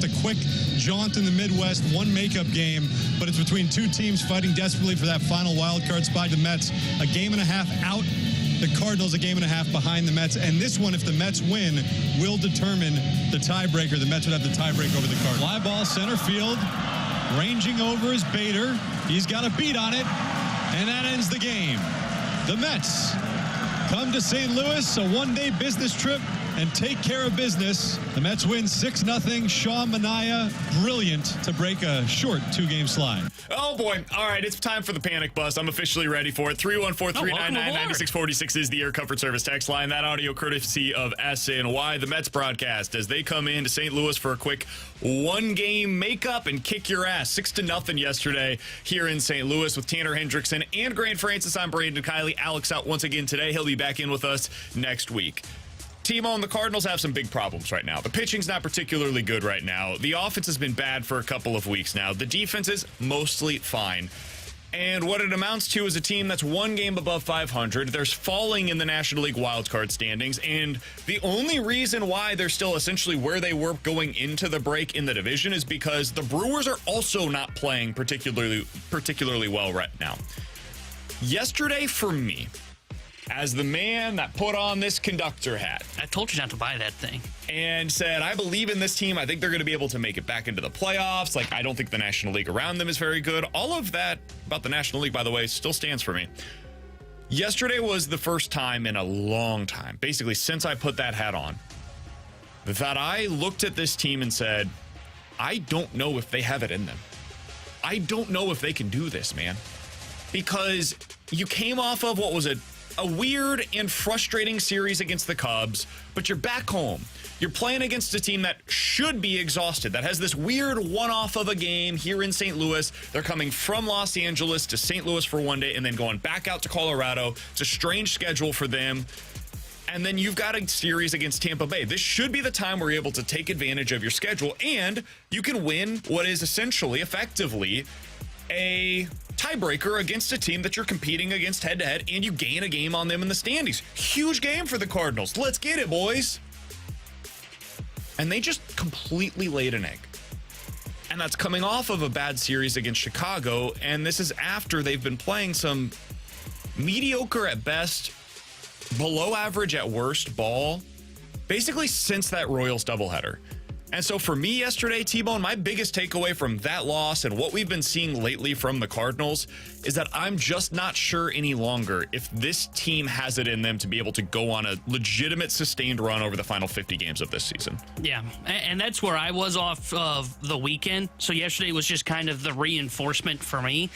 A quick jaunt in the Midwest, one makeup game, but it's between two teams fighting desperately for that final wild card spot. The Mets a game and a half out, the Cardinals a game and a half behind the Mets, and this one, if the Mets win, will determine the tiebreaker. The Mets would have the tiebreak over the Cardinals. Fly ball center field, ranging over is Bader. He's got a beat on it, and that ends the game. The Mets come to St. Louis, a one-day business trip, and take care of business. The Mets win 6-0. Sean Manaea, brilliant to break a short two-game slide. Oh, boy. All right, it's time for the panic bus. I'm officially ready for it. 314-399-9646 is the Air Comfort Service text line. That audio courtesy of SNY, the Mets broadcast, as they come into St. Louis for a quick one-game makeup and kick your ass. 6-0 yesterday here in St. Louis with Tanner Hendrickson and Grant Francis. I'm Brandon Kiley. Alex out once again today. He'll be back in with us next week. Timo and the Cardinals have some big problems right now. The pitching's not particularly good right now. The offense has been bad for a couple of weeks now. The defense is mostly fine. And what it amounts to is a team that's one game above 500. They're falling in the National League wildcard standings. And the only reason why they're still essentially where they were going into the break in the division is because the Brewers are also not playing particularly well right now. Yesterday, for me, as the man that put on this conductor hat, I told you not to buy that thing, and said, I believe in this team. I think they're going to be able to make it back into the playoffs. Like, I don't think the National League around them is very good. All of that about the National League, by the way, still stands for me. Yesterday was the first time in a long time, basically since I put that hat on, that I looked at this team and said, I don't know if they have it in them. I don't know if they can do this, man. Because you came off of what was a weird and frustrating series against the Cubs, but you're back home. You're playing against a team that should be exhausted, that has this weird one-off of a game here in St. Louis. They're coming from Los Angeles to St. Louis for one day and then going back out to Colorado. It's a strange schedule for them. And then you've got a series against Tampa Bay. This should be the time where you're able to take advantage of your schedule, and you can win what is essentially, effectively, a tiebreaker against a team that you're competing against head-to-head, and you gain a game on them in the standings. Huge game for the Cardinals. Let's get it, boys. And they just completely laid an egg. And that's coming off of a bad series against Chicago, and this is after they've been playing some mediocre at best, below average at worst ball, basically since that Royals doubleheader. And so for me yesterday, T-Bone, my biggest takeaway from that loss and what we've been seeing lately from the Cardinals is that I'm just not sure any longer if this team has it in them to be able to go on a legitimate sustained run over the final 50 games of this season. Yeah, and that's where I was off of the weekend. So yesterday was just kind of the reinforcement for me.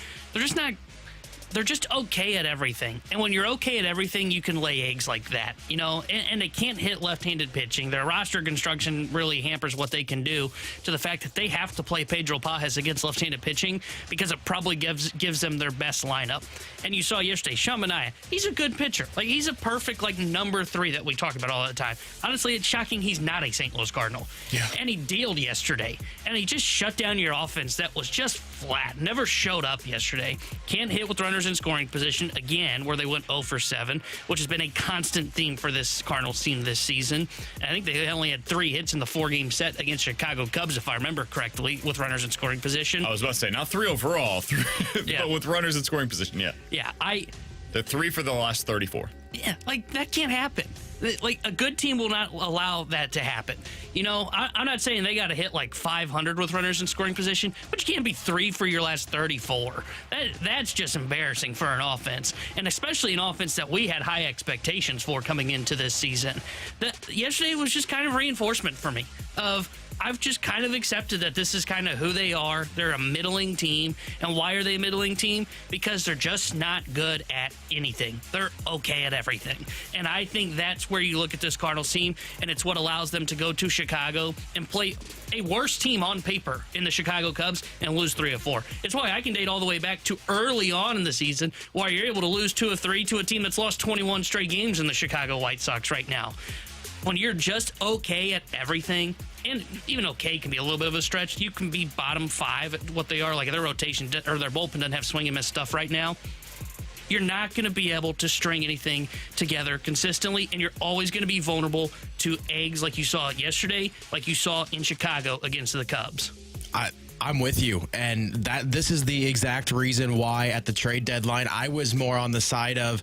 They're just okay at everything. And when you're okay at everything, you can lay eggs like that, you know, and they can't hit left-handed pitching. Their roster construction really hampers what they can do, to the fact that they have to play Pedro Pages against left-handed pitching because it probably gives them their best lineup. And you saw yesterday, Sean Manaea, he's a good pitcher. Like, he's a perfect, like, number 3 that we talk about all the time. Honestly, it's shocking he's not a St. Louis Cardinal. Yeah. And he dealed yesterday. And he just shut down your offense that was just flat. Never showed up yesterday. Can't hit with runners in scoring position again, where they went 0 for 7, which has been a constant theme for this Cardinals team this season. And I think they only had 3 hits in the 4-game set against Chicago Cubs, if I remember correctly, with runners in scoring position. I was about to say, not 3 overall, yeah. But with runners in scoring position, yeah. Yeah, The 3 for the last 34. Yeah, like, that can't happen. Like, a good team will not allow that to happen. You know, I'm not saying they got to hit like 500 with runners in scoring position, but you can't be 3 for your last 34. That's just embarrassing for an offense, and especially an offense that we had high expectations for coming into this season. Yesterday was just kind of reinforcement for me of, I've just kind of accepted that this is kind of who they are. They're a middling team. And why are they a middling team? Because they're just not good at anything. They're okay at everything. And I think that's where you look at this Cardinals team, and it's what allows them to go to Chicago and play a worse team on paper in the Chicago Cubs and lose 3 of 4. It's why I can date all the way back to early on in the season, where you're able to lose 2 of 3 to a team that's lost 21 straight games in the Chicago White Sox right now. When you're just okay at everything, and even okay can be a little bit of a stretch, you can be bottom 5 at what they are. Like, their rotation or their bullpen doesn't have swing and miss stuff right now. you're not going to be able to string anything together consistently, and you're always going to be vulnerable to eggs like you saw yesterday, like you saw in Chicago against the Cubs. I'm with you, and this is the exact reason why at the trade deadline I was more on the side of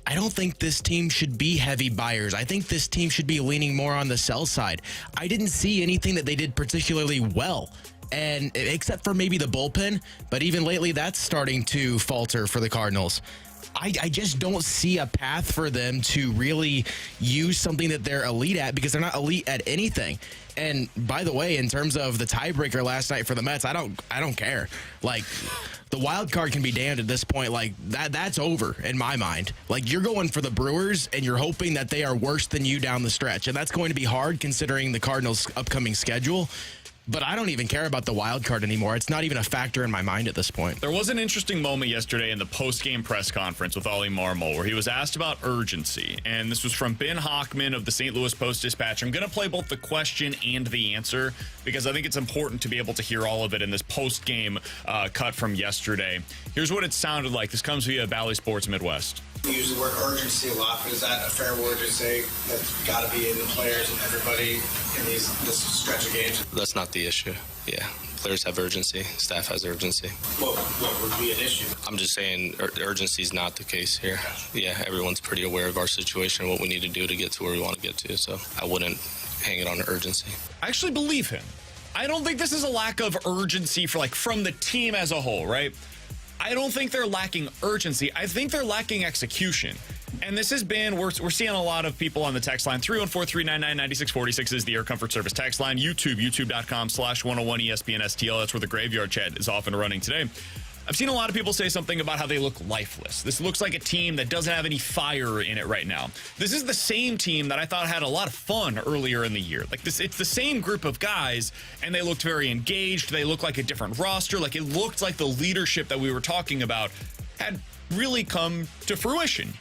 I don't think this team should be heavy buyers. I think this team should be leaning more on the sell side. I didn't see anything that they did particularly well, and except for maybe the bullpen, but even lately that's starting to falter for the Cardinals. I just don't see a path for them to really use something that they're elite at, because they're not elite at anything. And by the way, in terms of the tiebreaker last night for the Mets, I don't care. Like, the wild card can be damned at this point. Like, that's over in my mind. Like, you're going for the Brewers and you're hoping that they are worse than you down the stretch. And that's going to be hard considering the Cardinals' upcoming schedule. But I don't even care about the wild card anymore. It's not even a factor in my mind at this point. There was an interesting moment yesterday in the post-game press conference with Ollie Marmol where he was asked about urgency. And this was from Ben Hockman of the St. Louis Post-Dispatch. I'm going to play both the question and the answer because I think it's important to be able to hear all of it in this post-game cut from yesterday. Here's what it sounded like. This comes via Valley Sports Midwest. You use the word urgency a lot, but is that a fair word to say that's got to be in the players and everybody in this stretch of games? That's not the issue. Yeah, players have urgency, staff has urgency. What would be an issue? I'm just saying urgency is not the case here. Yeah, everyone's pretty aware of our situation, what we need to do to get to where we want to get to, so I wouldn't hang it on urgency. I actually believe him. I don't think this is a lack of urgency from the team as a whole, right? I don't think they're lacking urgency. I think they're lacking execution. And this has been, we're seeing a lot of people on the text line. 314-399-9646 is the Air Comfort Service text line. youtube.com/101ESPN STL. That's where the graveyard chat is off and running today. I've seen a lot of people say something about how they look lifeless. This looks like a team that doesn't have any fire in it right now. This is the same team that I thought had a lot of fun earlier in the year. Like this, it's the same group of guys, and they looked very engaged. They looked like a different roster. Like it looked like the leadership that we were talking about had really come to fruition.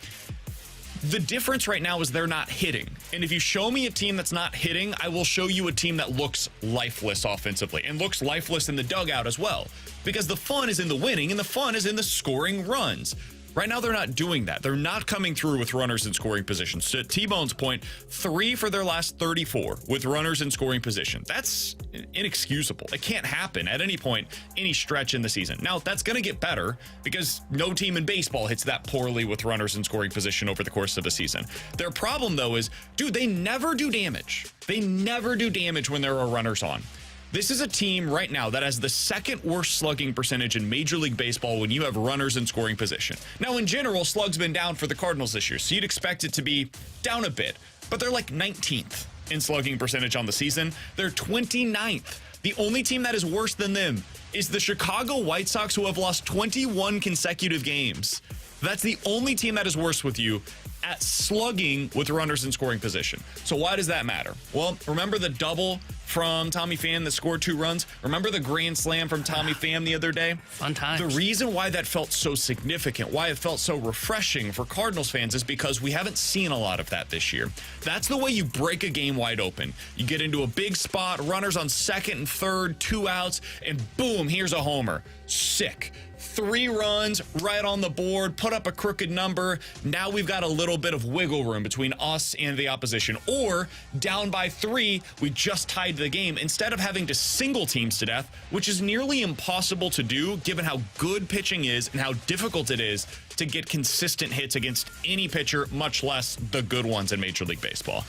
The difference right now is they're not hitting. And if you show me a team that's not hitting, I will show you a team that looks lifeless offensively and looks lifeless in the dugout as well. Because the fun is in the winning and the fun is in the scoring runs. Right now, they're not doing that. They're not coming through with runners in scoring positions. To T-Bone's point, 3 for their last 34 with runners in scoring position. That's inexcusable. It can't happen at any point, any stretch in the season. Now, that's going to get better because no team in baseball hits that poorly with runners in scoring position over the course of a season. Their problem, though, is, dude, they never do damage. They never do damage when there are runners on. This is a team right now that has the second worst slugging percentage in Major League Baseball when you have runners in scoring position. Now, in general, slug's been down for the Cardinals this year, so you'd expect it to be down a bit. But they're like 19th in slugging percentage on the season. They're 29th. The only team that is worse than them is the Chicago White Sox, who have lost 21 consecutive games. That's the only team that is worse with you at slugging with runners in scoring position. So why does that matter? Well, remember the double from Tommy Pham that scored 2 runs? Remember the grand slam from Tommy Pham the other day? Fun times. The reason why that felt so significant, why it felt so refreshing for Cardinals fans is because we haven't seen a lot of that this year. That's the way you break a game wide open. You get into a big spot, runners on second and third, 2 outs, and boom, here's a homer. Sick. 3 runs right on the board, put up a crooked number. Now we've got a little bit of wiggle room between us and the opposition. Or down by 3, we just tied the game instead of having to single teams to death, which is nearly impossible to do given how good pitching is and how difficult it is to get consistent hits against any pitcher, much less the good ones in Major League Baseball.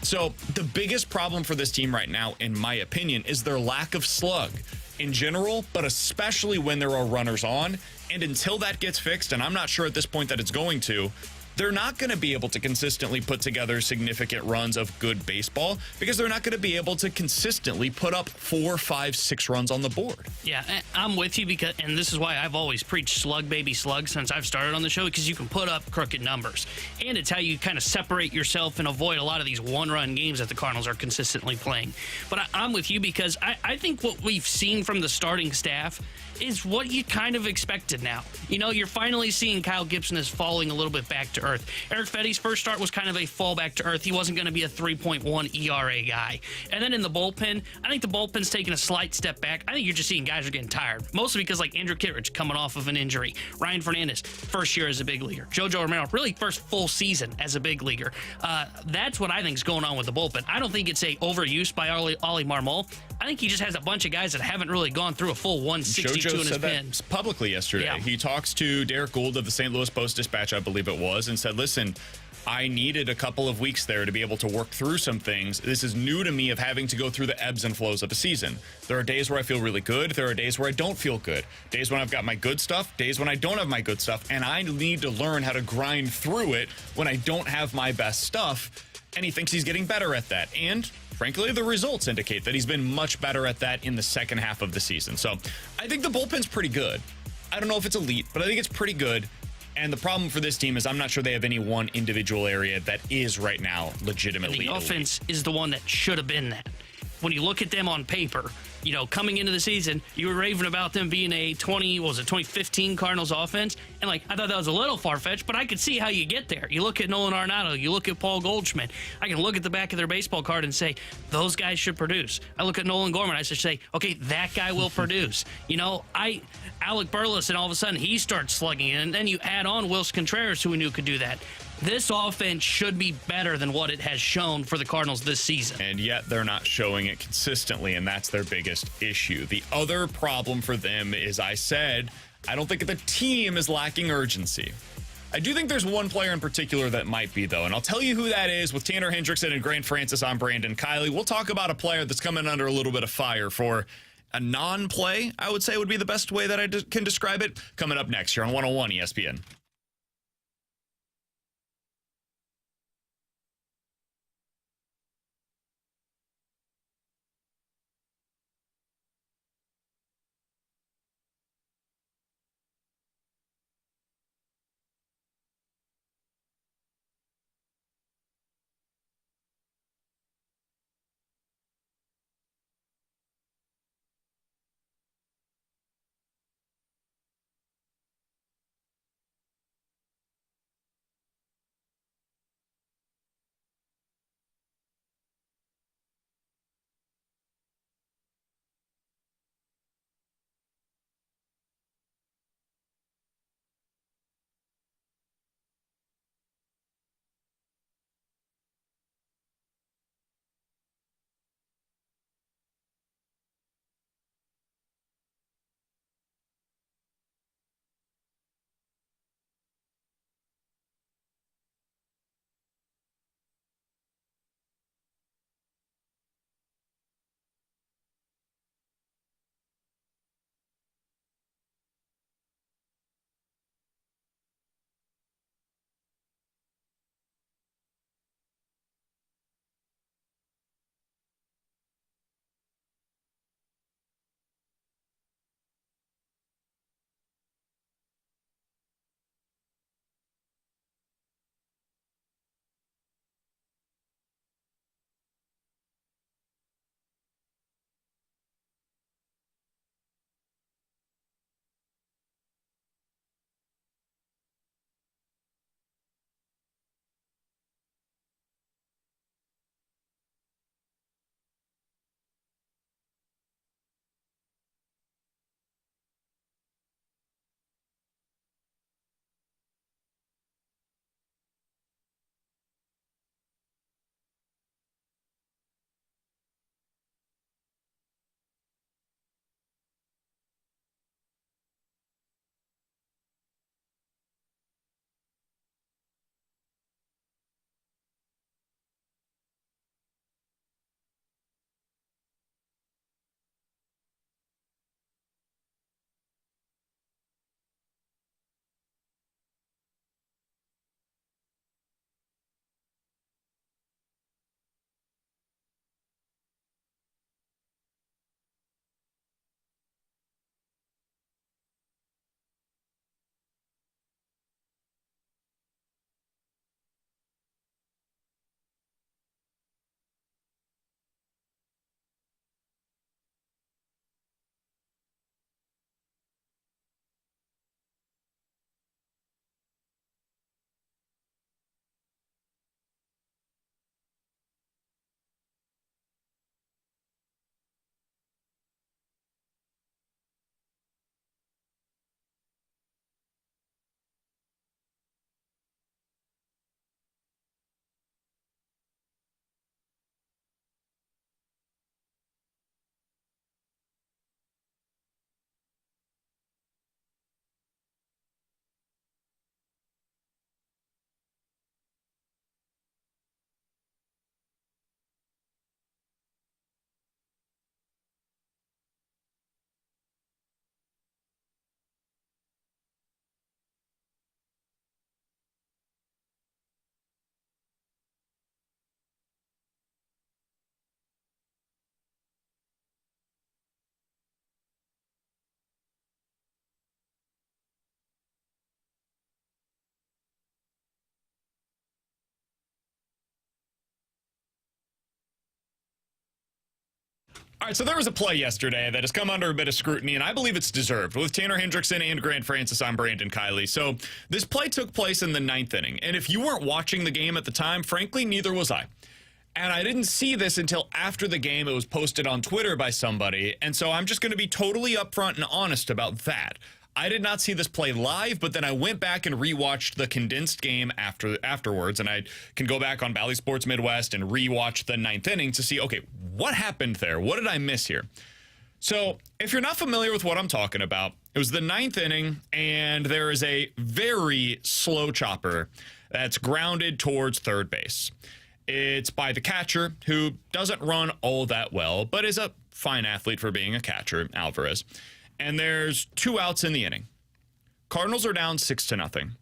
So the biggest problem for this team right now, in my opinion, is their lack of slug in general, but especially when there are runners on. And until that gets fixed, and I'm not sure at this point that it's going to, they're not going to be able to consistently put together significant runs of good baseball because they're not going to be able to consistently put up 4, 5, 6 runs on the board. Yeah, I'm with you because, and this is why I've always preached slug, baby, slug since I've started on the show, because you can put up crooked numbers. And it's how you kind of separate yourself and avoid a lot of these one-run games that the Cardinals are consistently playing. But I'm with you because I think what we've seen from the starting staff is what you kind of expected now. You know, you're finally seeing Kyle Gibson is falling a little bit back to earth. Eric Fetty's first start was kind of a fallback to earth. He wasn't going to be a 3.1 ERA guy. And then in the bullpen, I think the bullpen's taking a slight step back. I think you're just seeing guys are getting tired, mostly because like Andrew Kittredge coming off of an injury. Ryan Fernandez, first year as a big leaguer. JoJo Romero, really first full season as a big leaguer. That's what I think is going on with the bullpen. I don't think it's a overuse by Ollie Marmol. I think he just has a bunch of guys that haven't really gone through a full 162 JoJo in his said pen. that publicly yesterday. Yeah. He talks to Derek Gould of the St. Louis Post-Dispatch, I believe it was, and said, listen, I needed a couple of weeks there to be able to work through some things. This is new to me of having to go through the ebbs and flows of a season. There are days where I feel really good. There are days where I don't feel good. Days when I've got my good stuff, days when I don't have my good stuff, and I need to learn how to grind through it when I don't have my best stuff. And he thinks he's getting better at that. And frankly, the results indicate that he's been much better at that in the second half of the season. So I think the bullpen's pretty good. I don't know if it's elite, but I think it's pretty good. And the problem for this team is I'm not sure they have any one individual area that is right now legitimately The offense is the one that should have been that. When you look at them on paper, you know, coming into the season, you were raving about them being a 2015 Cardinals offense. And, like, I thought that was a little far-fetched, but I could see how you get there. You look at Nolan Arenado, you look at Paul Goldschmidt. I can look at the back of their baseball card and say, those guys should produce. I look at Nolan Gorman, I should say, okay, that guy will produce. You know, Alec Burleson, all of a sudden, he starts slugging, and then you add on Wilson Contreras, who we knew could do that. This offense should be better than what it has shown for the Cardinals this season. And yet they're not showing it consistently, and that's their biggest issue. The other problem for them is, I said, I don't think the team is lacking urgency. I do think there's one player in particular that might be, though, and I'll tell you who that is with Tanner Hendrickson and Grant Francis on Brandon Kiley. We'll talk about a player that's coming under a little bit of fire for a non-play, I would say would be the best way that I can describe it, coming up next here on 101 ESPN. All right, so there was a play yesterday that has come under a bit of scrutiny, and I believe it's deserved, with Tanner Hendrickson and Grant Francis on Brandon Kiley. So this play took place in the 9th inning, and if you weren't watching the game at the time, frankly, neither was I. And I didn't see this until after the game. It was posted on Twitter by somebody, and so I'm just going to be totally upfront and honest about that. I did not see this play live, but then I went back and rewatched the condensed game afterwards, and I can go back on Bally Sports Midwest and rewatch the 9th inning to see, okay, what happened there? What did I miss here? So if you're not familiar with what I'm talking about, it was the 9th inning, and there is a very slow chopper that's grounded towards third base. It's by the catcher, who doesn't run all that well, but is a fine athlete for being a catcher, Alvarez. And there's 2 outs in the inning. Cardinals are down 6-0.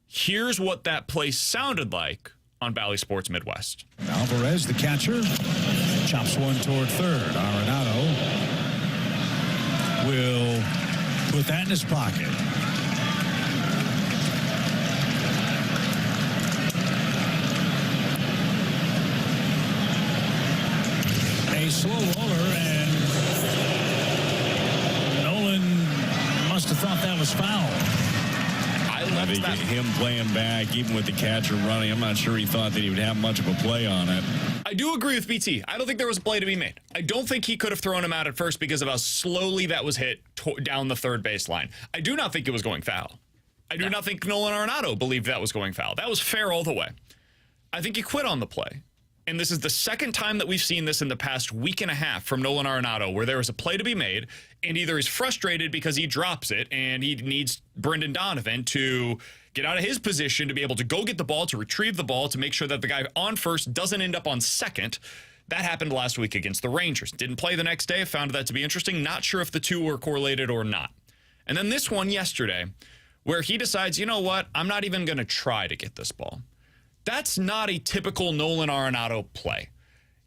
Here's what that play sounded like on Bally Sports Midwest. Alvarez, the catcher, chops one toward third. Arenado will put that in his pocket. A slow roller, and must have thought that was foul. I think him playing back, even with the catcher running, I'm not sure he thought that he would have much of a play on it. I do agree with BT. I don't think there was a play to be made. I don't think he could have thrown him out at first because of how slowly that was hit down the third baseline. I do not think it was going foul. I do not think Nolan Arenado believed that was going foul. That was fair all the way. I think he quit on the play. And this is the second time that we've seen this in the past week and a half from Nolan Arenado, where there is a play to be made, and either he's frustrated because he drops it and he needs Brendan Donovan to get out of his position to be able to go get the ball, to retrieve the ball, to make sure that the guy on first doesn't end up on second. That happened last week against the Rangers. Didn't play the next day. Found that to be interesting. Not sure if the two were correlated or not. And then this one yesterday, where he decides, you know what, I'm not even going to try to get this ball. That's not a typical Nolan Arenado play.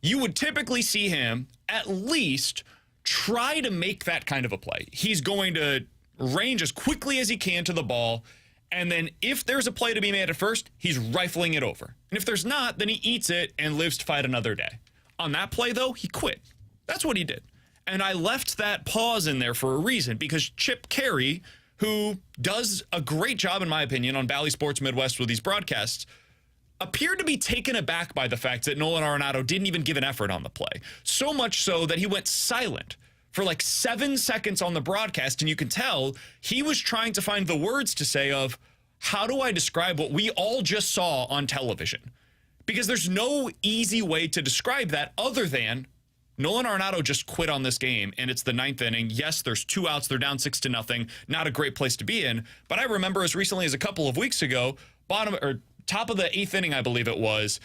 You would typically see him at least try to make that kind of a play. He's going to range as quickly as he can to the ball, and then if there's a play to be made at first, he's rifling it over. And if there's not, then he eats it and lives to fight another day. On that play, though, he quit. That's what he did. And I left that pause in there for a reason, because Chip Carey, who does a great job, in my opinion, on Bally Sports Midwest with these broadcasts, appeared to be taken aback by the fact that Nolan Arenado didn't even give an effort on the play. So much so that he went silent for like 7 seconds on the broadcast, and you can tell he was trying to find the words to say of, how do I describe what we all just saw on television? Because there's no easy way to describe that other than Nolan Arenado just quit on this game, and it's the 9th inning. Yes, there's 2 outs. They're down 6-0. Not a great place to be in. But I remember as recently as a couple of weeks ago, top of the 8th inning, I believe it was,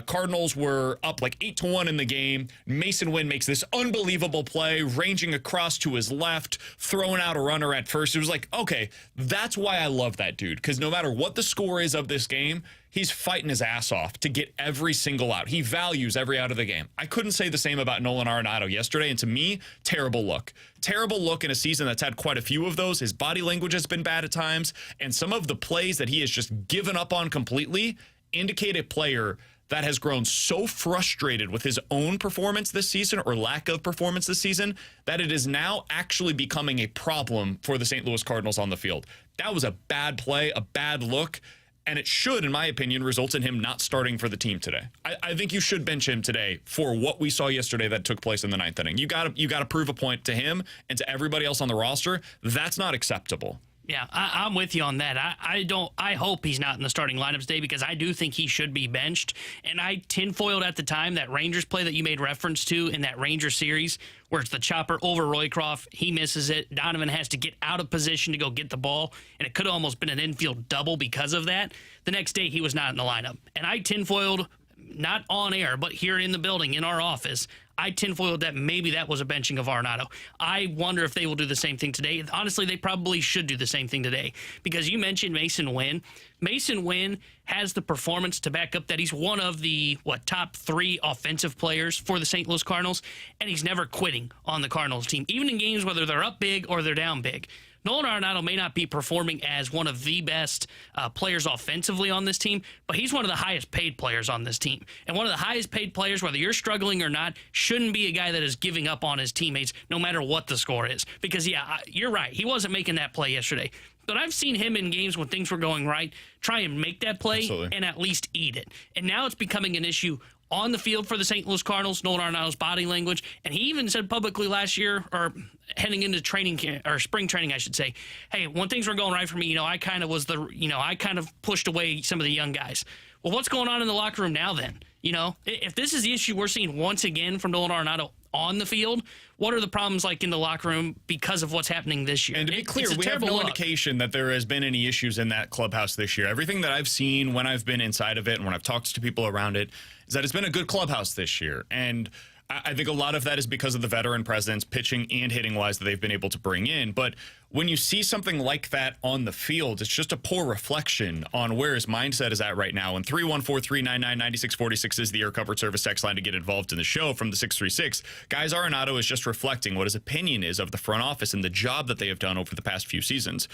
Cardinals were up like 8-1 in the game. Mason Wynn makes this unbelievable play, ranging across to his left, throwing out a runner at first. It was like, okay, that's why I love that dude, because no matter what the score is of this game, he's fighting his ass off to get every single out. He values every out of the game. I couldn't say the same about Nolan Arenado yesterday, and to me, terrible look. Terrible look in a season that's had quite a few of those. His body language has been bad at times, and some of the plays that he has just given up on completely indicate a player that has grown so frustrated with his own performance this season, or lack of performance this season, that it is now actually becoming a problem for the St. Louis Cardinals on the field. That was a bad play, a bad look, and it should, in my opinion, result in him not starting for the team today. I think you should bench him today for what we saw yesterday that took place in the 9th inning. You got to prove a point to him and to everybody else on the roster. That's not acceptable. Yeah, I'm with you on that. I hope he's not in the starting lineup today, because I do think he should be benched. And I tinfoiled at the time that Rangers play that you made reference to in that Ranger series, where it's the chopper over Roycroft. He misses it. Donovan has to get out of position to go get the ball, and it could have almost been an infield double because of that. The next day, he was not in the lineup. And I tinfoiled, not on air, but here in the building, in our office, I tinfoiled that maybe that was a benching of Arenado. I wonder if they will do the same thing today. Honestly, they probably should do the same thing today, because you mentioned Mason Wynn. Mason Wynn has the performance to back up that he's one of the, top 3 offensive players for the St. Louis Cardinals, and he's never quitting on the Cardinals team, even in games whether they're up big or they're down big. Nolan Arenado may not be performing as one of the best players offensively on this team, but he's one of the highest paid players on this team. And one of the highest paid players, whether you're struggling or not, shouldn't be a guy that is giving up on his teammates no matter what the score is. Because, you're right. He wasn't making that play yesterday. But I've seen him in games when things were going right try and make that play and at least eat it. And now it's becoming an issue on the field for the St. Louis Cardinals, Nolan Arenado's body language. And he even said publicly last year, or heading into training camp, or spring training, I should say, hey, when things were going right for me, I kind of pushed away some of the young guys. Well, what's going on in the locker room now then? If this is the issue we're seeing once again from Nolan Arenado on the field, what are the problems like in the locker room because of what's happening this year? And to be clear, we have no indication that there has been any issues in that clubhouse this year. Everything that I've seen when I've been inside of it and when I've talked to people around it is that it's been a good clubhouse this year. And I think a lot of that is because of the veteran presence, pitching and hitting wise, that they've been able to bring in. But when you see something like that on the field, it's just a poor reflection on where his mindset is at right now. And 314-399-9646 is the air covered service text line to get involved in the show from the 636. Guys, Arenado is just reflecting what his opinion is of the front office and the job that they have done over the past few seasons.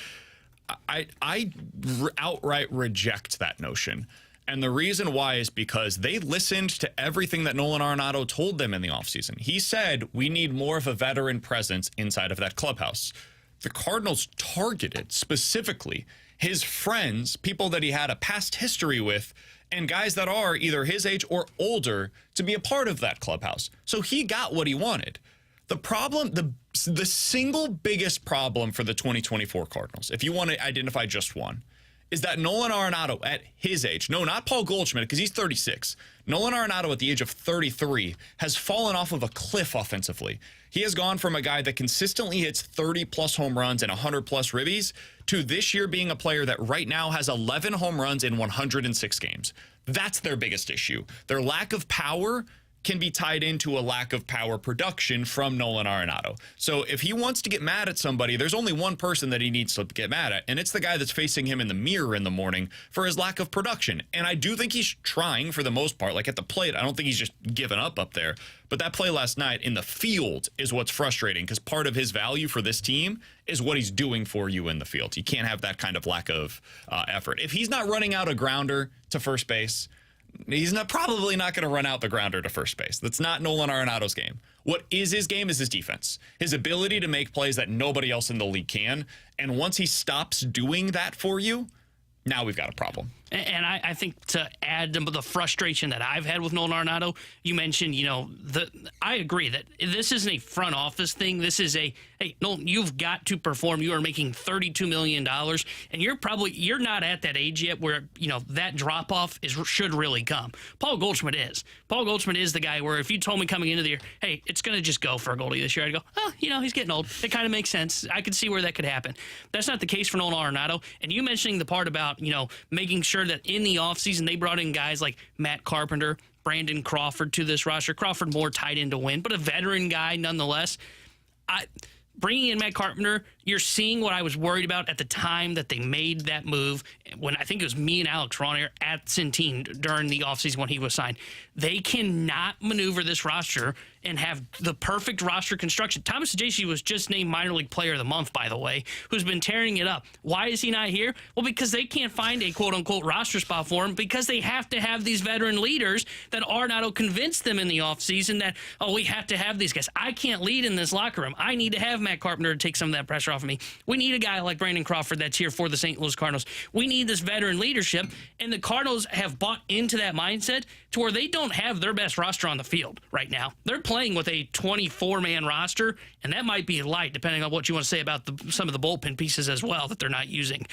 I outright reject that notion. And the reason why is because they listened to everything that Nolan Arenado told them in the offseason. He said, we need more of a veteran presence inside of that clubhouse. The Cardinals targeted specifically his friends, people that he had a past history with, and guys that are either his age or older to be a part of that clubhouse. So he got what he wanted. The problem, the single biggest problem for the 2024 Cardinals, if you want to identify just one, is that Nolan Arenado at his age, no, not Paul Goldschmidt, because he's 36. Nolan Arenado at the age of 33 has fallen off of a cliff offensively. He has gone from a guy that consistently hits 30-plus home runs and 100-plus ribbies to this year being a player that right now has 11 home runs in 106 games. That's their biggest issue. Their lack of power can be tied into a lack of power production from Nolan Arenado. So if he wants to get mad at somebody, there's only one person that he needs to get mad at, and it's the guy that's facing him in the mirror in the morning for his lack of production. And I do think he's trying for the most part. Like at the plate, I don't think he's just given up there. But that play last night in the field is what's frustrating, because part of his value for this team is what he's doing for you in the field. You can't have that kind of lack of effort. If he's not running out a grounder to first base, he's probably not going to run out the grounder to first base. That's not Nolan Arenado's game. What is his game is his defense, his ability to make plays that nobody else in the league can. And once he stops doing that for you, now we've got a problem. And I think to add to the frustration that I've had with Nolan Arenado, you mentioned, I agree that this isn't a front office thing. This is hey, Nolan, you've got to perform. You are making $32 million, and you're not at that age yet where, that drop-off should really come. Paul Goldschmidt is. Paul Goldschmidt is the guy where if you told me coming into the year, hey, it's going to just go for Goldy this year, I'd go, he's getting old. It kind of makes sense. I could see where that could happen. That's not the case for Nolan Arenado. And you mentioning the part about, making sure that in the offseason they brought in guys like Matt Carpenter, Brandon Crawford to this roster. Crawford more tied in to win, but a veteran guy nonetheless. Bringing in Matt Carpenter, you're seeing what I was worried about at the time that they made that move, when I think it was me and Alex were on air at Centene during the offseason when he was signed. They cannot maneuver this roster and have the perfect roster construction. Thomas Saggese was just named Minor League Player of the Month, by the way, who's been tearing it up. Why is he not here? Well, because they can't find a quote-unquote roster spot for him, because they have to have these veteran leaders that Arenado convinced them in the offseason that, we have to have these guys. I can't lead in this locker room. I need to have Matt Carpenter to take some of that pressure off of me. We need a guy like Brandon Crawford that's here for the St. Louis Cardinals. We need this veteran leadership, and the Cardinals have bought into that mindset to where they don't have their best roster on the field right now. They're playing with a 24-man roster, and that might be light depending on what you want to say about some of the bullpen pieces as well that they're not using.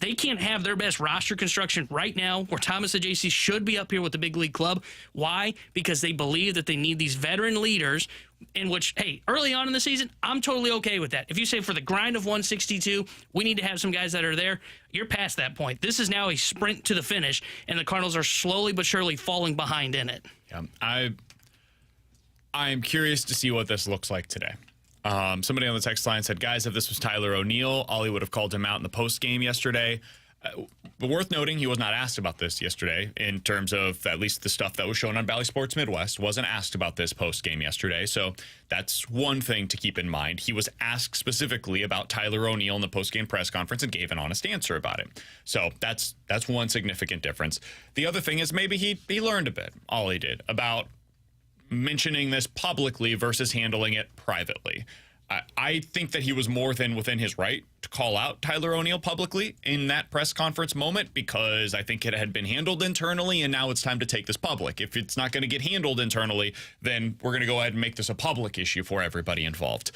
They can't have their best roster construction right now where Thomas Saggese should be up here with the big league club. Why? Because they believe that they need these veteran leaders, in which, hey, early on in the season, I'm totally okay with that. If you say for the grind of 162, we need to have some guys that are there, you're past that point. This is now a sprint to the finish, and the Cardinals are slowly but surely falling behind in it. Yeah, I'm curious to see what this looks like today. Somebody on the text line said, guys, if this was Tyler O'Neill, Ollie would have called him out in the post game yesterday. But worth noting, he was not asked about this yesterday in terms of at least the stuff that was shown on Bally Sports Midwest. Wasn't asked about this post-game yesterday. So that's one thing to keep in mind. He was asked specifically about Tyler O'Neill in the post-game press conference and gave an honest answer about it. So that's one significant difference. The other thing is maybe he learned a bit, all he did, about mentioning this publicly versus handling it privately. I think that he was more than within his right to call out Tyler O'Neill publicly in that press conference moment, because I think it had been handled internally and now it's time to take this public. If it's not going to get handled internally, then we're going to go ahead and make this a public issue for everybody involved.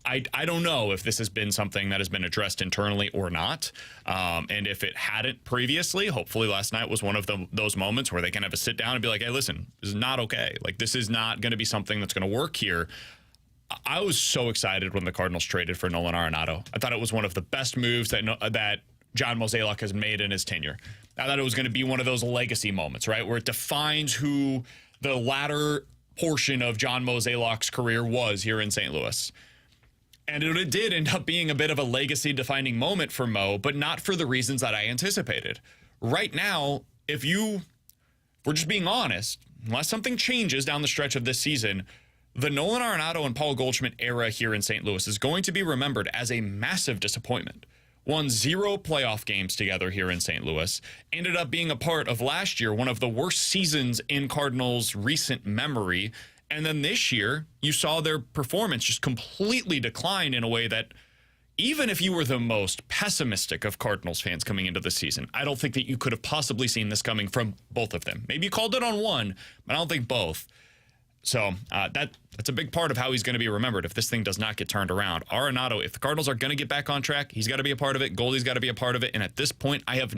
I don't know if this has been something that has been addressed internally or not. And if it hadn't previously, hopefully last night was one of those moments where they can have a sit down and be like, hey, listen, this is not okay. Like, this is not going to be something that's going to work here. I was so excited when the Cardinals traded for Nolan Arenado. I thought it was one of the best moves that John Mozeliak has made in his tenure. I thought it was going to be one of those legacy moments, right, where it defines who the latter portion of John Mozeliak's career was here in St. Louis. And it did end up being a bit of a legacy-defining moment for Mo, but not for the reasons that I anticipated. Right now, if we're just being honest, unless something changes down the stretch of this season, the Nolan Arenado and Paul Goldschmidt era here in St. Louis is going to be remembered as a massive disappointment. Won 0 playoff games together here in St. Louis. Ended up being a part of last year, one of the worst seasons in Cardinals' recent memory. And then this year, you saw their performance just completely decline in a way that, even if you were the most pessimistic of Cardinals fans coming into the season, I don't think that you could have possibly seen this coming from both of them. Maybe you called it on one, but I don't think both. So that's a big part of how he's going to be remembered if this thing does not get turned around. Arenado, if the Cardinals are going to get back on track, he's got to be a part of it. Goldy's got to be a part of it. And at this point, I have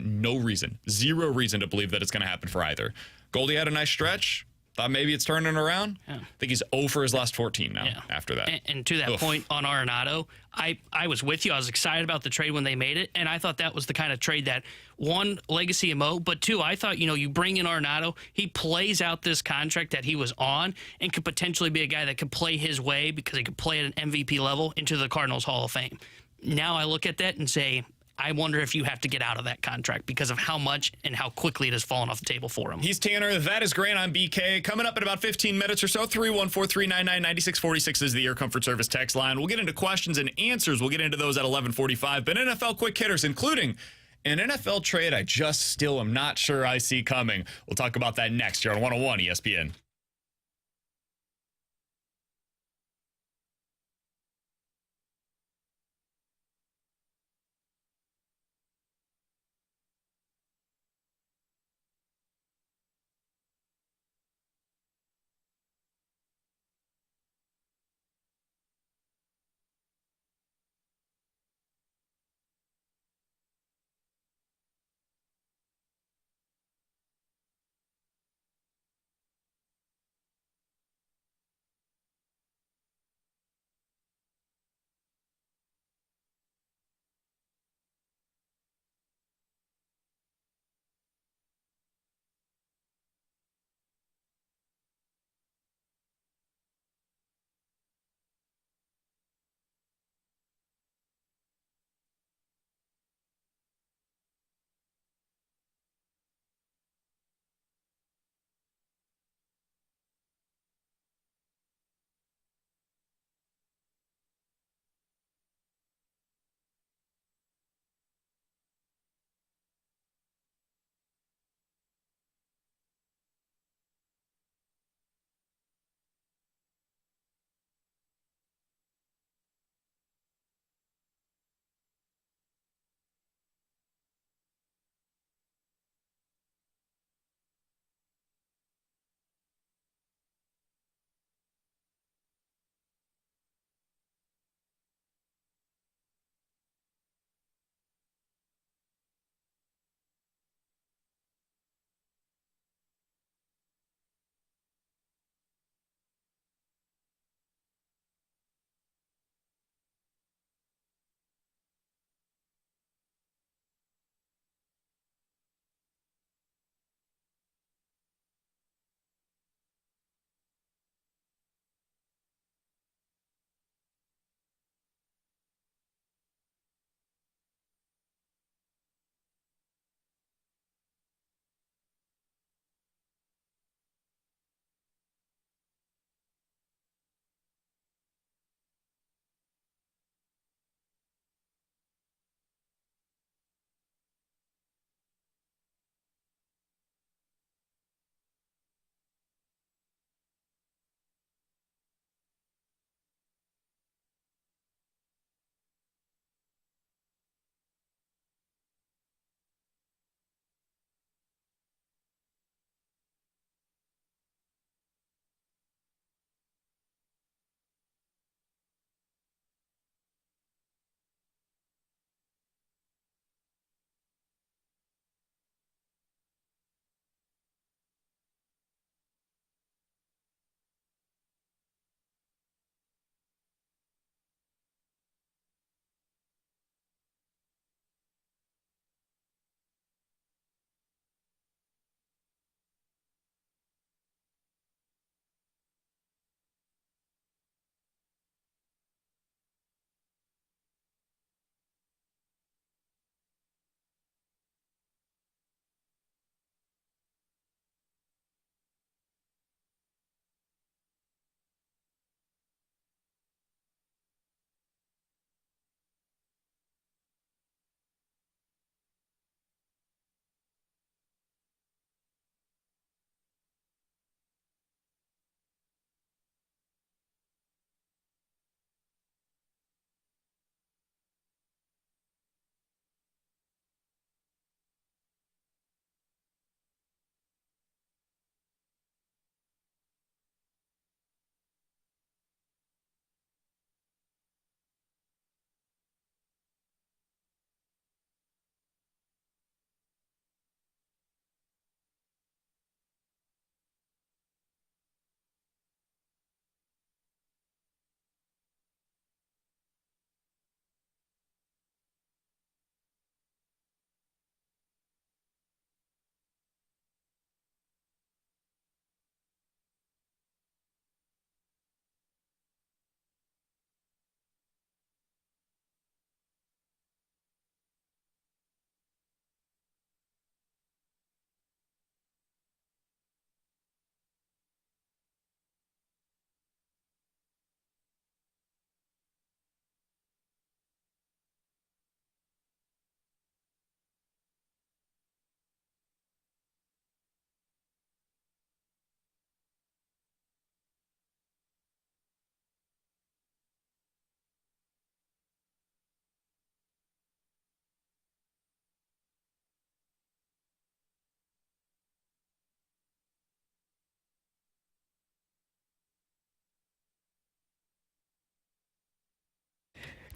zero reason to believe that it's going to happen for either. Goldy had a nice stretch. Thought maybe it's turning around. Yeah. I think he's 0 for his last 14 now after that. And to that point on Arenado, I was with you. I was excited about the trade when they made it, and I thought that was the kind of trade that, one, legacy of Mo, but two, I thought, you bring in Arenado, he plays out this contract that he was on and could potentially be a guy that could play his way because he could play at an MVP level into the Cardinals Hall of Fame. Now I look at that and say, I wonder if you have to get out of that contract because of how much and how quickly it has fallen off the table for him. He's Tanner. That is Grant. I'm BK. Coming up in about 15 minutes or so, 314-399-9646 is the Air Comfort Service text line. We'll get into questions and answers. We'll get into those at 11:45. But NFL quick hitters, including an NFL trade I just still am not sure I see coming. We'll talk about that next here on 101 ESPN.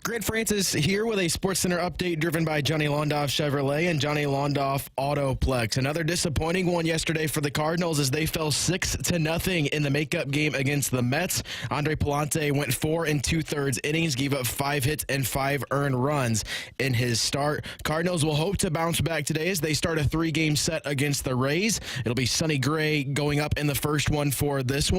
Grant Francis here with a SportsCenter update driven by Johnny Londoff Chevrolet and Johnny Londoff Autoplex. Another disappointing one yesterday for the Cardinals as they fell 6-0 in the makeup game against the Mets. Andre Palante went 4 2/3 innings, gave up 5 hits and 5 earned runs in his start. Cardinals will hope to bounce back today as they start a 3-game set against the Rays. It'll be Sonny Gray going up in the first one for this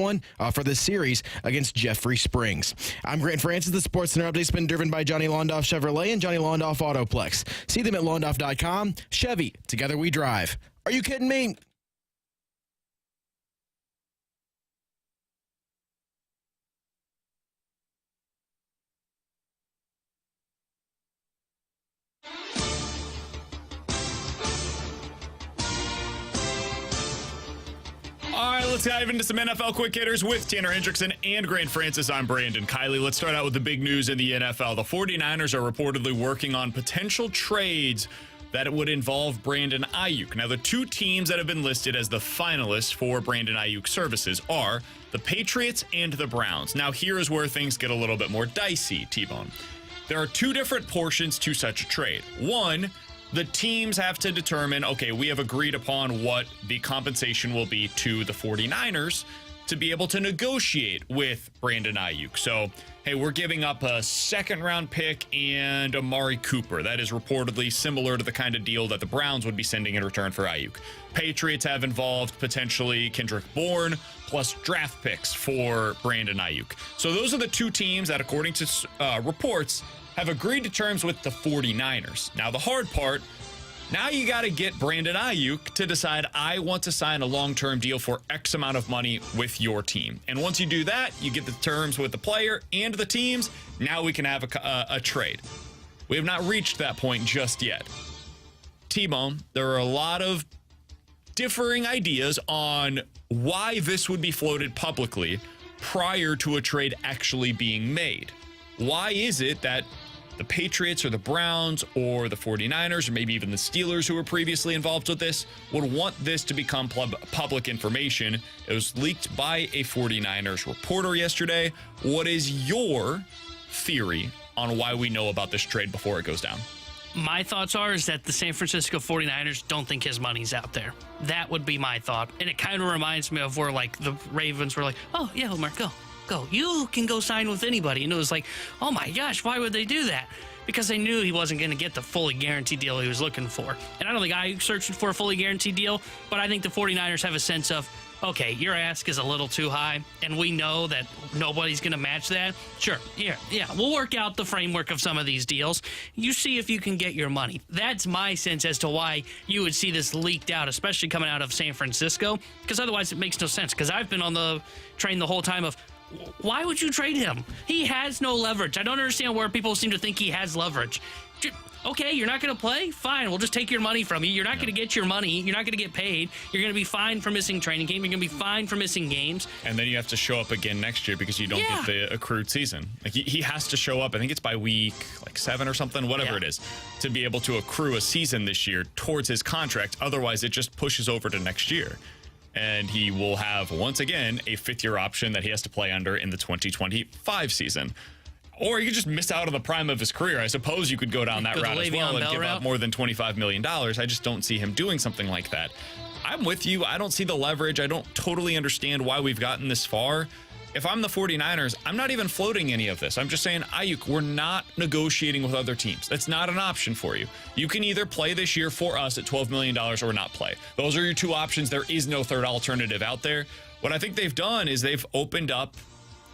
series against Jeffrey Springs. I'm Grant Francis. The SportsCenter update's been driven by Johnny Londoff Chevrolet and Johnny Londoff Autoplex. See them at londoff.com. Chevy, together we drive. Are you kidding me? All right, let's dive into some NFL quick hitters with Tanner Hendrickson and Grant Francis. I'm Brandon Kiley. Let's start out with the big news in the NFL. The 49ers are reportedly working on potential trades that would involve Brandon Ayuk. Now, the two teams that have been listed as the finalists for Brandon Ayuk services are the Patriots and the Browns. Now, here is where things get a little bit more dicey, T-Bone. There are two different portions to such a trade. One, the teams have to determine, okay, we have agreed upon what the compensation will be to the 49ers to be able to negotiate with Brandon Ayuk. So, hey, we're giving up a second-round pick and Amari Cooper. That is reportedly similar to the kind of deal that the Browns would be sending in return for Ayuk. Patriots have involved potentially Kendrick Bourne plus draft picks for Brandon Ayuk. So those are the two teams that, according to reports, have agreed to terms with the 49ers. Now, the hard part, now you got to get Brandon Ayuk to decide, I want to sign a long-term deal for X amount of money with your team. And once you do that, you get the terms with the player and the teams. Now we can have a trade. We have not reached that point just yet. T-Bone, there are a lot of differing ideas on why this would be floated publicly prior to a trade actually being made. Why is it that the Patriots or the Browns or the 49ers or maybe even the Steelers, who were previously involved with this, would want this to become public information? It was leaked by a 49ers reporter yesterday. What is your theory on why we know about this trade before it goes down? My thoughts is that the San Francisco 49ers don't think his money's out there. That would be my thought. And it kind of reminds me of where, like, the Ravens were like, oh, yeah, Omar, go. You can go sign with anybody. And it was like, oh my gosh, why would they do that? Because they knew he wasn't going to get the fully guaranteed deal he was looking for. And I don't think I searched for a fully guaranteed deal, but I think the 49ers have a sense of, okay, your ask is a little too high, and we know that nobody's going to match that. Sure, yeah, we'll work out the framework of some of these deals. You see if you can get your money. That's my sense as to why you would see this leaked out, especially coming out of San Francisco, because otherwise it makes no sense. Because I've been on the train the whole time of, why would you trade him? He has no leverage. I don't understand where people seem to think he has leverage. Okay, you're not going to play? Fine, we'll just take your money from you. You're not going to get your money. You're not going to get paid. You're going to be fined for missing training camp. You're going to be fined for missing games. And then you have to show up again next year because you don't get the accrued season. Like he has to show up, I think it's by week 7 or something, whatever it is, to be able to accrue a season this year towards his contract. Otherwise, it just pushes over to next year. And he will have, once again, a 5th-year option that he has to play under in the 2025 season. Or he could just miss out on the prime of his career. I suppose you could go down that route as well and give up more than $25 million. I just don't see him doing something like that. I'm with you. I don't see the leverage. I don't totally understand why we've gotten this far. If I'm the 49ers, I'm not even floating any of this. I'm just saying, Ayuk, we're not negotiating with other teams. That's not an option for you. You can either play this year for us at $12 million or not play. Those are your two options. There is no third alternative out there. What I think they've done is they've opened up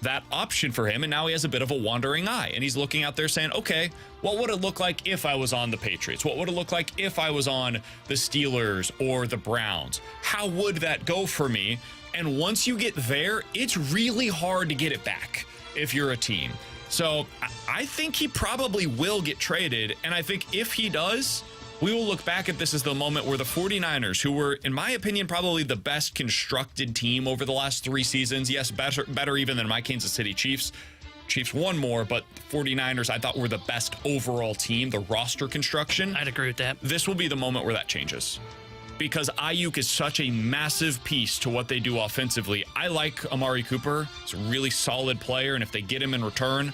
that option for him, and now he has a bit of a wandering eye, and he's looking out there saying, okay, what would it look like if I was on the Patriots? What would it look like if I was on the Steelers or the Browns? How would that go for me? And once you get there, it's really hard to get it back if you're a team. So I think he probably will get traded. And I think if he does, we will look back at this as the moment where the 49ers, who were, in my opinion, probably the best constructed team over the last 3 seasons. Yes, better even than my Kansas City Chiefs. Chiefs won more, but 49ers I thought were the best overall team, the roster construction. I'd agree with that. This will be the moment where that changes. Because Ayuk is such a massive piece to what they do offensively. I like Amari Cooper. He's a really solid player, and if they get him in return,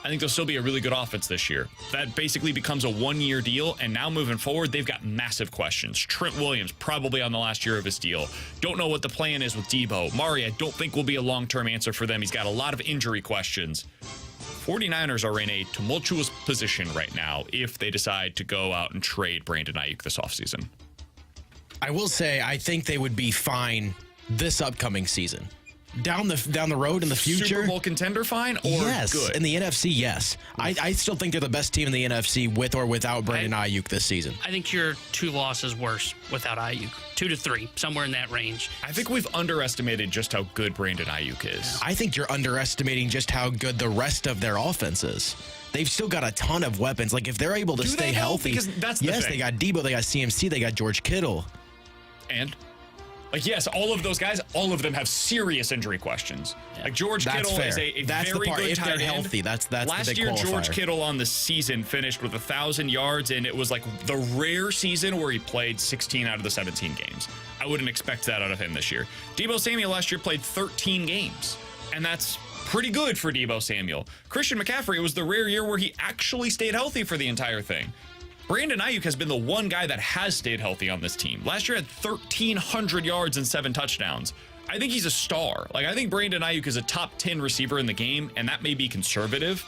I think they'll still be a really good offense this year. That basically becomes a one-year deal, and now moving forward, they've got massive questions. Trent Williams, probably on the last year of his deal. Don't know what the plan is with Debo. Mari, I don't think will be a long-term answer for them. He's got a lot of injury questions. 49ers are in a tumultuous position right now if they decide to go out and trade Brandon Ayuk this offseason. I will say, I think they would be fine this upcoming season. Down the road in the future. Super Bowl contender fine or yes, good? In the NFC, yes. I still think they're the best team in the NFC with or without Brandon Ayuk this season. I think you're 2 losses worse without Ayuk. 2 to 3, somewhere in that range. I think we've underestimated just how good Brandon Ayuk is. I think you're underestimating just how good the rest of their offense is. They've still got a ton of weapons. Like, if they're able to stay healthy. Because that's the thing. They got Debo, they got CMC, they got George Kittle. And? Like, yes, all of those guys, all of them have serious injury questions. Yeah. Like, George Kittle is a very good tight end. Healthy, that's Last the big year, qualifier. George Kittle on the season finished with 1,000 yards, and it was like the rare season where he played 16 out of the 17 games. I wouldn't expect that out of him this year. Deebo Samuel last year played 13 games, and that's pretty good for Deebo Samuel. Christian McCaffrey, it was the rare year where he actually stayed healthy for the entire thing. Brandon Ayuk has been the one guy that has stayed healthy on this team. Last year had 1,300 yards and 7 touchdowns. I think he's a star. Like, I think Brandon Ayuk is a top 10 receiver in the game, and that may be conservative.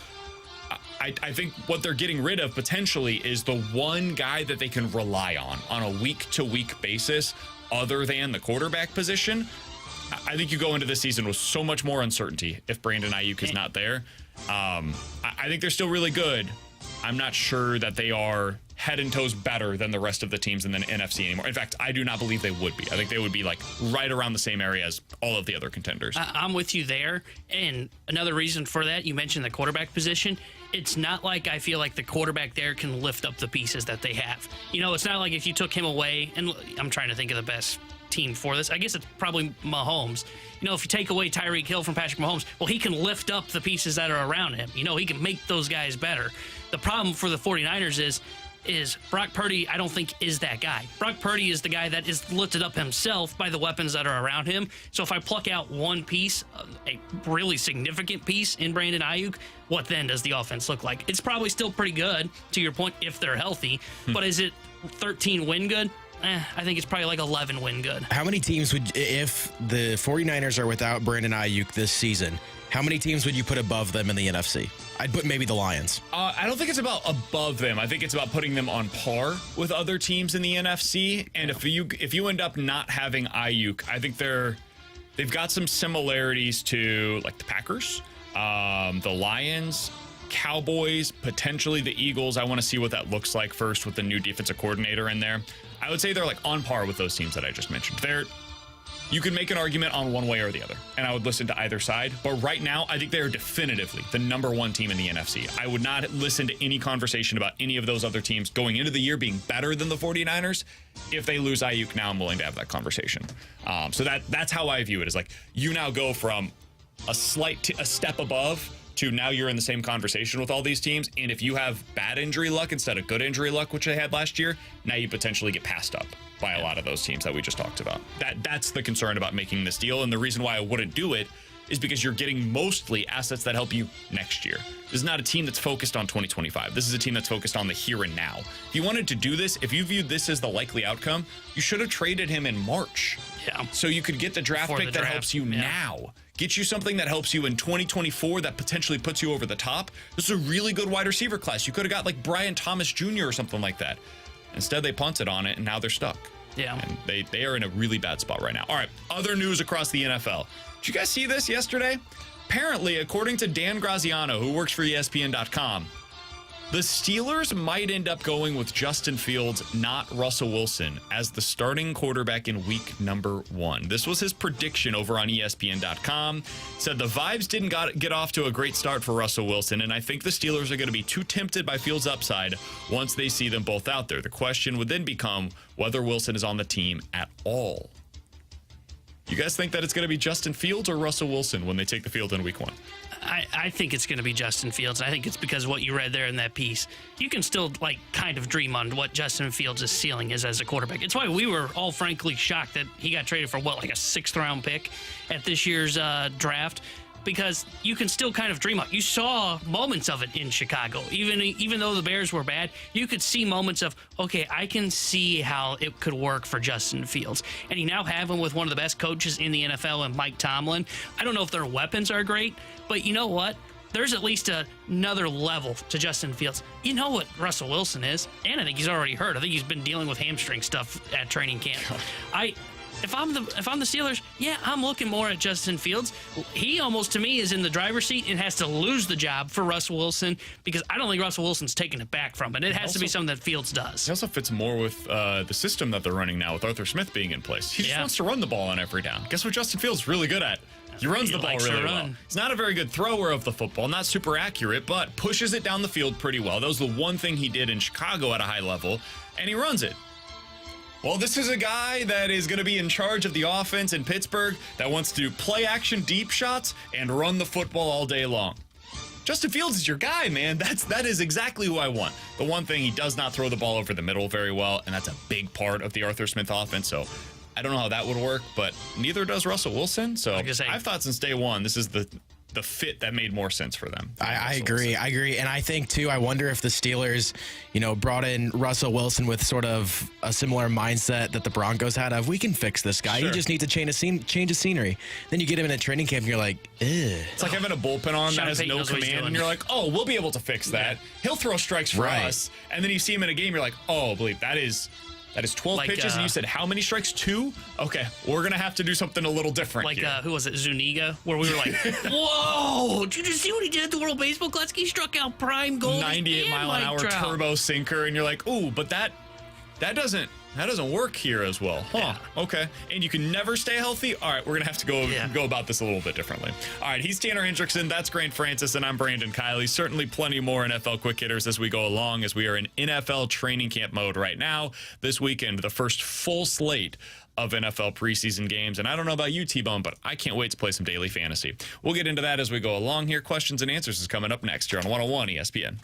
I think what they're getting rid of potentially is the one guy that they can rely on a week-to-week basis other than the quarterback position. I think you go into this season with so much more uncertainty if Brandon Ayuk is not there. I think they're still really good. I'm not sure that they are head and toes better than the rest of the teams in the NFC anymore. In fact, I do not believe they would be. I think they would be like right around the same area as all of the other contenders. I'm with you there. And another reason for that, you mentioned the quarterback position. It's not like I feel like the quarterback there can lift up the pieces that they have. You know, it's not like if you took him away, and I'm trying to think of the best team for this. I guess it's probably Mahomes. You know, if you take away Tyreek Hill from Patrick Mahomes, well, he can lift up the pieces that are around him. You know, he can make those guys better. The problem for the 49ers is Brock Purdy, I don't think, is that guy. Brock Purdy is the guy that is lifted up himself by the weapons that are around him. So if I pluck out one piece, a really significant piece in Brandon Ayuk, what then does the offense look like? It's probably still pretty good, to your point, if they're healthy. But is it 13 win good? I think it's probably like 11 win good. How many teams would, if the 49ers are without Brandon Ayuk this season, how many teams would you put above them in the NFC? I'd put maybe the Lions. I don't think it's about above them. I think it's about putting them on par with other teams in the NFC. And if you end up not having Ayuk, I think they've got some similarities to like the Packers, the Lions, Cowboys, potentially the Eagles. I want to see what that looks like first with the new defensive coordinator in there. I would say they're like on par with those teams that I just mentioned. You can make an argument on one way or the other, and I would listen to either side. But right now, I think they are definitively the number one team in the NFC. I would not listen to any conversation about any of those other teams going into the year being better than the 49ers. If they lose Ayuk, now I'm willing to have that conversation. So that's how I view it, is like you now go from a step above to now you're in the same conversation with all these teams. And if you have bad injury luck instead of good injury luck, which they had last year, now you potentially get passed up by a lot of those teams that we just talked about. That's the concern about making this deal. And the reason why I wouldn't do it is because you're getting mostly assets that help you next year. This is not a team that's focused on 2025. This is a team that's focused on the here and now. If you wanted to do this, if you viewed this as the likely outcome, you should have traded him in March. Yeah. So you could get the draft pick that helps you now. Get you something that helps you in 2024 that potentially puts you over the top. This is a really good wide receiver class. You could have got like Brian Thomas Jr. or something like that. Instead, they punted on it, and now they're stuck. Yeah. And they are in a really bad spot right now. All right, other news across the NFL. Did you guys see this yesterday? Apparently, according to Dan Graziano, who works for ESPN.com, the Steelers might end up going with Justin Fields, not Russell Wilson, as the starting quarterback in week number 1. This was his prediction over on ESPN.com. Said the vibes didn't get off to a great start for Russell Wilson, and I think the Steelers are going to be too tempted by Fields' upside once they see them both out there. The question would then become whether Wilson is on the team at all. You guys think that it's going to be Justin Fields or Russell Wilson when they take the field in week 1? I think it's going to be Justin Fields. I think it's because of what you read there in that piece. You can still like kind of dream on what Justin Fields' ceiling is as a quarterback. It's why we were all frankly shocked that he got traded for like a 6th round pick at this year's draft. because you can still kind of dream up. You saw moments of it in Chicago. Even though the Bears were bad, you could see moments of, okay, I can see how it could work for Justin Fields. And you now have him with one of the best coaches in the NFL and Mike Tomlin. I don't know if their weapons are great, but you know what? There's at least another level to Justin Fields. You know what Russell Wilson is, and I think he's already hurt. I think he's been dealing with hamstring stuff at training camp. If I'm the Steelers, yeah, I'm looking more at Justin Fields. He almost, to me, is in the driver's seat and has to lose the job for Russell Wilson, because I don't think Russell Wilson's taking it back from it. It has to be something that Fields does. He also fits more with the system that they're running now with Arthur Smith being in place. He just wants to run the ball on every down. Guess what Justin Fields is really good at? He runs the ball really well. He's not a very good thrower of the football, not super accurate, but pushes it down the field pretty well. That was the one thing he did in Chicago at a high level, and he runs it. Well, this is a guy that is going to be in charge of the offense in Pittsburgh that wants to play action deep shots and run the football all day long. Justin Fields is your guy, man. That is exactly who I want. The one thing, he does not throw the ball over the middle very well, and that's a big part of the Arthur Smith offense, so I don't know how that would work, but neither does Russell Wilson. So I've thought since day one, this is the fit that made more sense for them. I agree. And I think, too, I wonder if the Steelers, brought in Russell Wilson with sort of a similar mindset that the Broncos had of, we can fix this guy. He just needs to change of scenery. Then you get him in a training camp and you're like, ugh. It's like having a bullpen on that has no command, and you're like, oh, we'll be able to fix that. He'll throw strikes for us. And then you see him in a game, you're like, oh, believe that is 12 pitches, and you said how many strikes? 2? Okay, we're going to have to do something a little different here. Who was it, Zuniga? Where we were like, whoa, did you just see what he did at the World Baseball Classic? He struck out prime Goldy 98-mile-an-hour turbo sinker, and you're like, ooh, but that doesn't work here as well. Huh, yeah. Okay. And you can never stay healthy? All right, we're going to have to go about this a little bit differently. All right, he's Tanner Hendrickson. That's Grant Francis, and I'm Brandon Kiley. Certainly plenty more NFL quick hitters as we go along, as we are in NFL training camp mode right now. This weekend, the first full slate of NFL preseason games. And I don't know about you, T-Bone, but I can't wait to play some daily fantasy. We'll get into that as we go along here. Questions and Answers is coming up next here on 101 ESPN.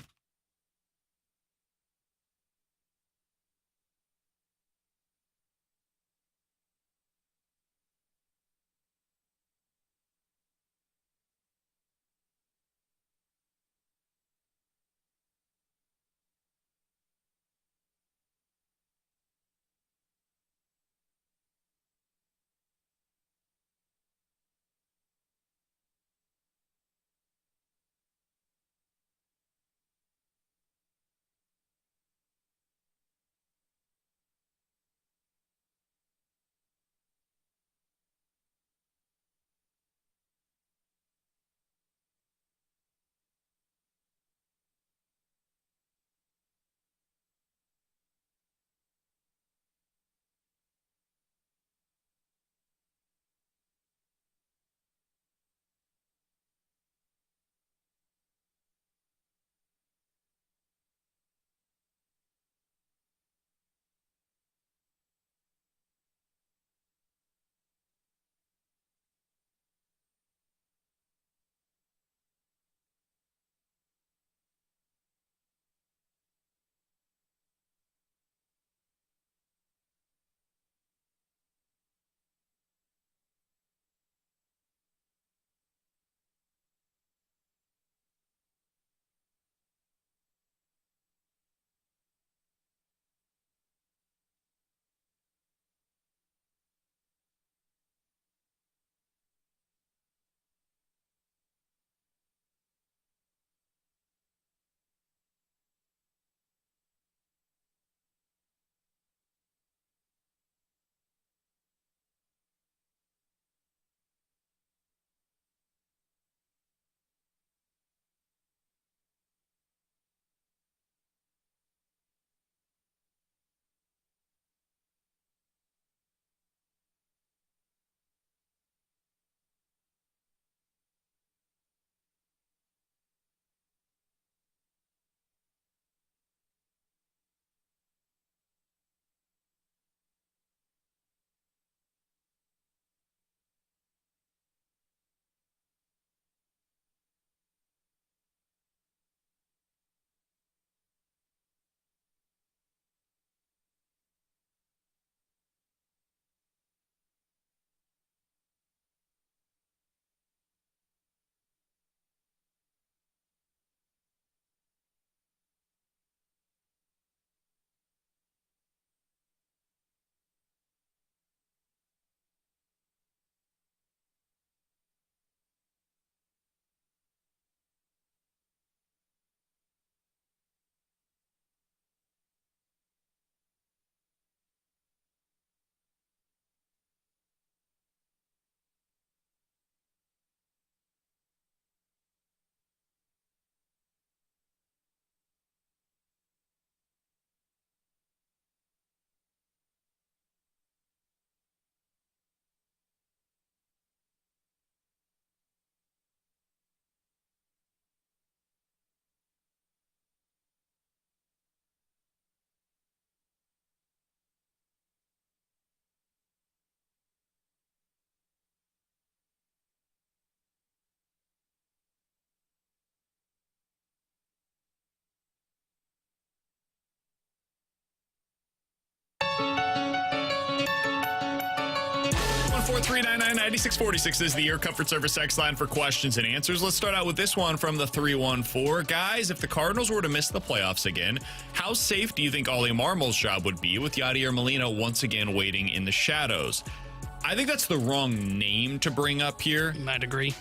314-399-9646 is the Air Comfort Service text line for questions and answers. Let's start out with this one from the 314. Guys, if the Cardinals were to miss the playoffs again, how safe do you think Ollie Marmol's job would be with Yadier Molina once again waiting in the shadows? I think that's the wrong name to bring up here. You might agree.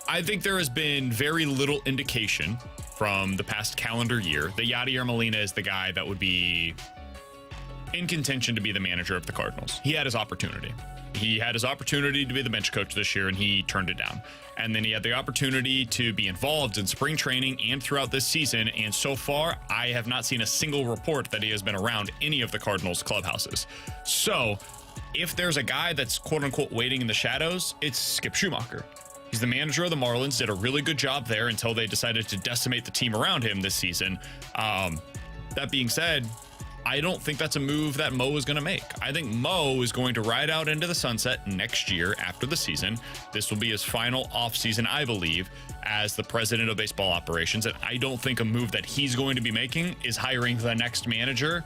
I think there has been very little indication from the past calendar year that Yadier Molina is the guy that would be in contention to be the manager of the Cardinals. He had his opportunity. He had his opportunity to be the bench coach this year, and he turned it down. And then he had the opportunity to be involved in spring training and throughout this season. And so far, I have not seen a single report that he has been around any of the Cardinals clubhouses. So if there's a guy that's quote unquote waiting in the shadows, it's Skip Schumacher. He's the manager of the Marlins, did a really good job there until they decided to decimate the team around him this season. That being said, I don't think that's a move that Mo is going to make. I think Mo is going to ride out into the sunset next year after the season. This will be his final offseason, I believe, as the president of baseball operations. And I don't think a move that he's going to be making is hiring the next manager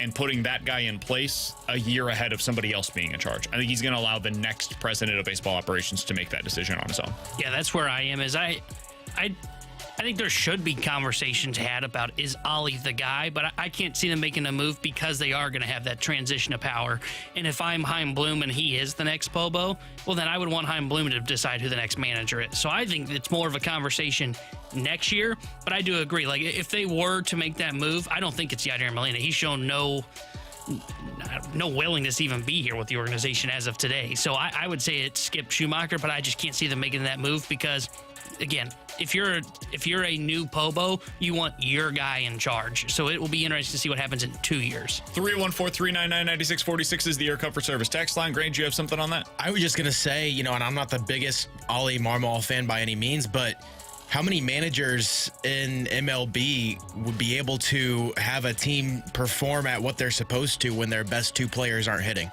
and putting that guy in place a year ahead of somebody else being in charge. I think he's going to allow the next president of baseball operations to make that decision on his own. Yeah, that's where I am. I think there should be conversations had about, is Ollie the guy? But I can't see them making a move because they are going to have that transition of power. And if I'm Chaim Bloom and he is the next Bobo, well, then I would want Chaim Bloom to decide who the next manager is. So I think it's more of a conversation next year. But I do agree. Like, if they were to make that move, I don't think it's Yadier Molina. He's shown no willingness to even be here with the organization as of today. So I would say it's Skip Schumacher, but I just can't see them making that move because, again, if you're a new Pobo, you want your guy in charge. So it will be interesting to see what happens in 2 years. 314-399-9646 is the Air Comfort Service text line. Grant, do you have something on that? I was just going to say, and I'm not the biggest Ollie Marmol fan by any means, but how many managers in MLB would be able to have a team perform at what they're supposed to when their best two players aren't hitting?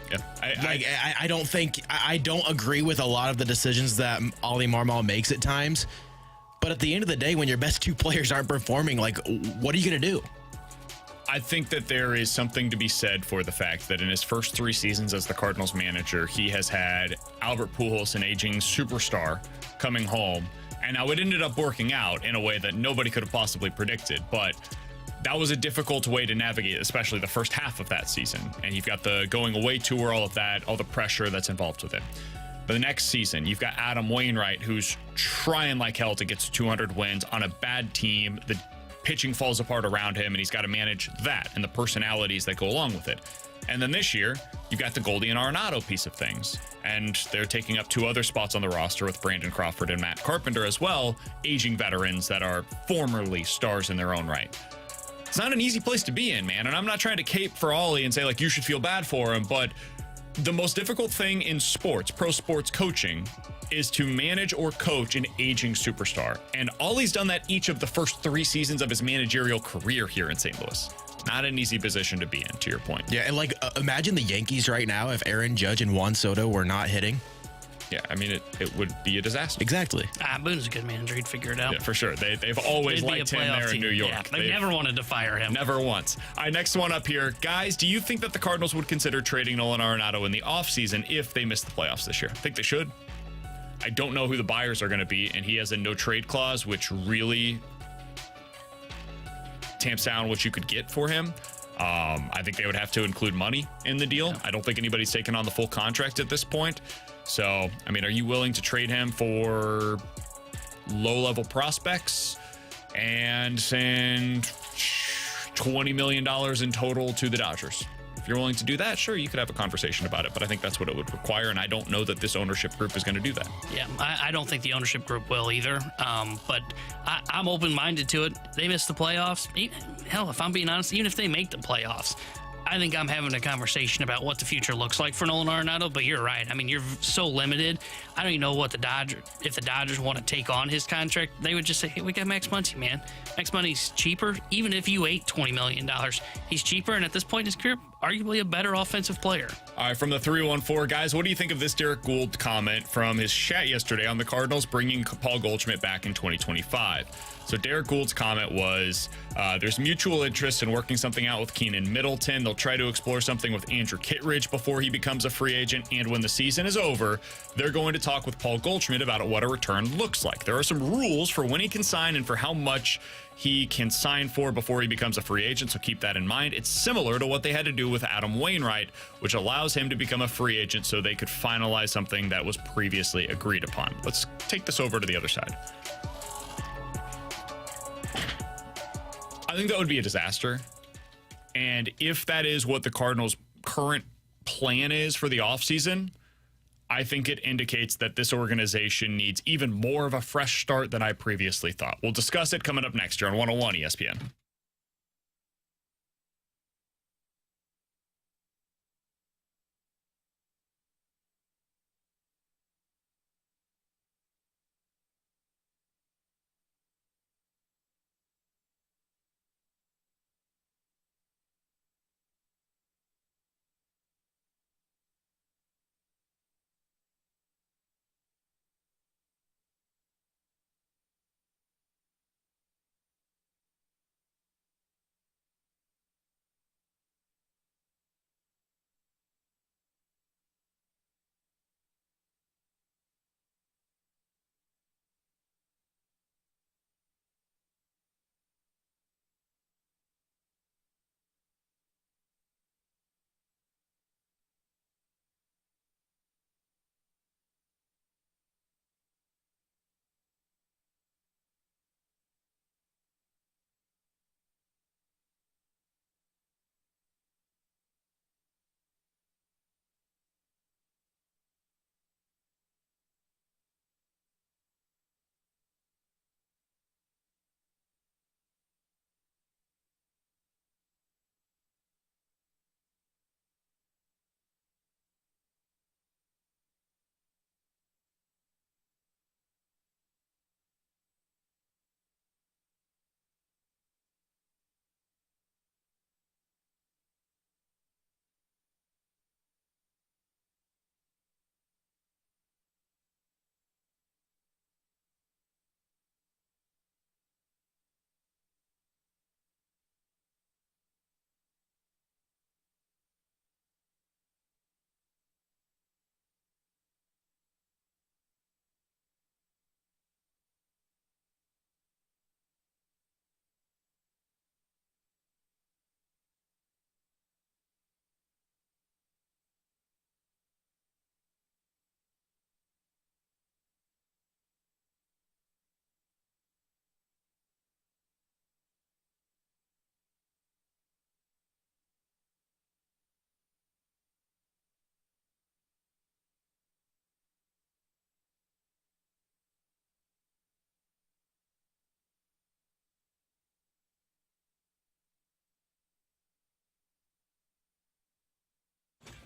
Yeah, I don't agree with a lot of the decisions that Ollie Marmol makes at times. But at the end of the day, when your best two players aren't performing, like, what are you going to do? I think that there is something to be said for the fact that in his first 3 seasons as the Cardinals manager, he has had Albert Pujols, an aging superstar, coming home. And now it ended up working out in a way that nobody could have possibly predicted. But that was a difficult way to navigate, especially the first half of that season. And you've got the going away tour, all of that, all the pressure that's involved with it. But the next season, you've got Adam Wainwright, who's trying like hell to get to 200 wins on a bad team. The pitching falls apart around him, and he's got to manage that and the personalities that go along with it. And then this year, you've got the Goldy and Arenado piece of things. And they're taking up 2 other spots on the roster with Brandon Crawford and Matt Carpenter as well, aging veterans that are formerly stars in their own right. It's not an easy place to be in, man. And I'm not trying to cape for Ollie and say, like, you should feel bad for him. But the most difficult thing in sports, pro sports coaching, is to manage or coach an aging superstar. And Ollie's done that each of the first 3 seasons of his managerial career here in St. Louis. Not an easy position to be in, to your point. Yeah, and like, imagine the Yankees right now if Aaron Judge and Juan Soto were not hitting. Yeah, I mean, it would be a disaster. Exactly. Boone's a good manager. He'd figure it out. Yeah, for sure. They've always liked him there in New York. Yeah, they've never wanted to fire him. Never once. All right, next one up here. Guys, do you think that the Cardinals would consider trading Nolan Arenado in the offseason if they miss the playoffs this year? I think they should. I don't know who the buyers are going to be, and he has a no-trade clause, which really tamps down what you could get for him. I think they would have to include money in the deal. Yeah. I don't think anybody's taken on the full contract at this point. So, I mean, are you willing to trade him for low-level prospects and send $20 million in total to the Dodgers? If you're willing to do that, sure, you could have a conversation about it, but I think that's what it would require, and I don't know that this ownership group is going to do that. Yeah, I don't think the ownership group will either, but I'm open-minded to it. They miss the playoffs. Hell, if I'm being honest, even if they make the playoffs, I think I'm having a conversation about what the future looks like for Nolan Arenado, but you're right. I mean, you're so limited. I don't even know what if the Dodgers want to take on his contract, they would just say, hey, we got Max Muncy, man. Max Muncy's cheaper. Even if you ate $20 million, he's cheaper. And at this point in his career, arguably a better offensive player. All right, from the 314, guys, what do you think of this Derek Gould comment from his chat yesterday on the Cardinals bringing Paul Goldschmidt back in 2025? So Derek Gould's comment was, there's mutual interest in working something out with Keenan Middleton. They'll try to explore something with Andrew Kittredge before he becomes a free agent. And when the season is over, they're going to talk with Paul Goldschmidt about what a return looks like. There are some rules for when he can sign and for how much he can sign for before he becomes a free agent, so keep that in mind. It's similar to what they had to do with Adam Wainwright, which allows him to become a free agent so they could finalize something that was previously agreed upon. Let's take this over to the other side. I think that would be a disaster. And if that is what the Cardinals' current plan is for the offseason, I think it indicates that this organization needs even more of a fresh start than I previously thought. We'll discuss it coming up next year on 101 ESPN.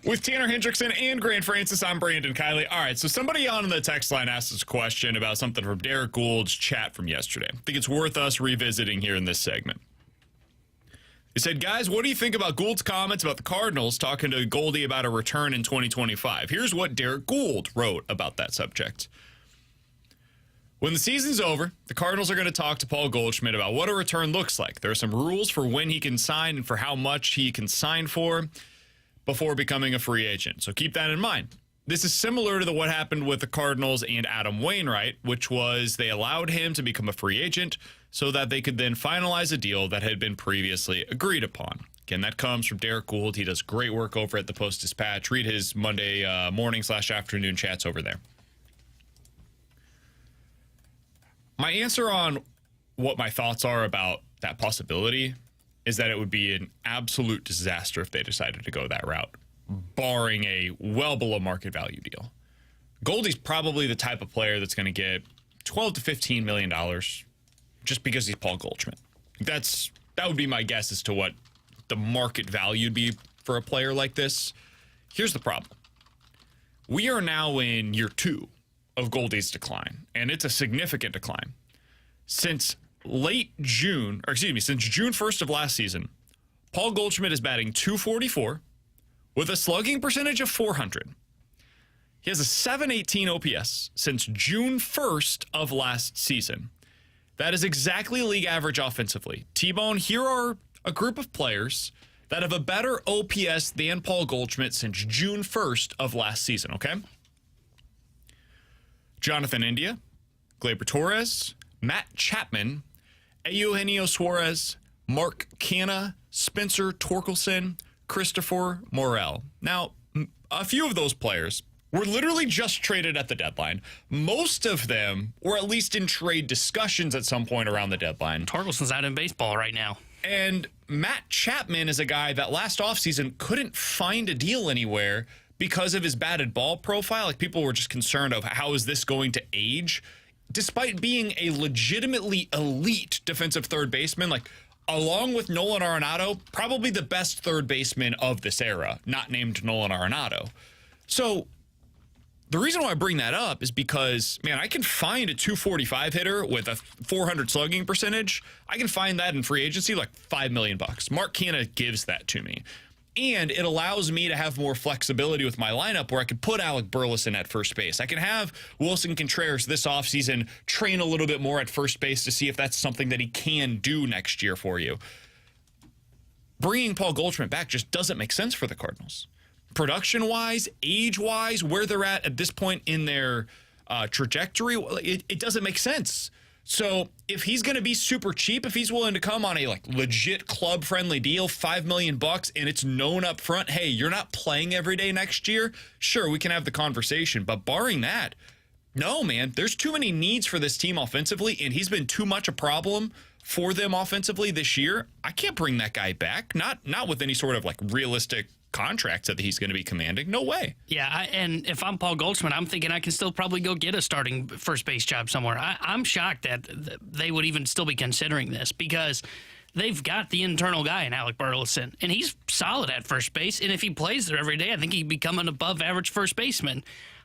With Tanner Hendrickson and Grant Francis, I'm Brandon Kiley. All right, so somebody on the text line asked us a question about something from Derek Gould's chat from yesterday. I think it's worth us revisiting here in this segment. He said, guys, what do you think about Gould's comments about the Cardinals talking to Goldy about a return in 2025? Here's what Derek Gould wrote about that subject. When the season's over, the Cardinals are going to talk to Paul Goldschmidt about what a return looks like. There are some rules for when he can sign and for how much he can sign for before becoming a free agent. So keep that in mind. This is similar to what happened with the Cardinals and Adam Wainwright, which was they allowed him to become a free agent so that they could then finalize a deal that had been previously agreed upon. Again, that comes from Derek Gould. He does great work over at the Post-Dispatch. Read his Monday morning/afternoon chats over there. My answer on what my thoughts are about that possibility is that it would be an absolute disaster if they decided to go that route, barring a well below market value deal. Goldy's probably the type of player that's going to get $12 to $15 million just because he's Paul Goldschmidt. That would be my guess as to what the market value would be for a player like this. Here's the problem. We are now in year 2 of Goldy's decline, and it's a significant decline. Since June 1st of last season, Paul Goldschmidt is batting .244 with a slugging percentage of .400. He has a .718 OPS since June 1st of last season. That is exactly league average offensively. T-Bone, here are a group of players that have a better OPS than Paul Goldschmidt since June 1st of last season, okay? Jonathan India, Gleyber Torres, Matt Chapman, Eugenio Suarez, Mark Canha, Spencer Torkelson, Christopher Morel. Now, a few of those players were literally just traded at the deadline. Most of them were at least in trade discussions at some point around the deadline. Torkelson's out in baseball right now. And Matt Chapman is a guy that last offseason couldn't find a deal anywhere because of his batted ball profile. Like, people were just concerned of how is this going to age, despite being a legitimately elite defensive third baseman. Like, along with Nolan Arenado, probably the best third baseman of this era, not named Nolan Arenado. So the reason why I bring that up is because, man, I can find a 245 hitter with a .400 slugging percentage. I can find that in free agency, like $5 million. Mark Canha gives that to me. And it allows me to have more flexibility with my lineup where I could put Alec Burleson at first base. I can have Wilson Contreras this offseason train a little bit more at first base to see if that's something that he can do next year for you. Bringing Paul Goldschmidt back just doesn't make sense for the Cardinals. Production-wise, age-wise, where they're at this point in their trajectory, it doesn't make sense. So if he's going to be super cheap, if he's willing to come on a legit club-friendly deal, $5 million, and it's known up front, hey, you're not playing every day next year, sure, we can have the conversation. But barring that, no, man, there's too many needs for this team offensively, and he's been too much a problem for them offensively this year. I can't bring that guy back, not with any sort of realistic contracts that he's going to be commanding. No way. Yeah, and if I'm Paul Goldschmidt, I'm thinking I can still probably go get a starting first base job somewhere. I'm shocked that they would even still be considering this because they've got the internal guy in Alec Burleson, and he's solid at first base. And if he plays there every day, I think he'd become an above-average first baseman.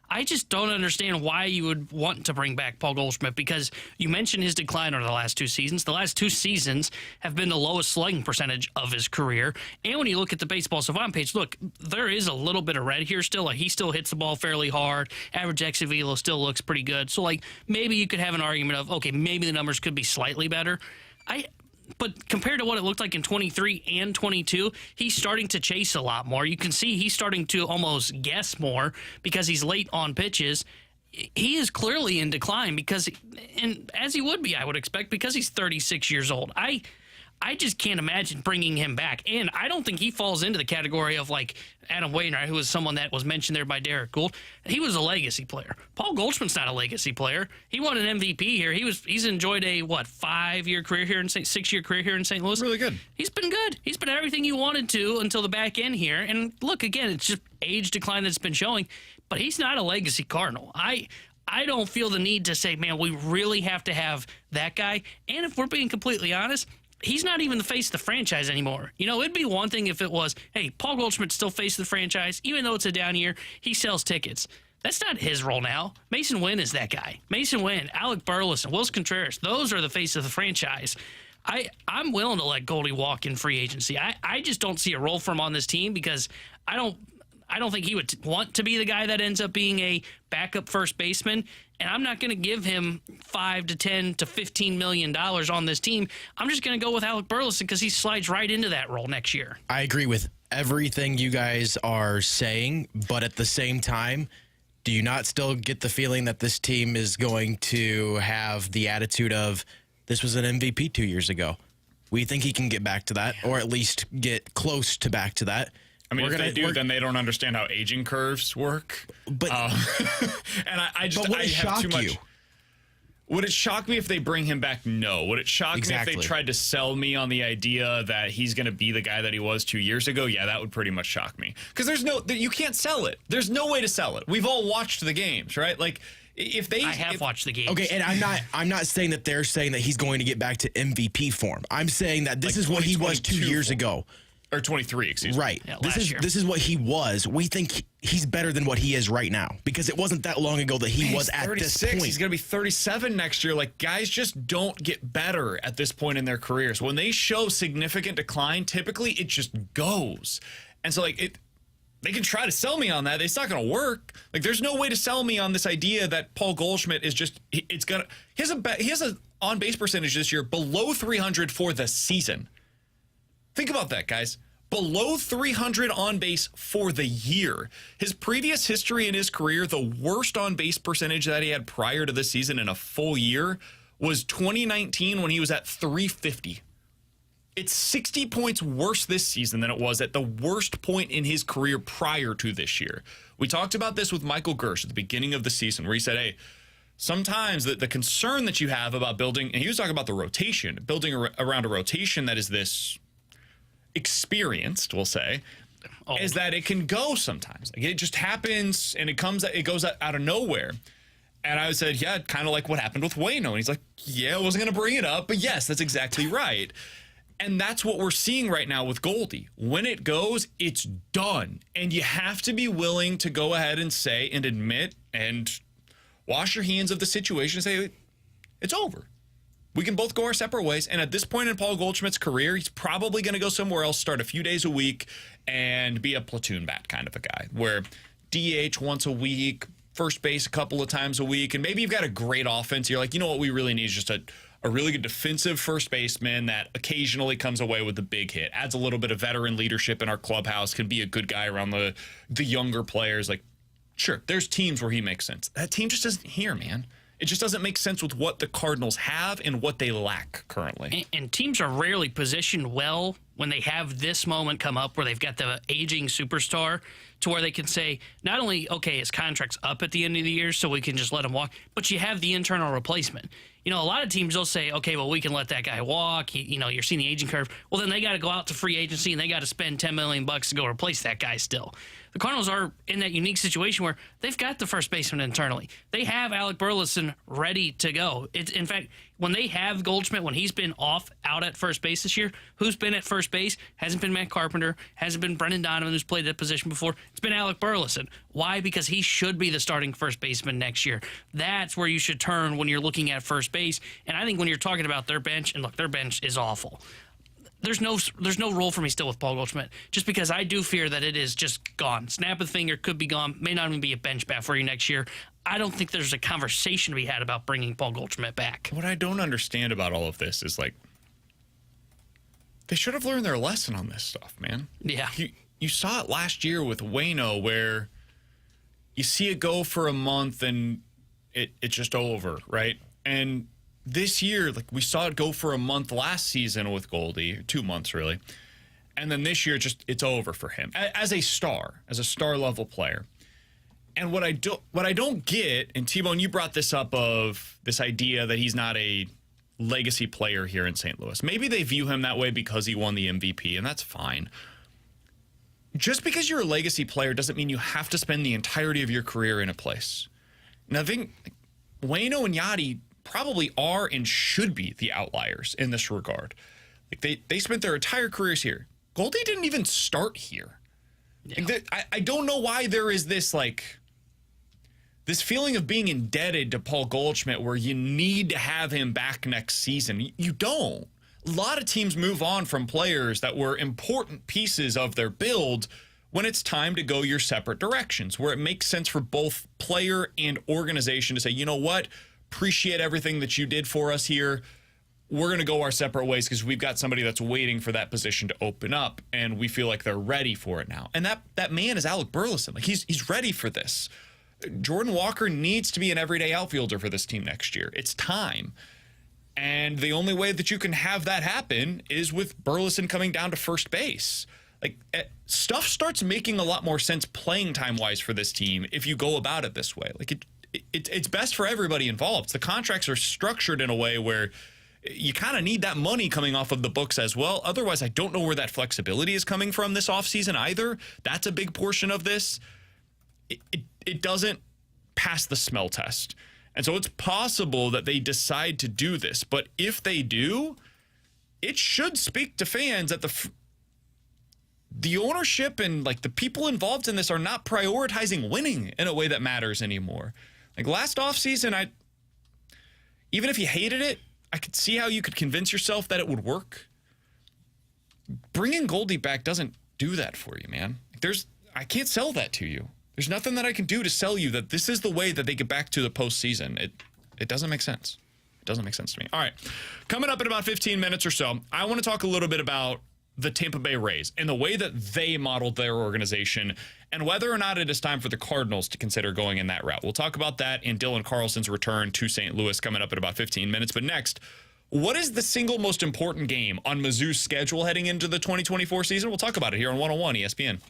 I just don't understand why you would want to bring back Paul Goldschmidt because you mentioned his decline over the last two seasons. The last two seasons have been the lowest slugging percentage of his career. And when you look at the Baseball Savant page, look, there is a little bit of red here still. He still hits the ball fairly hard. Average exit velo still looks pretty good. So, maybe you could have an argument of, okay, maybe the numbers could be slightly better. But compared to what it looked like in 23 and 22, he's starting to chase a lot more. You can see he's starting to almost guess more because he's late on pitches. He is clearly in decline and as he would be, I would expect, because he's 36 years old. I just can't imagine bringing him back. And I don't think he falls into the category of Adam Wainwright, who was someone that was mentioned there by Derek Gould. He was a legacy player. Paul Goldschmidt's not a legacy player. He won an MVP here. He's enjoyed a 5-year career here in 6-year career here in St. Louis. Really good. He's been good. He's been everything you wanted to until the back end here. And look, again, it's just age decline that's been showing. But he's not a legacy Cardinal. I don't feel the need to say, man, we really have to have that guy. And if we're being completely honest, he's not even the face of the franchise anymore. It'd be one thing if it was, hey, Paul Goldschmidt's still face of the franchise. Even though it's a down year, he sells tickets. That's not his role now. Mason Wynn is that guy. Mason Wynn, Alec Burleson, Wilson Contreras, those are the face of the franchise. I'm willing to let Goldy walk in free agency. I just don't see a role for him on this team because I don't think he would want to be the guy that ends up being a backup first baseman. And I'm not going to give him $5 to $10 to $15 million on this team. I'm just going to go with Alec Burleson because he slides right into that role next year. I agree with everything you guys are saying, but at the same time, do you not still get the feeling that this team is going to have the attitude of, this was an MVP 2 years ago? We think he can get back to that, or at least get close to back to that. I mean, if they do, then they don't understand how aging curves work. But and I have too much. Would it shock me if they bring him back? No. Would it shock me if they tried to sell me on the idea that he's going to be the guy that he was 2 years ago? Yeah, that would pretty much shock me. Because you can't sell it. There's no way to sell it. We've all watched the games, right? I have watched the games. Okay, and I'm not saying that they're saying that he's going to get back to MVP form. I'm saying that this is what he was 2 years ago. Or 23, excuse me. Right. Yeah, this is what he was. We think he's better than what he is right now because it wasn't that long ago that he was at this point. He's going to be 37 next year. Guys just don't get better at this point in their careers. When they show significant decline, typically it just goes. And so, they can try to sell me on that. It's not going to work. Like, there's no way to sell me on this idea that Paul Goldschmidt is just, it's going to, he has a on-base percentage this year below 300 for the season. Think about that, guys. Below 300 on base for the year. His previous history in his career, the worst on base percentage that he had prior to this season in a full year was 2019 when he was at 350. It's 60 points worse this season than it was at the worst point in his career prior to this year. We talked about this with Michael Gersh at the beginning of the season, where he said, hey, sometimes the concern that you have about building, and he was talking about the rotation, building around a rotation that is this experienced, we'll say, is that it can go sometimes. Like, it just happens and it goes out of nowhere. And I said, yeah, kind of like what happened with Waino. And he's like, yeah, I wasn't going to bring it up, but yes, that's exactly right. And that's what we're seeing right now with Goldy. When it goes, it's done. And you have to be willing to go ahead and say and admit and wash your hands of the situation and say, it's over. We can both go our separate ways. And at this point in Paul Goldschmidt's career, he's probably going to go somewhere else, start a few days a week, and be a platoon bat kind of a guy, where DH once a week, first base a couple of times a week, and maybe you've got a great offense. You're like, you know what we really need is just a really good defensive first baseman that occasionally comes away with the big hit, adds a little bit of veteran leadership in our clubhouse, can be a good guy around the younger players. Like, sure, there's teams where he makes sense. That team just isn't here, man. It just doesn't make sense with what the Cardinals have and what they lack currently. And teams are rarely positioned well when they have this moment come up where they've got the aging superstar to where they can say, not only, okay, his contract's up at the end of the year, so we can just let him walk, but you have the internal replacement. You know, a lot of teams will say, okay, well, we can let that guy walk. You're seeing the aging curve. Well, then they got to go out to free agency and they got to spend $10 million to go replace that guy still. The Cardinals are in that unique situation where they've got the first baseman internally. They have Alec Burleson ready to go. In fact, when they have Goldschmidt, when he's been out at first base this year, who's been at first base? Hasn't been Matt Carpenter, hasn't been Brendan Donovan, who's played that position before. It's been Alec Burleson. Why? Because he should be the starting first baseman next year. That's where you should turn when you're looking at first base. And I think when you're talking about their bench, and look, their bench is awful. There's no role for me still with Paul Goldschmidt, just because I do fear that it is just gone. Snap of the finger, could be gone, may not even be a bench bat for you next year. I don't think there's a conversation to be had about bringing Paul Goldschmidt back. What I don't understand about all of this is, like, they should have learned their lesson on this stuff, man. Yeah. You saw it last year with Waino, where you see it go for a month and it's just over, right? And this year, like, we saw it go for a month last season with Goldy, 2 months really. And then this year, it's over for him as a star level player. And what I don't get, and T-Bone, you brought this up, of this idea that he's not a legacy player here in St. Louis. Maybe they view him that way because he won the MVP, and that's fine. Just because you're a legacy player doesn't mean you have to spend the entirety of your career in a place. Now, I think Waino and Yachty probably are and should be the outliers in this regard. Like, they spent their entire careers here. Goldy didn't even start here. Yeah. Like, I don't know why there is this, like, this feeling of being indebted to Paul Goldschmidt where you need to have him back next season. You don't. A lot of teams move on from players that were important pieces of their build when it's time to go your separate directions, where it makes sense for both player and organization to say, you know what, appreciate everything that you did for us here. We're going to go our separate ways because we've got somebody that's waiting for that position to open up, and we feel like they're ready for it now. And that man is Alec Burleson. Like, he's ready for this. Jordan Walker needs to be an everyday outfielder for this team next year. It's time. And the only way that you can have that happen is with Burleson coming down to first base. Like, stuff starts making a lot more sense playing time-wise for this team if you go about it this way. Like, it's best for everybody involved. The contracts are structured in a way where you kind of need that money coming off of the books as well. Otherwise, I don't know where that flexibility is coming from this offseason either. That's a big portion of this. It doesn't pass the smell test. And so it's possible that they decide to do this. But if they do, it should speak to fans that the ownership and, like, the people involved in this are not prioritizing winning in a way that matters anymore. Like, last offseason, even if you hated it, I could see how you could convince yourself that it would work. Bringing Goldy back doesn't do that for you, man. I can't sell that to you. There's nothing that I can do to sell you that this is the way that they get back to the postseason. It doesn't make sense. It doesn't make sense to me. All right. Coming up in about 15 minutes or so, I want to talk a little bit about the Tampa Bay Rays and the way that they modeled their organization and whether or not it is time for the Cardinals to consider going in that route. We'll talk about that in Dylan Carlson's return to St. Louis coming up in about 15 minutes. But next, what is the single most important game on Mizzou's schedule heading into the 2024 season? We'll talk about it here on 101 ESPN.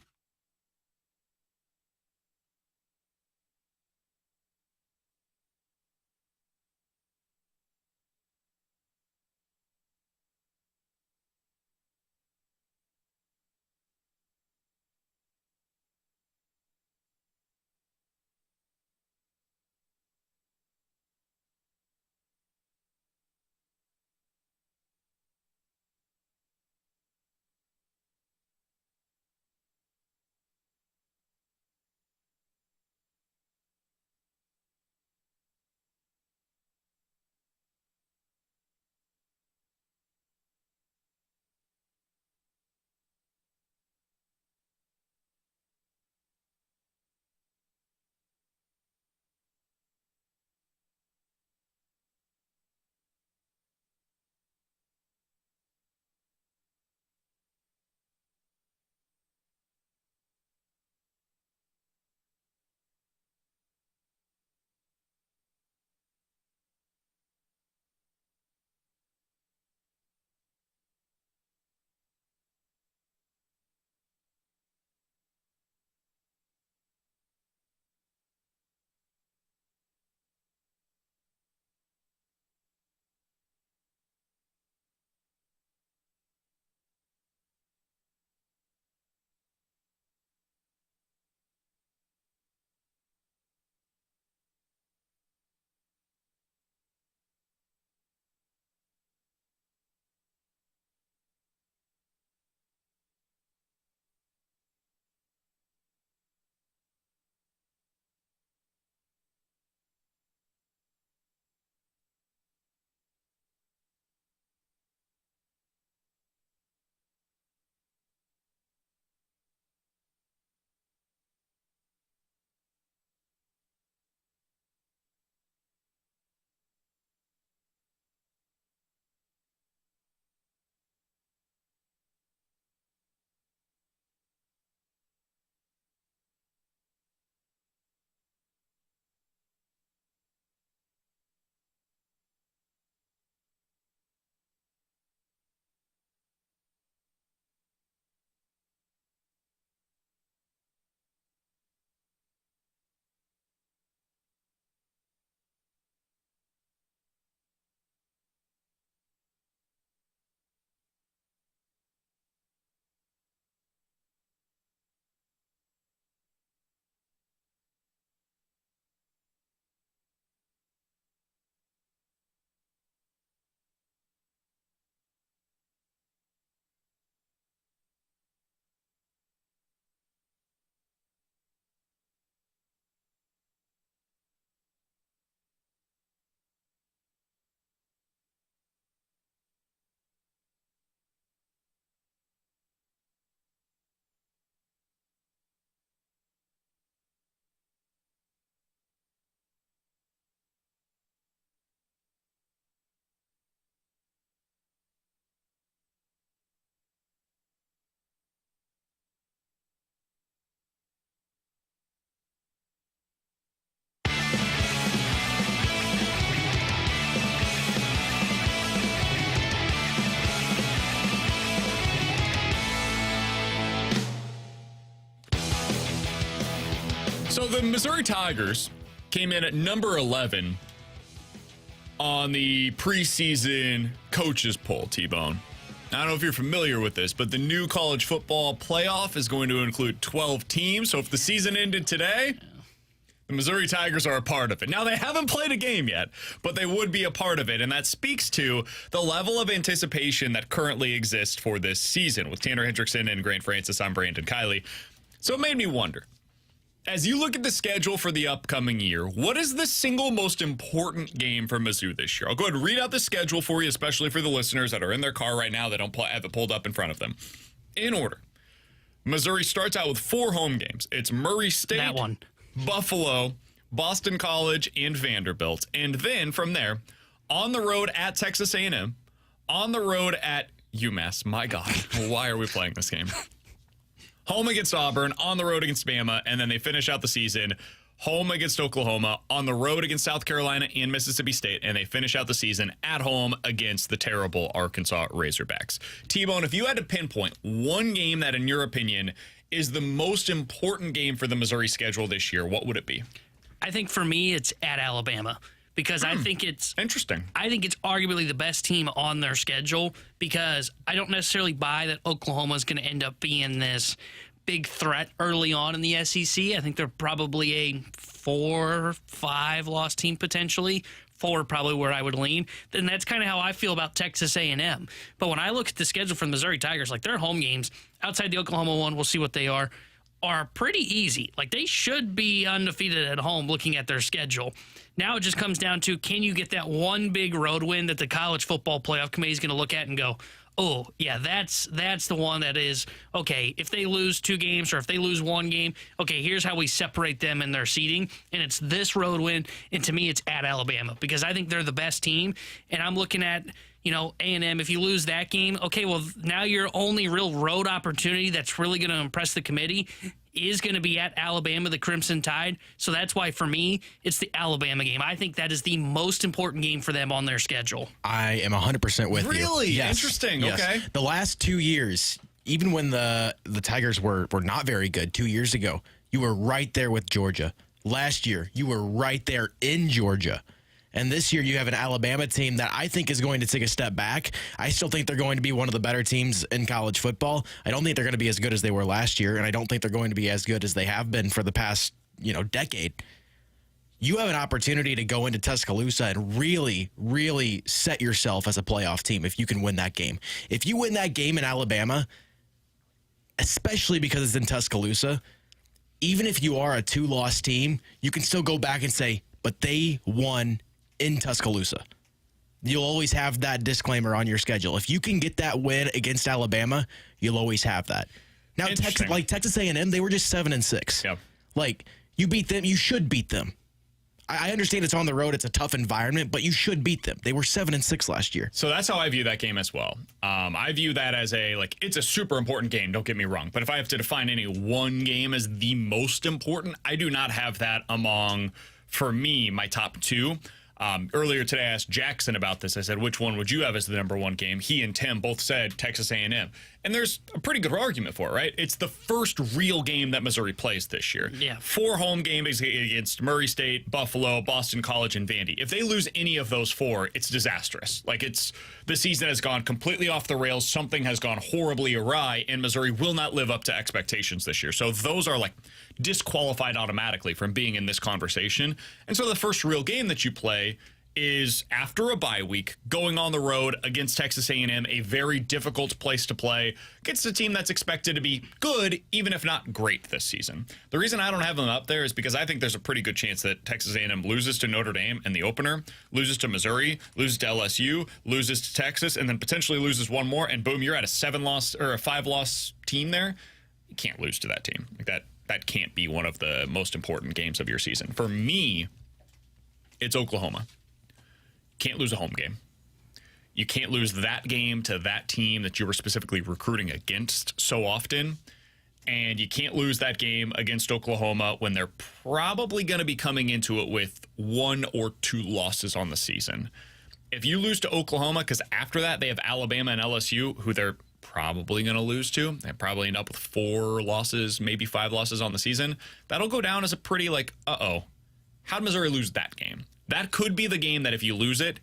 So the Missouri Tigers came in at number 11 on the preseason coaches poll, T-Bone. I don't know if you're familiar with this, but the new college football playoff is going to include 12 teams. So if the season ended today, the Missouri Tigers are a part of it. Now, they haven't played a game yet, but they would be a part of it. And that speaks to the level of anticipation that currently exists for this season with Tanner Hendrickson and Grant Francis. I'm Brandon Kiley. So it made me wonder, as you look at the schedule for the upcoming year, what is the single most important game for Mizzou this year? I'll go ahead and read out the schedule for you, especially for the listeners that are in their car right now that don't have it pulled up in front of them. In order: Missouri starts out with 4 home games. It's Murray State, That one. Buffalo, Boston College, and Vanderbilt. And then from there, on the road at Texas A&M, on the road at UMass. My God, why are we playing this game? Home against Auburn, on the road against Bama, and then they finish out the season home against Oklahoma, on the road against South Carolina and Mississippi State, and they finish out the season at home against the terrible Arkansas Razorbacks. T-Bone, if you had to pinpoint one game that, in your opinion, is the most important game for the Missouri schedule this year, what would it be? I think for me, it's at Alabama. Because I think it's interesting. I think it's arguably the best team on their schedule, because I don't necessarily buy that Oklahoma is going to end up being this big threat early on in the SEC. I think they're probably a 4-5 loss team potentially. 4 probably where I would lean. Then that's kind of how I feel about Texas A&M. But when I look at the schedule for the Missouri Tigers, like their home games outside the Oklahoma one, we'll see what they are pretty easy. Like they should be undefeated at home looking at their schedule. Now it just comes down to, can you get that one big road win that the College Football Playoff Committee is going to look at and go, oh, yeah, that's the one that is, okay, if they lose 2 games or if they lose 1 game, okay, here's how we separate them in their seeding, and it's this road win, and to me it's at Alabama, because I think they're the best team, and I'm looking at, A&M, if you lose that game, okay, well, now your only real road opportunity that's really going to impress the committee is going to be at Alabama, the Crimson Tide. So that's why, for me, it's the Alabama game. I think that is the most important game for them on their schedule. I am 100% with you. Really? Yes. Interesting. Yes. Okay. The last 2 years, even when the Tigers were not very good 2 years ago, you were right there with Georgia. Last year, you were right there in Georgia. And this year, you have an Alabama team that I think is going to take a step back. I still think they're going to be one of the better teams in college football. I don't think they're going to be as good as they were last year, and I don't think they're going to be as good as they have been for the past, decade. You have an opportunity to go into Tuscaloosa and really, really set yourself as a playoff team if you can win that game. If you win that game in Alabama, especially because it's in Tuscaloosa, even if you are a 2-loss team, you can still go back and say, but they won in Tuscaloosa. You'll always have that disclaimer on your schedule. If you can get that win against Alabama, you'll always have that. Now, Texas A&M, they were just 7-6. Yep. Like, you beat them, you should beat them. I understand it's on the road, it's a tough environment, but you should beat them. They were 7-6 last year. So that's how I view that game as well. I view that as it's a super important game, don't get me wrong. But if I have to define any one game as the most important, I do not have that among, for me, my top 2. Earlier today, I asked Jackson about this. I said, which one would you have as the number 1 game? He and Tim both said Texas A&M. And there's a pretty good argument for it, right? It's the first real game that Missouri plays this year. Yeah. 4 home games against Murray State, Buffalo, Boston College, and Vandy. If they lose any of those 4, it's disastrous. The season has gone completely off the rails. Something has gone horribly awry, and Missouri will not live up to expectations this year. So those are disqualified automatically from being in this conversation. And so the first real game that you play is after a bye week, going on the road against Texas A&M, a very difficult place to play, against a team that's expected to be good, even if not great this season. The reason I don't have them up there is because I think there's a pretty good chance that Texas A&M loses to Notre Dame in the opener, loses to Missouri, loses to LSU, loses to Texas, and then potentially loses one more, and boom, you're at a 7-loss or a 5-loss team there. You can't lose to that team. That can't be one of the most important games of your season. For me, it's Oklahoma. Can't lose a home game. You can't lose that game to that team that you were specifically recruiting against so often. And you can't lose that game against Oklahoma when they're probably going to be coming into it with 1 or 2 losses on the season. If you lose to Oklahoma, because after that they have Alabama and LSU, who they're probably going to lose to. They probably end up with 4 losses, maybe 5 losses on the season. That'll go down as a pretty uh-oh. How'd Missouri lose that game? That could be the game that if you lose it,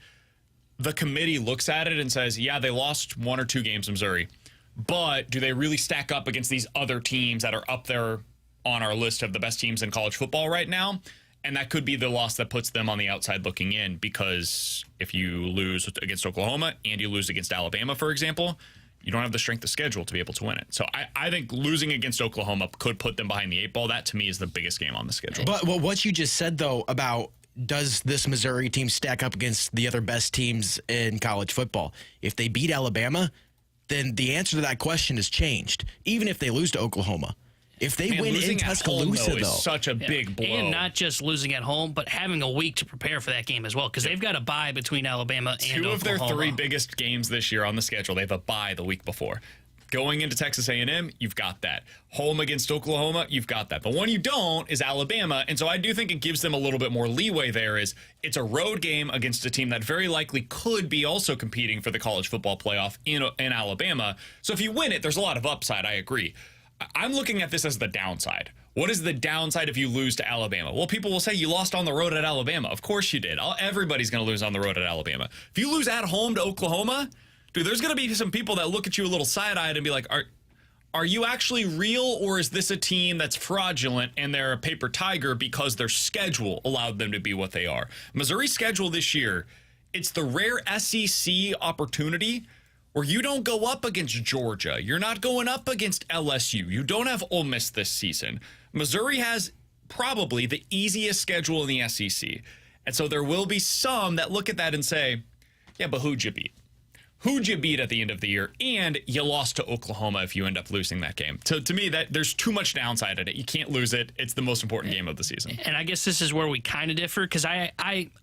the committee looks at it and says, yeah, they lost 1 or 2 games in Missouri, but do they really stack up against these other teams that are up there on our list of the best teams in college football right now? And that could be the loss that puts them on the outside looking in, because if you lose against Oklahoma and you lose against Alabama, for example, you don't have the strength of schedule to be able to win it. So I think losing against Oklahoma could put them behind the 8 ball. That, to me, is the biggest game on the schedule. But what you just said, though, about does this Missouri team stack up against the other best teams in college football? If they beat Alabama, then the answer to that question has changed, even if they lose to Oklahoma. If they win in Tuscaloosa, is such a big blow. And not just losing at home, but having a week to prepare for that game as well, because they've got a bye between Alabama and Oklahoma. Two of their three biggest games this year on the schedule, they have a bye the week before. Going into Texas A&M, you've got that. Home against Oklahoma, you've got that. The one you don't is Alabama, and so I do think it gives them a little bit more leeway there. Is it's a road game against a team that very likely could be also competing for the college football playoff in Alabama. So if you win it, there's a lot of upside, I agree. I'm looking at this as the downside. What is the downside if you lose to Alabama? Well, people will say you lost on the road at Alabama. Of course you did. Everybody's going to lose on the road at Alabama. If you lose at home to Oklahoma, dude, there's going to be some people that look at you a little side-eyed and be like, are you actually real, or is this a team that's fraudulent and they're a paper tiger because their schedule allowed them to be what they are? Missouri's schedule this year, it's the rare SEC opportunity where you don't go up against Georgia. You're not going up against LSU. You don't have Ole Miss this season. Missouri has probably the easiest schedule in the SEC. And so there will be some that look at that and say, yeah, but who'd you beat? Who'd you beat at the end of the year? And you lost to Oklahoma if you end up losing that game. To me, that there's too much downside in it. You can't lose it. It's the most important game of the season. And I guess this is where we kind of differ, because I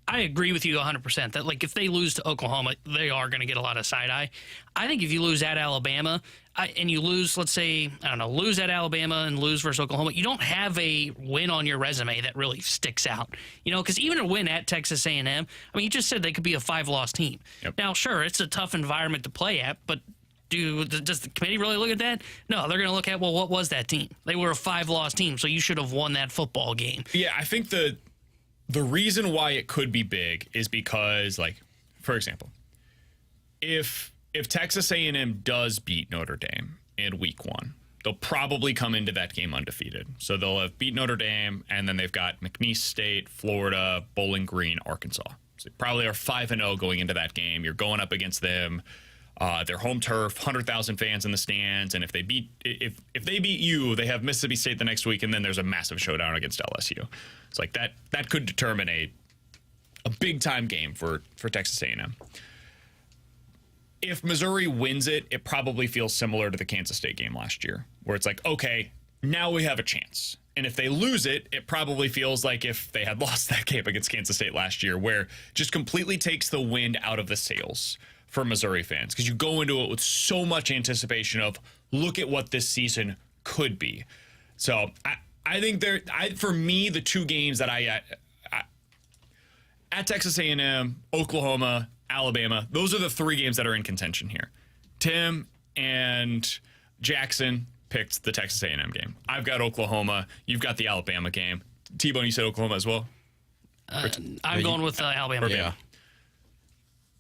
agree with you 100% that, like, if they lose to Oklahoma, they are going to get a lot of side-eye. I think if you lose at Alabama and you lose, let's say, I don't know, lose at Alabama and lose versus Oklahoma, you don't have a win on your resume that really sticks out. You know, because even a win at Texas A&M, I mean, you just said they could be a 5-loss team. Yep. Now, sure, it's a tough environment to play at, but does the committee really look at that? No, they're going to look at, well, what was that team? They were a 5-loss team, so you should have won that football game. Yeah, I think the reason why it could be big is because, like, for example, if Texas A&M does beat Notre Dame in week 1, they'll probably come into that game undefeated. So they'll have beat Notre Dame, and then they've got McNeese State, Florida, Bowling Green, Arkansas. So they probably are 5-0 going into that game. You're going up against them. Their home turf, 100,000 fans in the stands, and if they beat you, they have Mississippi State the next week, and then there's a massive showdown against LSU. It's like that could determine a big time game for Texas A&M. If Missouri wins it, it probably feels similar to the Kansas State game last year, where it's like, okay, now we have a chance. And if they lose it, it probably feels like if they had lost that game against Kansas State last year, where just completely takes the wind out of the sails for Missouri fans, because you go into it with so much anticipation of, look at what this season could be. So I think for me, the two games that I at Texas A&M, Oklahoma, Alabama, those are the three games that are in contention here. Tim and Jackson picked the Texas A&M game. I've got Oklahoma. You've got the Alabama game. T-Bone, you said Oklahoma as well? I'm going with Alabama. Yeah.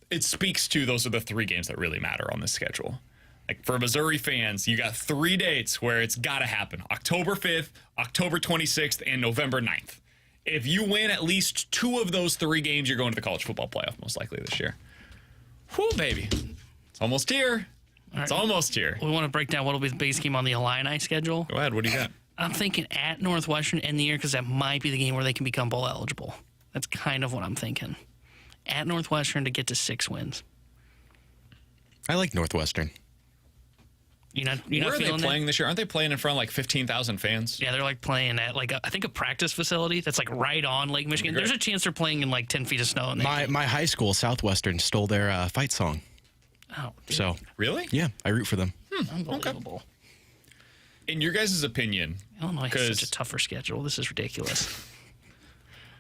It speaks to those are the three games that really matter on this schedule. Like, for Missouri fans, you got 3 dates where it's got to happen. October 5th, October 26th, and November 9th. If you win at least 2 of those 3 games, you're going to the college football playoff most likely this year. Whew, baby. It's almost here. Right. It's almost here. We want to break down what will be the biggest game on the Illini schedule. Go ahead. What do you got? I'm thinking at Northwestern end the year, because that might be the game where they can become bowl eligible. That's kind of what I'm thinking. At Northwestern to get to 6 wins. I like Northwestern. You're not Where are they feeling playing that? this year? Aren't they playing in front of like 15,000 fans? Yeah, they're like playing at I think a practice facility that's like right on Lake Michigan. There's a chance they're playing in like 10 feet of snow. And My high school, Southwestern, stole their fight song. Oh, dude. So Really? yeah, I root for them. Unbelievable. In your guys' opinion, Illinois has such a tougher schedule. This is ridiculous.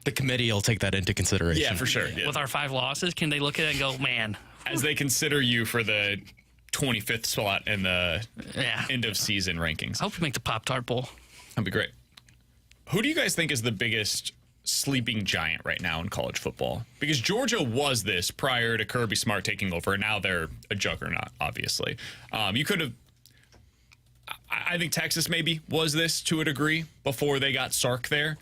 The committee will take that into into yeah, for sure. Yeah. With our 5 losses, can they look at it and go, man? As they consider you for the 25th spot in the end of season rankings. I hope we make the Pop-Tart Bowl. That'd be great. Who do you guys think is the biggest sleeping giant right now in college football? Because Georgia was this prior to Kirby Smart taking over, and now they're a juggernaut, obviously. You could have... I think Texas maybe was this to a degree before they got Sark there.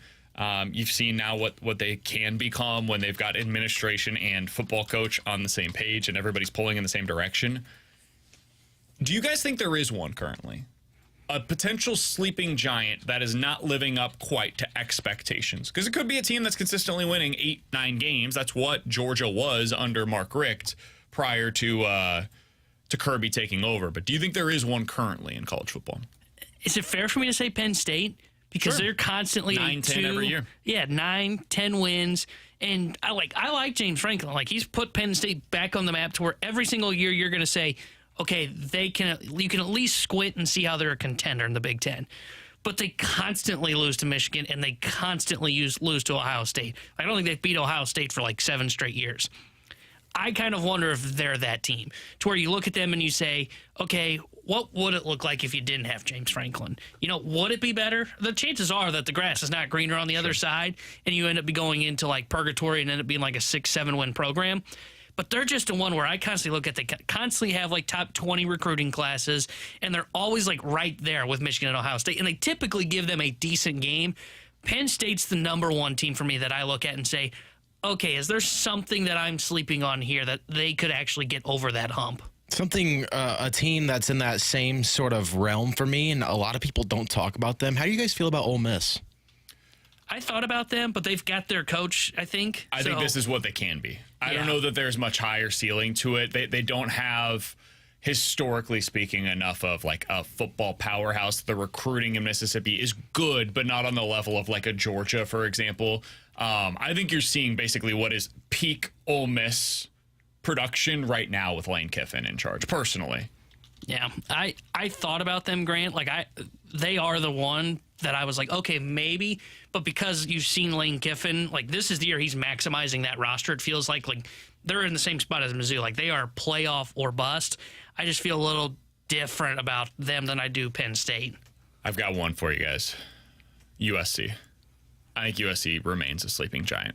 You've seen now what they can become when they've got administration and football coach on the same page and everybody's pulling in the same direction. Do you guys think there is one currently? A potential sleeping giant that is not living up quite to expectations? Because it could be a team that's consistently winning 8-9 games. That's what Georgia was under Mark Richt prior to to Kirby taking over, but do you think there is one currently in college football? Is it fair for me to say Penn State? Because they're constantly 9-10 every year. Yeah, 9-10 wins. And I like James Franklin. Like, he's put Penn State back on the map to where every single year you're going to say, okay, you can at least squint and see how they're a contender in the Big Ten. But they constantly lose to Michigan, and they constantly lose to Ohio State. I don't think they've beat Ohio State for like 7 straight years. I kind of wonder if they're that team, to where you look at them and you say, okay, what would it look like if you didn't have James Franklin? Would it be better? The chances are that the grass is not greener on the other side, and you end up going into like purgatory and end up being like a 6-7 win program. But they're just a one where I constantly look at, they constantly have like top 20 recruiting classes, and they're always like right there with Michigan and Ohio State, and they typically give them a decent game. Penn State's the number one team for me that I look at and say, okay, is there something that I'm sleeping on here that they could actually get over that hump? A team that's in that same sort of realm for me, and a lot of people don't talk about them. How do you guys feel about Ole Miss? I thought about them, but they've got their coach, I think. I think this is what they can be. I don't know that there's much higher ceiling to it. They don't have, historically speaking, enough of like a football powerhouse. The recruiting in Mississippi is good, but not on the level of like a Georgia, for example. I think you're seeing basically what is peak Ole Miss production right now with Lane Kiffin in charge, personally. Yeah, I thought about them, Grant. Like, they are the one that I was like, okay, maybe. But because you've seen Lane Kiffin, like, this is the year he's maximizing that roster. It feels like they're in the same spot as Mizzou. Like, they are playoff or bust. I just feel a little different about them than I do Penn State. I've got one for you guys. USC. I think USC remains a sleeping giant.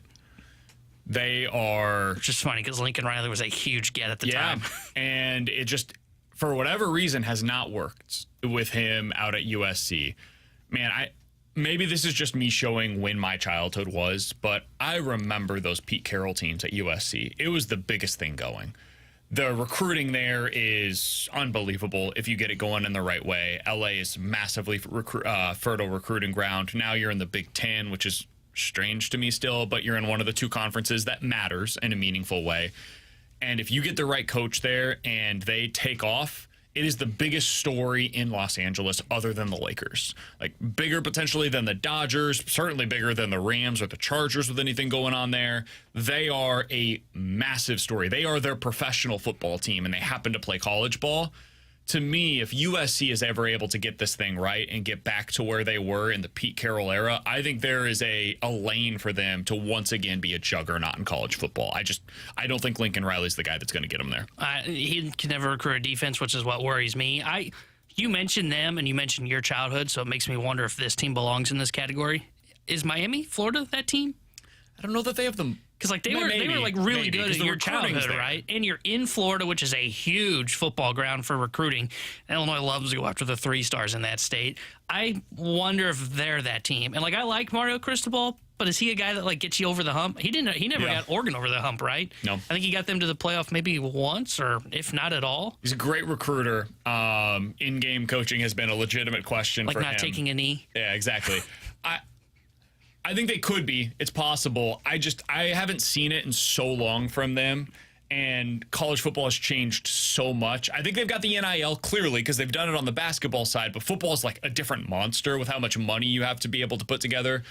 They are... It's just funny because Lincoln Riley was a huge get at the time. And it just, for whatever reason, has not worked with him out at USC. Man, maybe this is just me showing when my childhood was, but I remember those Pete Carroll teams at USC. It was the biggest thing going. The recruiting there is unbelievable if you get it going in the right way. LA is massively fertile recruiting ground. Now you're in the Big Ten, which is strange to me still, but you're in one of the two conferences that matters in a meaningful way. And if you get the right coach there and they take off, it is the biggest story in Los Angeles other than the Lakers. Like, bigger potentially than the Dodgers, certainly bigger than the Rams or the Chargers with anything going on there. They are a massive story. They are their professional football team, and they happen to play college ball. To me, if USC is ever able to get this thing right and get back to where they were in the Pete Carroll era, I think there is a lane for them to once again be a juggernaut in college football. I don't think Lincoln Riley's the guy that's going to get them there. He can never recruit a defense, which is what worries me. You mentioned them and you mentioned your childhood, so it makes me wonder if this team belongs in this category. Is Miami, Florida, that team? I don't know that they have them. Because like they were like really good in your childhood, right? And you're in Florida, which is a huge football ground for recruiting. Illinois loves to go after the 3 stars in that state. I wonder if they're that team. And like, I like Mario Cristobal, but is he a guy that like gets you over the hump? He never got Oregon over the hump, right? No. I think he got them to the playoff maybe once, or if not at all. He's a great recruiter. In-game coaching has been a legitimate question for him. Like not taking a knee. Yeah, exactly. I think they could be. It's possible. I haven't seen it in so long from them, and college football has changed so much. I think they've got the NIL clearly because they've done it on the basketball side, but football is like a different monster with how much money you have to be able to put together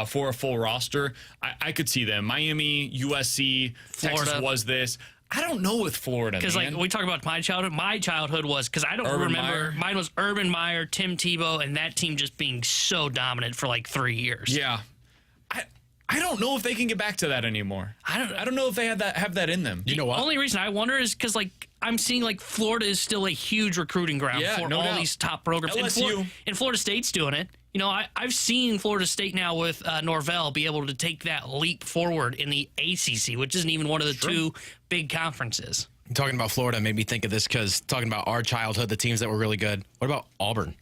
for a full roster. I could see them. Miami, USC, Florida. Texas was this. I don't know with Florida, because like we talk about my childhood was because I don't remember. Mine was Urban Meyer, Tim Tebow, and that team just being so dominant for like 3 years. Yeah. I don't know if they can get back to that anymore. I don't know if they have that in them. You know what? The only reason I wonder is because like I'm seeing like Florida is still a huge recruiting ground for all these top programs. LSU. And Florida State's doing it. You know, I've seen Florida State now with Norvell be able to take that leap forward in the ACC, which isn't even one of the two big conferences. Talking about Florida made me think of this because talking about our childhood, the teams that were really good. What about Auburn?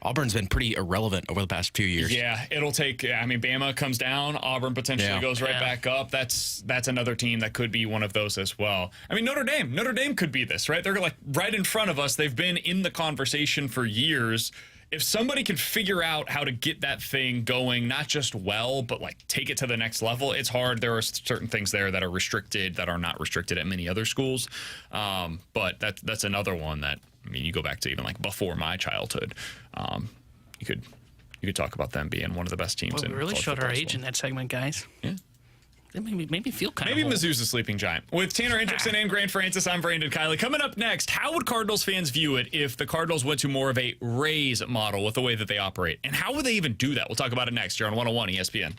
Auburn's been pretty irrelevant over the past few years. Yeah, it'll take. I mean, Bama comes down, Auburn potentially goes right back up. That's another team that could be one of those as well. I mean, Notre Dame could be this, right? They're like right in front of us. They've been in the conversation for years. if somebody can figure out how to get that thing going, not just well, but like take it to the next level, it's hard. There are certain things there that are restricted that are not restricted at many other schools. But that's another one that, I mean, you go back to even like before my childhood. You could talk about them being one of the best teams. Well, we really showed our age in that segment, guys. Yeah. That made me feel kind of Maybe Mizzou's a sleeping giant. With Tanner Hendrickson and Grant Francis, I'm Brandon Kiley. Coming up next, how would Cardinals fans view it if the Cardinals went to more of a raise model with the way that they operate? And how would they even do that? We'll talk about it next here on 101 ESPN.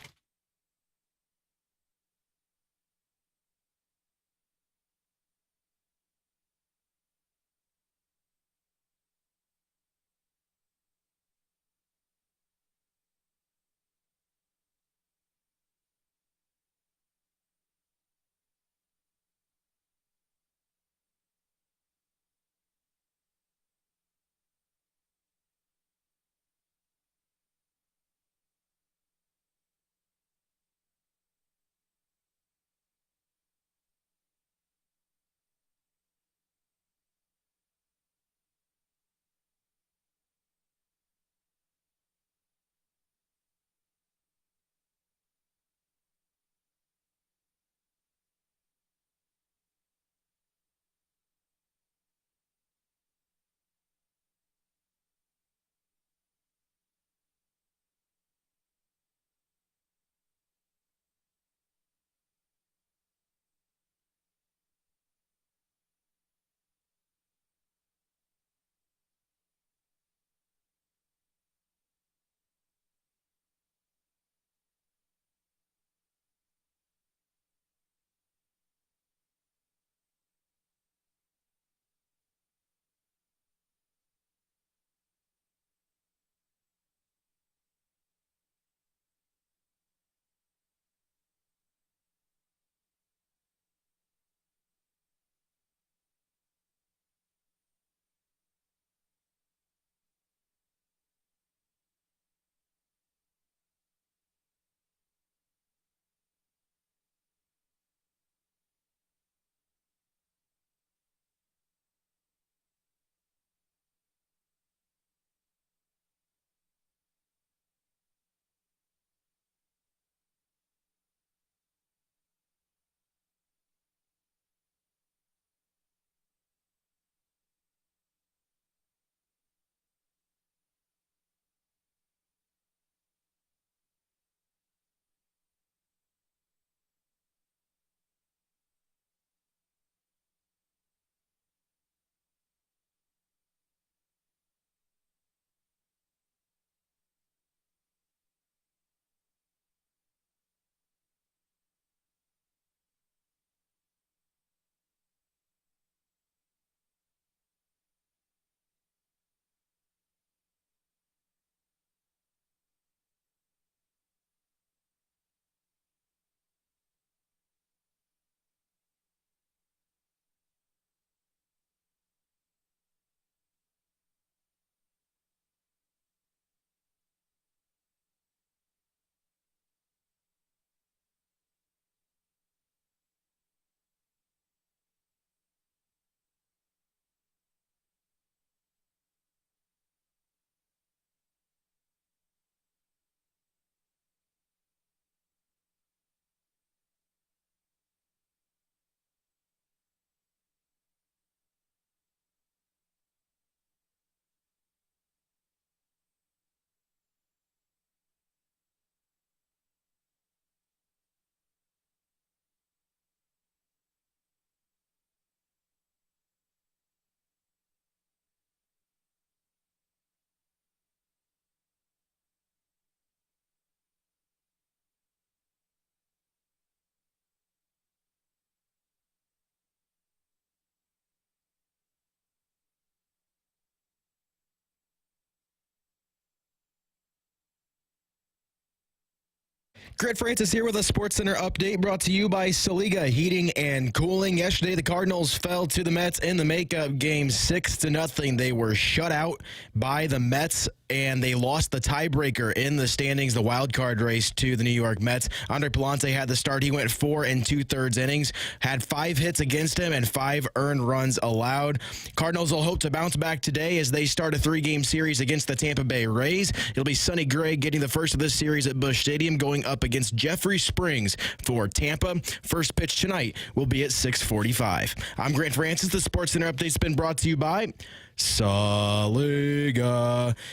Grant Francis here with a SportsCenter update brought to you by Saliga Heating and Cooling. Yesterday, the Cardinals fell to the Mets in the makeup game 6-0. They were shut out by the Mets, and they lost the tiebreaker in the standings, the wild card race, to the New York Mets. Andre Palante had the start. He went 4 2/3 innings, had 5 hits against him and 5 earned runs allowed. Cardinals will hope to bounce back today as they start a 3-game series against the Tampa Bay Rays. It'll be Sonny Gray getting the first of this series at Busch Stadium, going up against Jeffrey Springs for Tampa. First pitch tonight will be at 6:45. I'm Grant Francis. The SportsCenter update's been brought to you by Saliga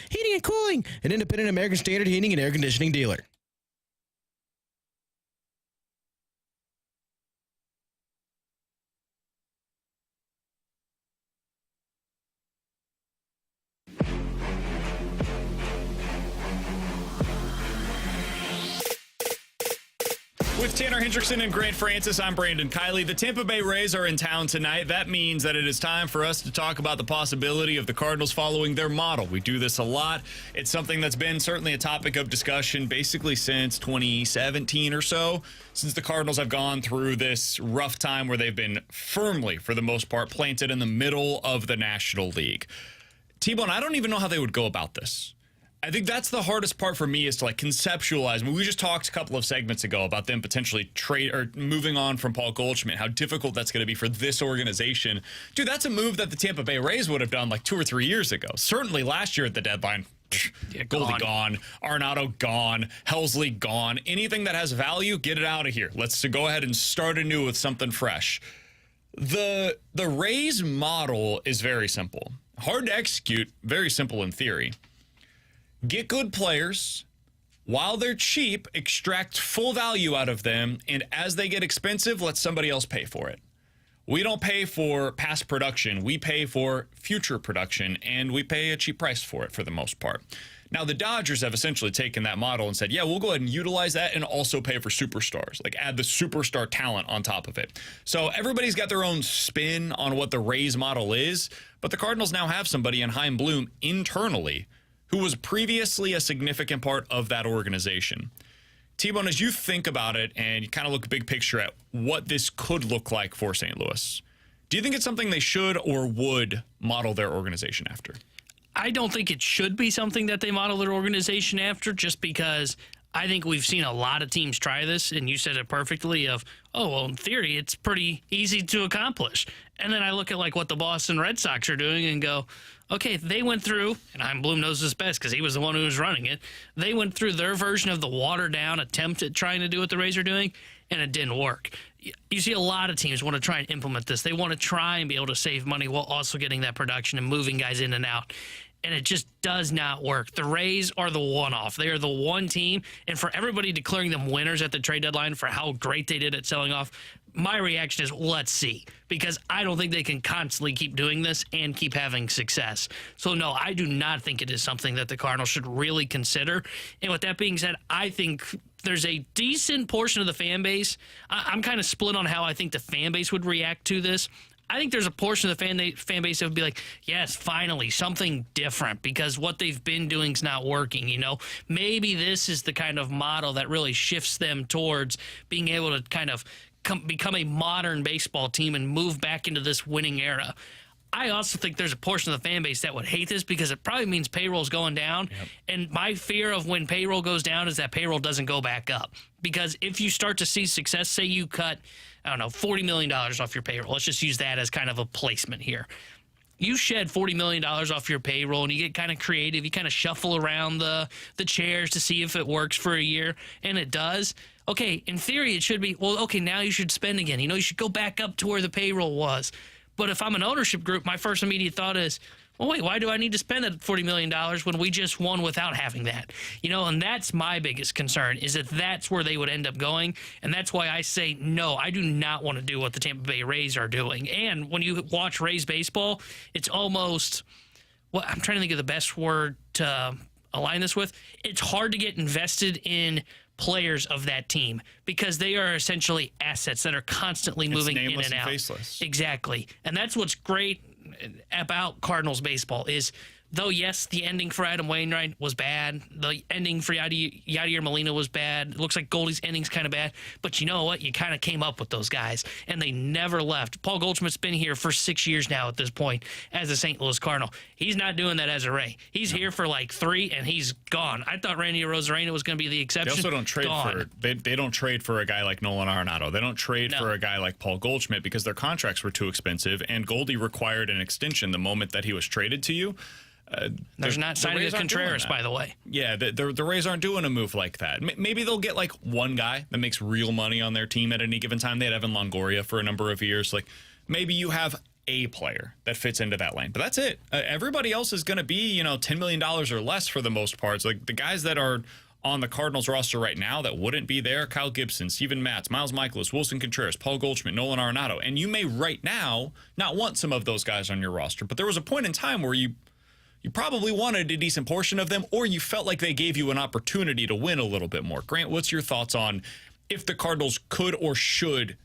Heating and Cooling, an independent American Standard heating and air conditioning dealer. With Tanner Hendrickson and Grant Francis, I'm Brandon Kiley. The Tampa Bay Rays are in town tonight. That means that it is time for us to talk about the possibility of the Cardinals following their model. We do this a lot. It's something that's been certainly a topic of discussion basically since 2017 or so, since the Cardinals have gone through this rough time where they've been firmly, for the most part, planted in the middle of the National League. T-Bone, I don't even know how they would go about this. I think that's the hardest part for me, is to conceptualize. I mean, we just talked a couple of segments ago about them potentially moving on from Paul Goldschmidt, how difficult that's going to be for this organization. Dude, that's a move that the Tampa Bay Rays would have done 2 or 3 years ago. Certainly last year at the deadline. Goldy gone, Arenado gone, Helsley gone. Anything that has value, get it out of here. Let's go ahead and start anew with something fresh. The Rays model is very simple. Hard to execute, very simple in theory. Get good players, while they're cheap, extract full value out of them, and as they get expensive, let somebody else pay for it. We don't pay for past production. We pay for future production, and we pay a cheap price for it for the most part. Now, the Dodgers have essentially taken that model and said, yeah, we'll go ahead and utilize that and also pay for superstars, add the superstar talent on top of it. So everybody's got their own spin on what the Rays model is, but the Cardinals now have somebody in Chaim Bloom internally who was previously a significant part of that organization. T-Bone, as you think about it and you kind of look big picture at what this could look like for St. Louis, do you think it's something they should or would model their organization after? I don't think it should be something that they model their organization after, just because I think we've seen a lot of teams try this, and you said it perfectly of, oh, well, in theory, it's pretty easy to accomplish. And then I look at what the Boston Red Sox are doing and go, okay, they went through, and Chaim Bloom knows this best because he was the one who was running it, they went through their version of the watered-down attempt at trying to do what the Rays are doing, and it didn't work. You see a lot of teams want to try and implement this. They want to try and be able to save money while also getting that production and moving guys in and out. And it just does not work. The Rays are the one-off. They are the one team. And for everybody declaring them winners at the trade deadline for how great they did at selling off, my reaction is, let's see. Because I don't think they can constantly keep doing this and keep having success. So, no, I do not think it is something that the Cardinals should really consider. And with that being said, I think there's a decent portion of the fan base. I'm kind of split on how I think the fan base would react to this. I think there's a portion of the fan base that would be like, yes, finally, something different, because what they've been doing is not working, Maybe this is the kind of model that really shifts them towards being able to kind of become a modern baseball team and move back into this winning era. I also think there's a portion of the fan base that would hate this because it probably means payroll's going down. Yep. And my fear of when payroll goes down is that payroll doesn't go back up. Because if you start to see success, say you cut, $40 million off your payroll. Let's just use that as kind of a placement here. You shed $40 million off your payroll and you get kind of creative. You kind of shuffle around the chairs to see if it works for a year, and it does. Okay, in theory, it should be, well, okay, now you should spend again. You should go back up to where the payroll was. But if I'm an ownership group, my first immediate thought is, well, wait, why do I need to spend that $40 million when we just won without having that? And that's my biggest concern, is that that's where they would end up going. And that's why I say, no, I do not want to do what the Tampa Bay Rays are doing. And when you watch Rays baseball, it's almost, I'm trying to think of the best word to align this with. It's hard to get invested in players of that team because they are essentially assets that are constantly moving in and out. Faceless. Exactly. And that's what's great about Cardinals baseball is though, yes, the ending for Adam Wainwright was bad. The ending for Yadier Molina was bad. It looks like Goldie's ending's kind of bad. But you know what? You kind of came up with those guys, and they never left. Paul Goldschmidt's been here for 6 years now at this point as a St. Louis Cardinal. He's not doing that as a Ray. He's here for like 3, and he's gone. I thought Randy Arozarena was going to be the exception. They also don't trade they don't trade for a guy like Nolan Arenado. They don't trade for a guy like Paul Goldschmidt because their contracts were too expensive, and Goldie required an extension the moment that he was traded to you. There's not signing a Contreras, by the way. Yeah, the Rays aren't doing a move like that. Maybe they'll get like one guy that makes real money on their team at any given time. They had Evan Longoria for a number of years. Like maybe you have a player that fits into that lane, but that's it. Everybody else is going to be, $10 million or less for the most part. So, like the guys that are on the Cardinals roster right now that wouldn't be there: Kyle Gibson, Steven Matz, Miles Michaelis, Wilson Contreras, Paul Goldschmidt, Nolan Arenado. And you may right now not want some of those guys on your roster, but there was a point in time where you probably wanted a decent portion of them, or you felt like they gave you an opportunity to win a little bit more. Grant, what's your thoughts on if the Cardinals could or should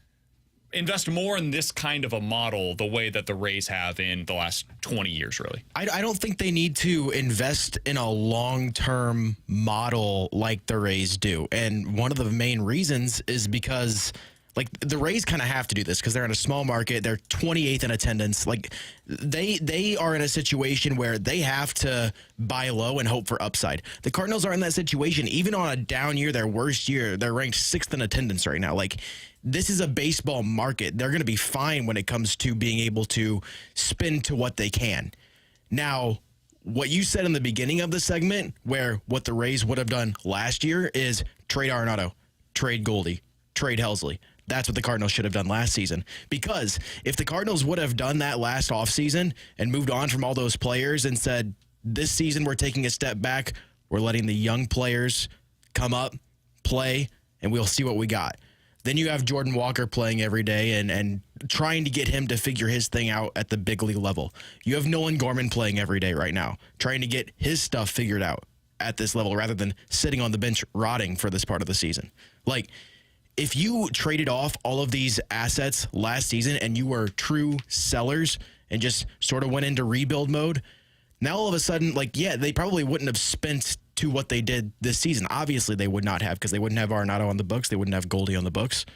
invest more in this kind of a model the way that the Rays have in the last 20 years, really? I don't think they need to invest in a long-term model like the Rays do. And one of the main reasons is because the Rays kind of have to do this because they're in a small market. They're 28th in attendance. They are in a situation where they have to buy low and hope for upside. The Cardinals are in that situation. Even on a down year, their worst year, they're ranked 6th in attendance right now. This is a baseball market. They're going to be fine when it comes to being able to spin to what they can. Now, what you said in the beginning of the segment, where what the Rays would have done last year is trade Arenado, trade Goldy, trade Helsley. That's what the Cardinals should have done last season. Because if the Cardinals would have done that last offseason and moved on from all those players and said, this season we're taking a step back, we're letting the young players come up, play, and we'll see what we got. Then you have Jordan Walker playing every day and trying to get him to figure his thing out at the big league level. You have Nolan Gorman playing every day right now, trying to get his stuff figured out at this level rather than sitting on the bench rotting for this part of the season. If you traded off all of these assets last season and you were true sellers and just sort of went into rebuild mode, now all of a sudden, they probably wouldn't have spent to what they did this season. Obviously, they would not have because they wouldn't have Arenado on the books. They wouldn't have Goldy on the books.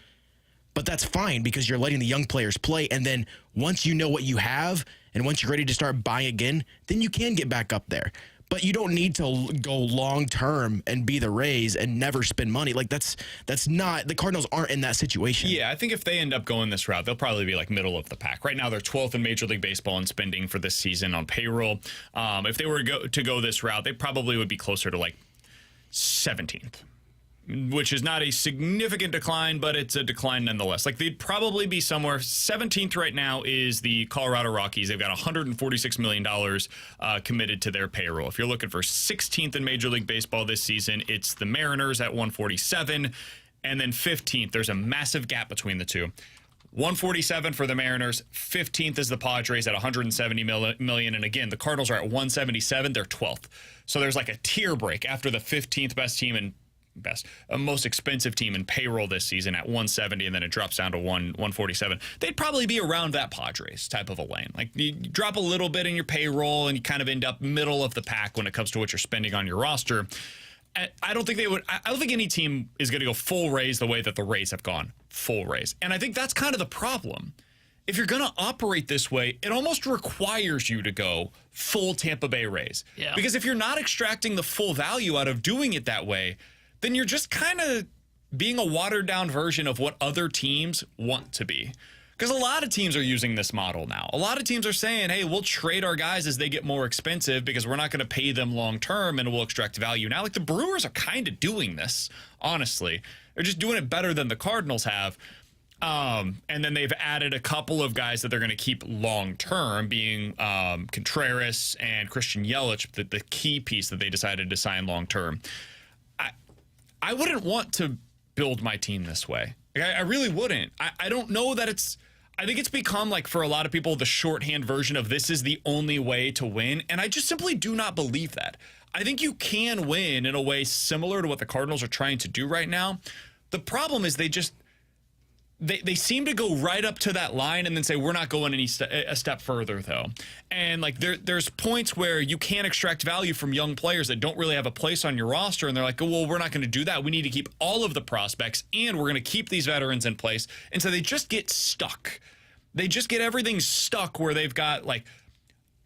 But that's fine because you're letting the young players play. And then once you know what you have and once you're ready to start buying again, then you can get back up there. But you don't need to go long-term and be the Rays and never spend money. That's not – the Cardinals aren't in that situation. Yeah, I think if they end up going this route, they'll probably be middle of the pack. Right now, they're 12th in Major League Baseball in spending for this season on payroll. If they were to go this route, they probably would be closer to 17th. Which is not a significant decline, but it's a decline nonetheless. They'd probably be somewhere. 17th right now is the Colorado Rockies. They've got $146 million committed to their payroll. If you're looking for 16th in Major League Baseball this season, it's the Mariners at 147. And then 15th, there's a massive gap between the two. 147 for the Mariners. 15th is the Padres at $170 million. And again, the Cardinals are at 177. They're 12th. So there's a tier break after the 15th best team and most expensive team in payroll this season at 170, and then it drops down to 147. They'd probably be around that Padres type of a lane. You drop a little bit in your payroll and you kind of end up middle of the pack when it comes to what you're spending on your roster. I don't think they would. I don't think any team is going to go full Rays the way that the Rays have gone full Rays. And I think that's kind of the problem. If you're going to operate this way, it almost requires you to go full Tampa Bay Rays. Yeah. Because if you're not extracting the full value out of doing it that way, then you're just kind of being a watered-down version of what other teams want to be. Because a lot of teams are using this model now. A lot of teams are saying, hey, we'll trade our guys as they get more expensive because we're not going to pay them long-term and we'll extract value. Now, the Brewers are kind of doing this, honestly. They're just doing it better than the Cardinals have. And then they've added a couple of guys that they're going to keep long-term, being Contreras and Christian Yelich, the key piece that they decided to sign long-term. I wouldn't want to build my team this way. I really wouldn't. I don't know that it's... I think it's become, for a lot of people, the shorthand version of this is the only way to win, and I just simply do not believe that. I think you can win in a way similar to what the Cardinals are trying to do right now. The problem is they seem to go right up to that line and then say, we're not going a step further, though. And like there's points where you can't extract value from young players that don't really have a place on your roster. And they're like, oh, well, we're not going to do that. We need to keep all of the prospects and we're going to keep these veterans in place. And so they just get stuck. They just get everything stuck where they've got like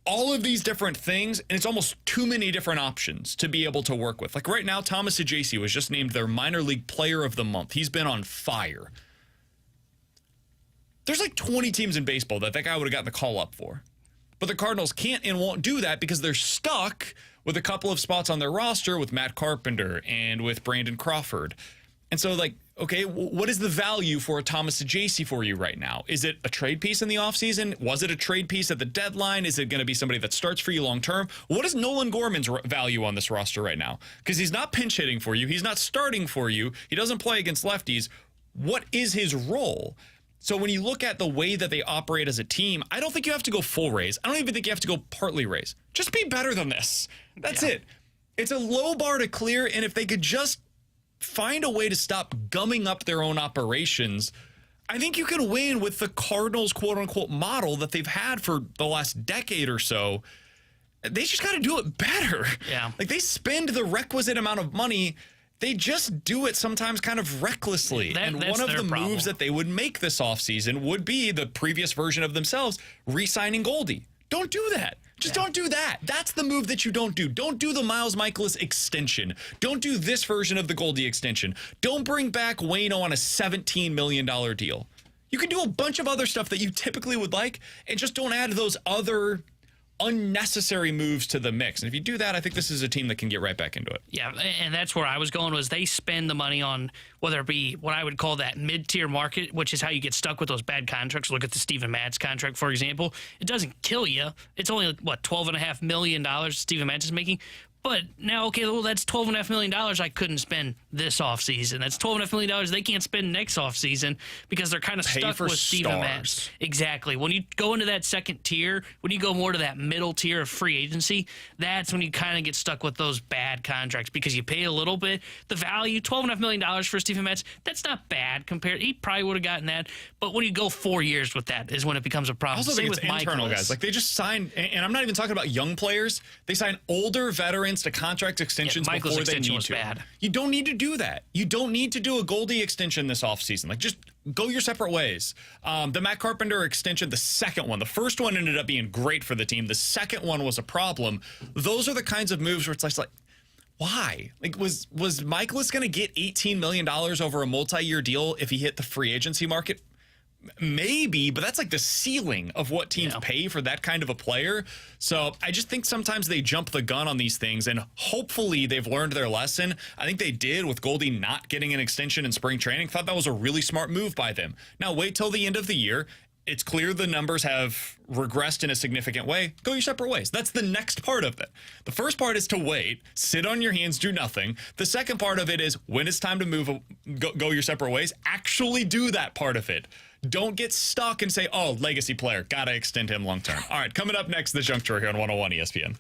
all of these different things, and it's almost too many different options to be able to work with. Like right now, Thomas Ajayci was just named their minor league player of the month. He's been on fire. There's like 20 teams in baseball that guy would have gotten the call up for. But the Cardinals can't and won't do that because they're stuck with a couple of spots on their roster with Matt Carpenter and with Brandon Crawford. And so, like, okay, what is the value for a Thomas Ajayci for you right now? Is it a trade piece in the offseason? Was it a trade piece at the deadline? Is it going to be somebody that starts for you long term? What is Nolan Gorman's value on this roster right now? Because he's not pinch hitting for you. He's not starting for you. He doesn't play against lefties. What is his role? So when you look at the way that they operate as a team, I don't think you have to go full raise. I don't even think you have to go partly raise. Just be better than this. That's it. It's a low bar to clear, and if they could just find a way to stop gumming up their own operations, I think you can win with the Cardinals quote-unquote model that they've had for the last decade or so. They just got to do it better. Yeah. Like they spend the requisite amount of money. They just do it sometimes kind of recklessly. And one of the moves that they would make this offseason would be the previous version of themselves, re-signing Goldy. Don't do that. Just don't do that. That's the move that you don't do. Don't do the Miles Michaelis extension. Don't do this version of the Goldy extension. Don't bring back Waino on a $17 million deal. You can do a bunch of other stuff that you typically would like and just don't add those other unnecessary moves to the mix. And if you do that, I think this is a team that can get right back into it. Yeah, and that's where I was going, was they spend the money on whether it be what I would call that mid-tier market, which is how you get stuck with those bad contracts. Look at the Steven Matz contract, for example. It doesn't kill you. It's only, what, $12.5 million Steven Matz is making? But now, okay, well, that's $12.5 million I couldn't spend this offseason. That's $12.5 million they can't spend next offseason because they're kind of stuck with Steven Matz. Exactly. When you go into that second tier, when you go more to that middle tier of free agency, that's when you kind of get stuck with those bad contracts because you pay a little bit. The value, $12.5 million for Steven Matz, that's not bad compared. He probably would have gotten that. But when you go 4 years with that is when it becomes a problem. I also think it's internal guys. Like they just sign, and I'm not even talking about young players. They sign older veterans to contract extensions before they need to. Bad. You don't need to do that. You don't need to do a Goldy extension this offseason. Like, just go your separate ways. The Matt Carpenter extension, the second one, the first one ended up being great for the team. The second one was a problem. Those are the kinds of moves where it's like, why? Like, was Michaelis going to get $18 million over a multi-year deal if he hit the free agency market? Maybe, but that's like the ceiling of what teams pay for that kind of a player. So I just think sometimes they jump the gun on these things, and hopefully they've learned their lesson. I think they did with Goldy not getting an extension in spring training. Thought that was a really smart move by them. Now wait till the end of the year. It's clear the numbers have regressed in a significant way. Go your separate ways. That's the next part of it. The first part is to wait, sit on your hands, do nothing. The second part of it is when it's time to move, go your separate ways, actually do that part of it. Don't get stuck and say, oh, legacy player, gotta extend him long term. All right, coming up next, The Juncture here on 101 ESPN.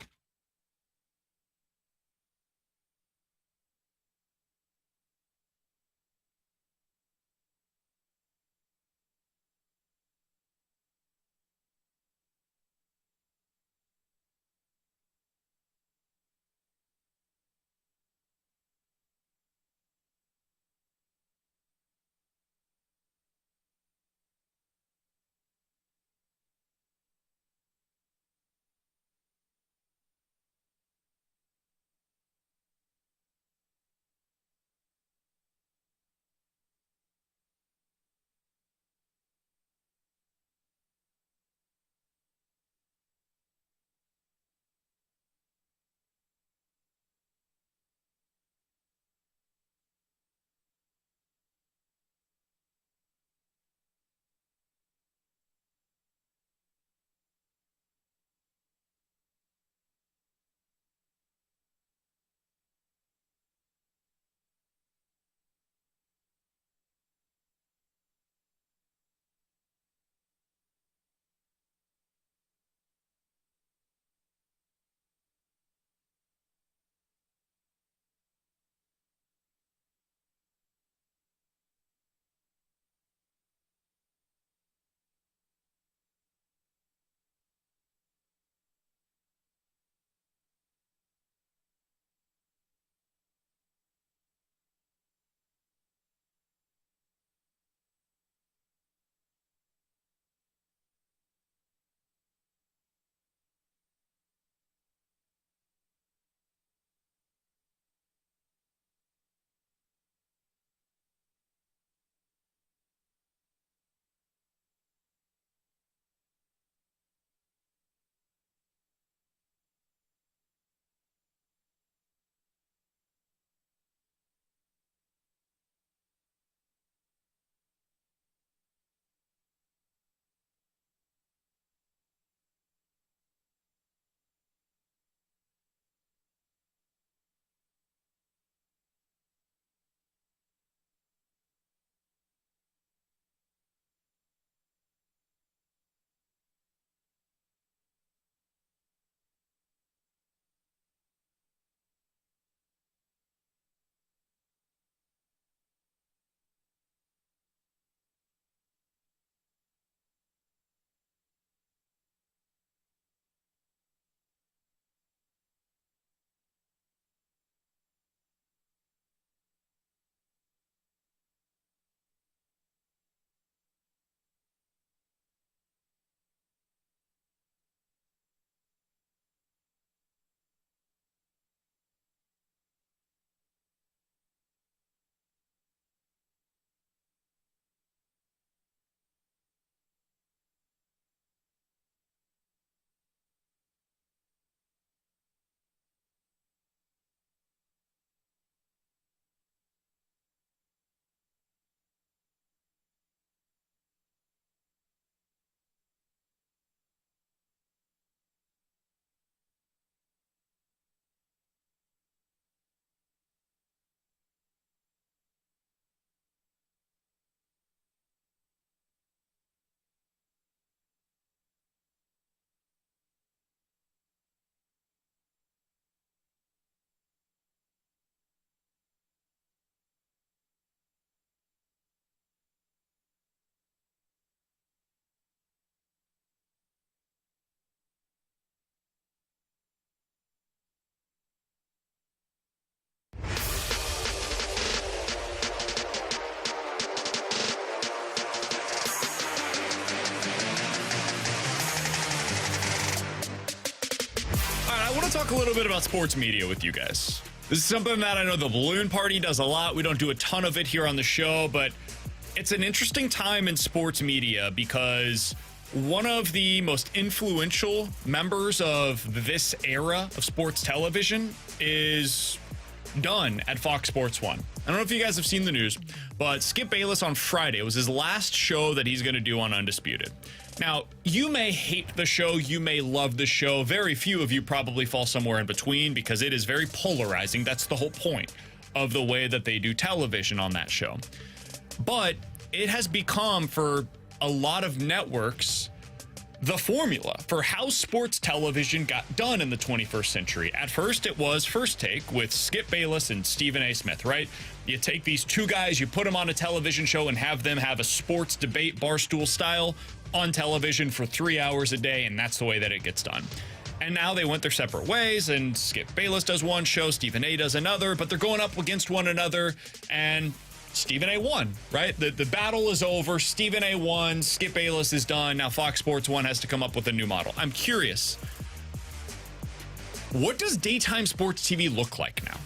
talk a little bit about sports media with you guys. This is something that I know the Balloon Party does a lot. We don't do a ton of it here on the show, but it's an interesting time in sports media because one of the most influential members of this era of sports television is done at Fox Sports 1. I don't know if you guys have seen the news, but Skip Bayless on Friday was his last show that he's going to do on Undisputed. Now, you may hate the show, you may love the show. Very few of you probably fall somewhere in between because it is very polarizing. That's the whole point of the way that they do television on that show. But it has become, for a lot of networks, the formula for how sports television got done in the 21st century. At first, it was First Take with Skip Bayless and Stephen A. Smith, right? You take these two guys, you put them on a television show and have them have a sports debate, barstool style, on television for 3 hours a day, and that's the way that it gets done. And now they went their separate ways, and Skip Bayless does one show, Stephen A. does another, but they're going up against one another, and Stephen A. won, right? The battle is over. Stephen A. won. Skip Bayless is done. Now Fox Sports 1 has to come up with a new model. I'm curious, what does daytime sports TV look like now?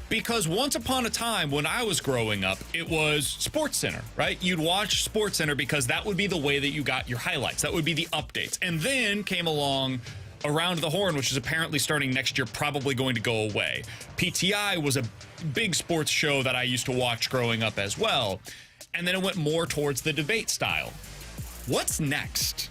Because once upon a time when I was growing up, it was SportsCenter, right? You'd watch SportsCenter because that would be the way that you got your highlights. That would be the updates. And then came along Around the Horn, which is apparently starting next year, probably going to go away. PTI was a big sports show that I used to watch growing up as well. And then it went more towards the debate style. What's next?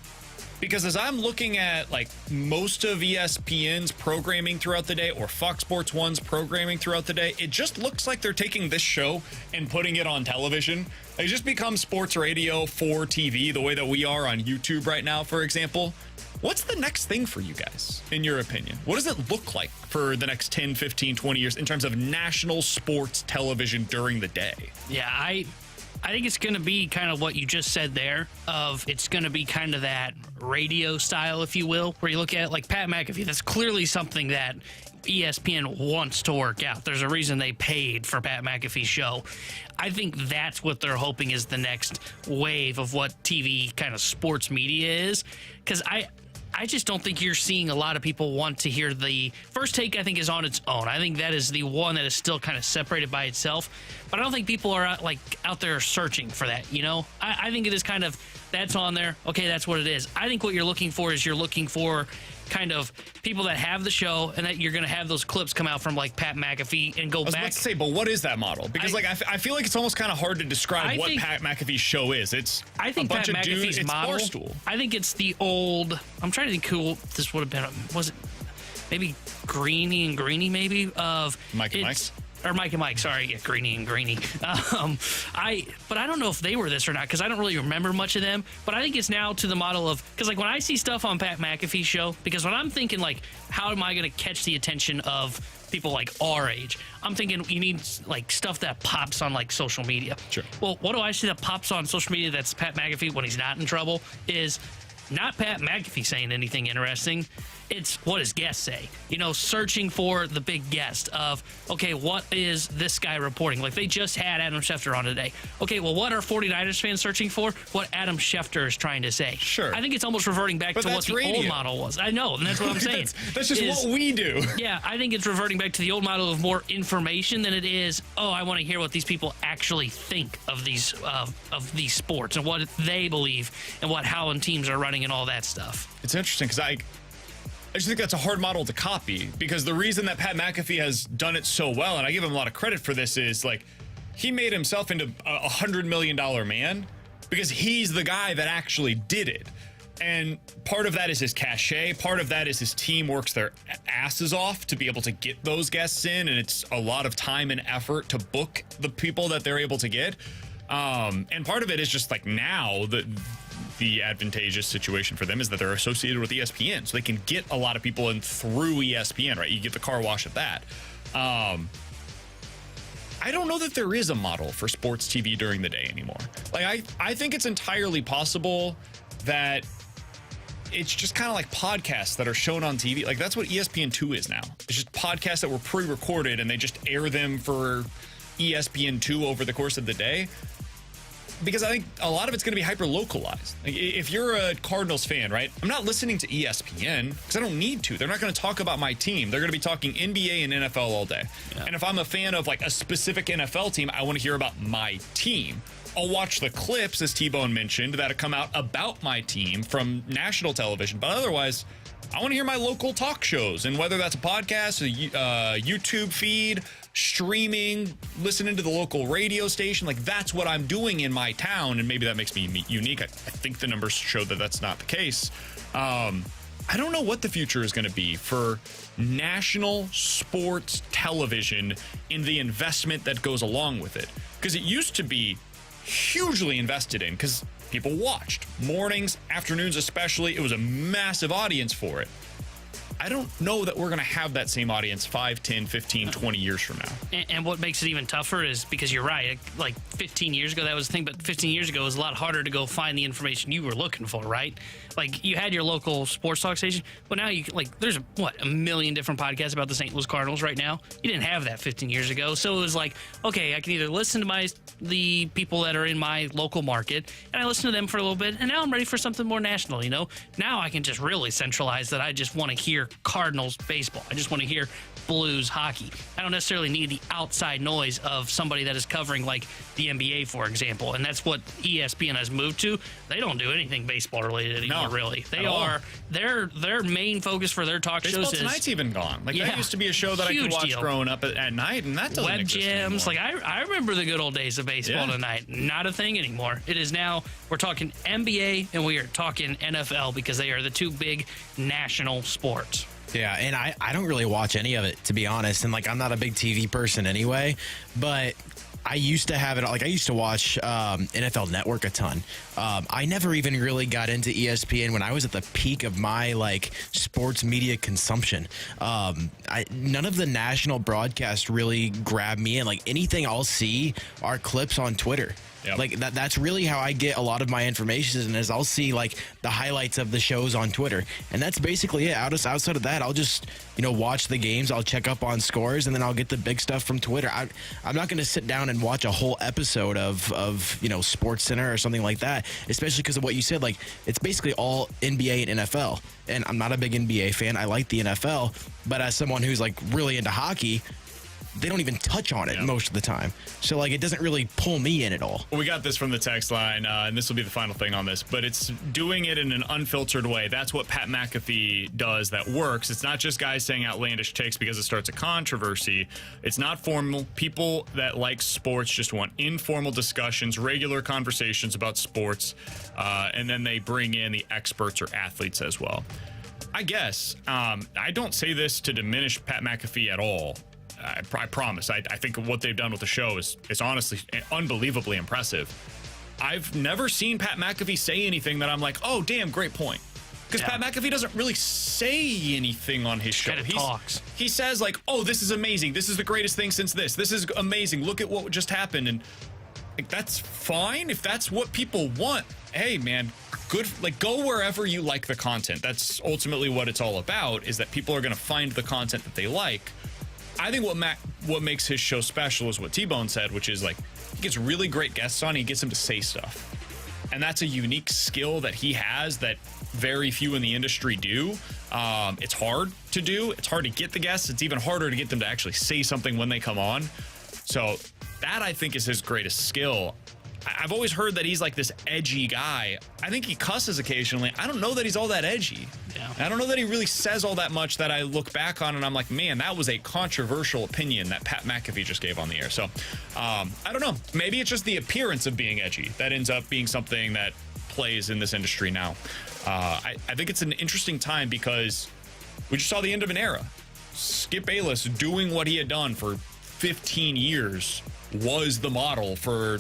Because as I'm looking at like most of ESPN's programming throughout the day or Fox Sports 1's programming throughout the day, it just looks like they're taking this show and putting it on television. It just becomes sports radio for TV, the way that we are on YouTube right now, for example. What's the next thing for you guys, in your opinion? What does it look like for the next 10, 15, 20 years in terms of national sports television during the day? Yeah, I think it's going to be kind of what you just said there, of it's going to be kind of that radio style, if you will, where you look at it like Pat McAfee. That's clearly something that ESPN wants to work out. There's a reason they paid for Pat McAfee's show. I think that's what they're hoping is the next wave of what TV kind of sports media is, because I just don't think you're seeing a lot of people want to hear the First Take. I think is on its own. I think that is the one that is still kind of separated by itself. But I don't think people are out there searching for that. You know, I think it is kind of that's on there. Okay, that's what it is. I think what you're looking for is you're looking for kind of people that have the show, and that you're going to have those clips come out from like Pat McAfee and go back. I was about to say, but what is that model? Because I feel like it's almost kind of hard to describe what Pat McAfee's show is. It's I think a bunch Pat of McAfee's dudes. It's model. Barstool. I think it's the old. I'm trying to think who this would have been. Was it maybe Greeny and Greeny? Maybe of Mike and Mike. Or Mike and Mike, sorry, yeah, Greeny and Greeny. But I don't know if they were this or not because I don't really remember much of them. But I think it's now to the model of, because like when I see stuff on Pat McAfee's show, because when I'm thinking like, how am I going to catch the attention of people like our age? I'm thinking you need like stuff that pops on like social media. Sure. Well, what do I see that pops on social media that's Pat McAfee when he's not in trouble is not Pat McAfee saying anything interesting. It's what his guests say. You know, searching for the big guest of, okay, what is this guy reporting? Like they just had Adam Schefter on today. Okay, well, what are 49ers fans searching for? What Adam Schefter is trying to say. Sure. I think it's almost reverting back to what the old model was. I know, and that's what I'm saying. that's just what we do. Yeah, I think it's reverting back to the old model of more information than it is, oh, I want to hear what these people actually think of these sports and what they believe and how teams are running and all that stuff. It's interesting because I just think that's a hard model to copy, because the reason that Pat McAfee has done it so well, and I give him a lot of credit for this, is like he made himself into a $100 million man because he's the guy that actually did it. And part of that is his cachet. Part of that is his team works their asses off to be able to get those guests in. And it's a lot of time and effort to book the people that they're able to get. And part of it is just like now the advantageous situation for them is that they're associated with ESPN, so they can get a lot of people in through ESPN, right? You get the car wash of that. I don't know that there is a model for sports TV during the day anymore. Like, I think it's entirely possible that it's just kind of like podcasts that are shown on TV. Like, that's what ESPN2 is now. It's just podcasts that were pre-recorded and they just air them for ESPN2 over the course of the day. because I think a lot of it's going to be hyper-localized. Like, if you're a Cardinals fan, right, I'm not listening to ESPN because I don't need to. They're not going to talk about my team. They're going to be talking NBA and NFL all day. Yeah. And if I'm a fan of like a specific NFL team, I want to hear about my team. I'll watch the clips, as T-Bone mentioned, that have come out about my team from national television. But otherwise, I want to hear my local talk shows. And whether that's a podcast, a YouTube feed, streaming, listening to the local radio station, like that's what I'm doing in my town. And maybe that makes me unique. I think the numbers show that that's not the case. I don't know what the future is going to be for national sports television in the investment that goes along with it. Because it used to be hugely invested in because people watched mornings, afternoons, especially. It was a massive audience for it. I don't know that we're going to have that same audience 5, 10, 15, 20 years from now. And what makes it even tougher is because you're right. Like 15 years ago, that was the thing. But 15 years ago, it was a lot harder to go find the information you were looking for, right? Like you had your local sports talk station, but now there's a million different podcasts about the St. Louis Cardinals right now. You didn't have that 15 years ago. So it was like, okay, I can either listen to the people that are in my local market and I listen to them for a little bit. And now I'm ready for something more national, Now I can just really centralize that I just want to hear Cardinals baseball. I just want to hear Blues hockey. I don't necessarily need the outside noise of somebody that is covering like the NBA, for example. And that's what ESPN has moved to. They don't do anything baseball related anymore, really. They are their main focus for their talk Baseball shows is Tonight's even gone. Like that used to be a show that I could watch growing up at night, and that doesn't Web exist jams. anymore. Like I remember the good old days of baseball tonight. Not a thing anymore. It is now we're talking NBA and we are talking NFL because they are the two big national sports. Yeah, and I don't really watch any of it, to be honest. And, I'm not a big TV person anyway. But I used to have it. I used to watch NFL Network a ton. I never even really got into ESPN when I was at the peak of my, sports media consumption. None of the national broadcasts really grabbed me in. Anything I'll see are clips on Twitter. Yep. That's really how I get a lot of my information is I'll see the highlights of the shows on Twitter, and that's basically it. Outside of that, I'll just watch the games, I'll check up on scores, and then I'll get the big stuff from Twitter. I'm not going to sit down and watch a whole episode of Sports Center or something like that, especially because of what you said. It's basically all NBA and NFL, and I'm not a big NBA fan. I like the NFL, but as someone who's really into hockey, they don't even touch on it most of the time. So, it doesn't really pull me in at all. Well, we got this from the text line, and this will be the final thing on this, but it's doing it in an unfiltered way. That's what Pat McAfee does that works. It's not just guys saying outlandish takes because it starts a controversy. It's not formal. People that like sports just want informal discussions, regular conversations about sports, and then they bring in the experts or athletes as well. I guess. I don't say this to diminish Pat McAfee at all. I promise. I think what they've done with the show is honestly unbelievably impressive. I've never seen Pat McAfee say anything that I'm like, oh, damn, great point. Because Pat McAfee doesn't really say anything on his show. He talks. He says oh, this is amazing. This is the greatest thing since this. This is amazing. Look at what just happened. And that's fine. If that's what people want, hey, man, good. Go wherever you like the content. That's ultimately what it's all about, is that people are going to find the content that they like. I think what makes his show special is what T-Bone said, which is he gets really great guests on. He gets them to say stuff. And that's a unique skill that he has that very few in the industry do. It's hard to do. It's hard to get the guests. It's even harder to get them to actually say something when they come on. So that, I think, is his greatest skill. I've always heard that he's this edgy guy. I think he cusses occasionally. I don't know that he's all that edgy. Yeah. I don't know that he really says all that much that I look back on and I'm like, man, that was a controversial opinion that Pat McAfee just gave on the air. So I don't know. Maybe it's just the appearance of being edgy that ends up being something that plays in this industry now. I think it's an interesting time because we just saw the end of an era. Skip Bayless doing what he had done for 15 years was the model for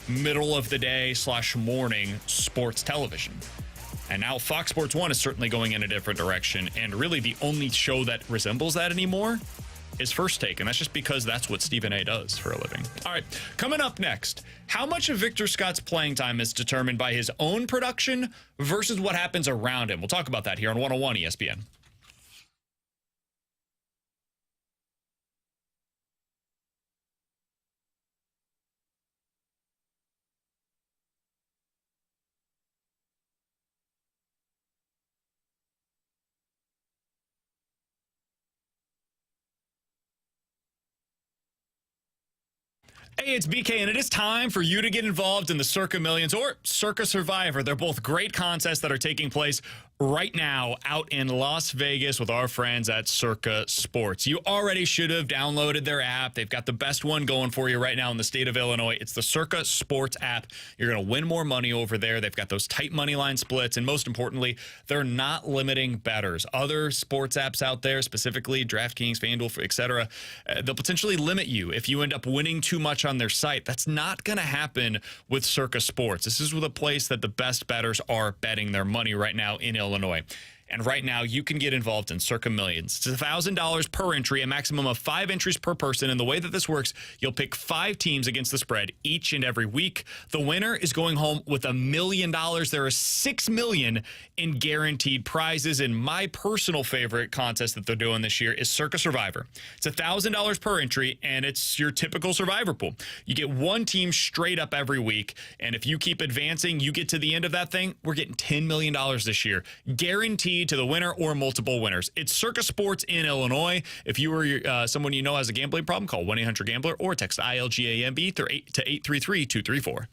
middle of the day / morning sports television. And now Fox Sports 1 is certainly going in a different direction. And really the only show that resembles that anymore is First Take. And that's just because that's what Stephen A. does for a living. All right, coming up next, how much of Victor Scott's playing time is determined by his own production versus what happens around him? We'll talk about that here on 101 ESPN. Hey, it's BK, and it is time for you to get involved in the Circa Millions or Circa Survivor. They're both great contests that are taking place right now out in Las Vegas with our friends at Circa Sports. You already should have downloaded their app. They've got the best one going for you right now in the state of Illinois. It's the Circa Sports app. You're going to win more money over there. They've got those tight money line splits, and most importantly, they're not limiting bettors. Other sports apps out there, specifically DraftKings, FanDuel, etc., they'll potentially limit you if you end up winning too much on their site. That's not going to happen with Circa Sports. This is the place that the best bettors are betting their money right now in Illinois. And right now, you can get involved in Circa Millions. It's $1,000 per entry, a maximum of 5 entries per person. And the way that this works, you'll pick 5 teams against the spread each and every week. The winner is going home with $1 million. There are $6 million in guaranteed prizes. And my personal favorite contest that they're doing this year is Circa Survivor. It's $1,000 per entry, and it's your typical Survivor pool. You get one team straight up every week. And if you keep advancing, you get to the end of that thing, we're getting $10 million this year. Guaranteed to the winner or multiple winners. It's Circa Sports in Illinois. If you or someone you know has a gambling problem, call 1-800-GAMBLER or text ILGAMB to 833-234.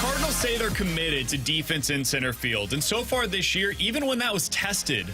Cardinals say they're committed to defense in center field. And so far this year, even when that was tested,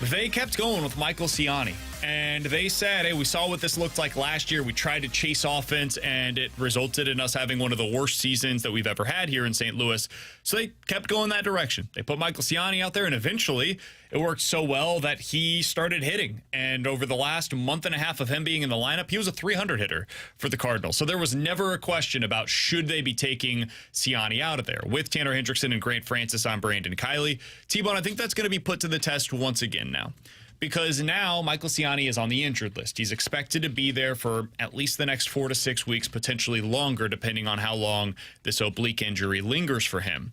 they kept going with Michael Ciani. And they said, hey, we saw what this looked like last year. We tried to chase offense, and it resulted in us having one of the worst seasons that we've ever had here in St. Louis. So they kept going that direction. They put Michael Ciani out there, and eventually it worked so well that he started hitting. And over the last month and a half of him being in the lineup, he was a 300 hitter for the Cardinals. So there was never a question about should they be taking Ciani out of there. With Tanner Hendrickson and Grant Francis on Brandon Kiley, T-Bone, I think that's going to be put to the test once again now. Because now Michael Ciani is on the injured list. He's expected to be there for at least the next 4 to 6 weeks, potentially longer, depending on how long this oblique injury lingers for him.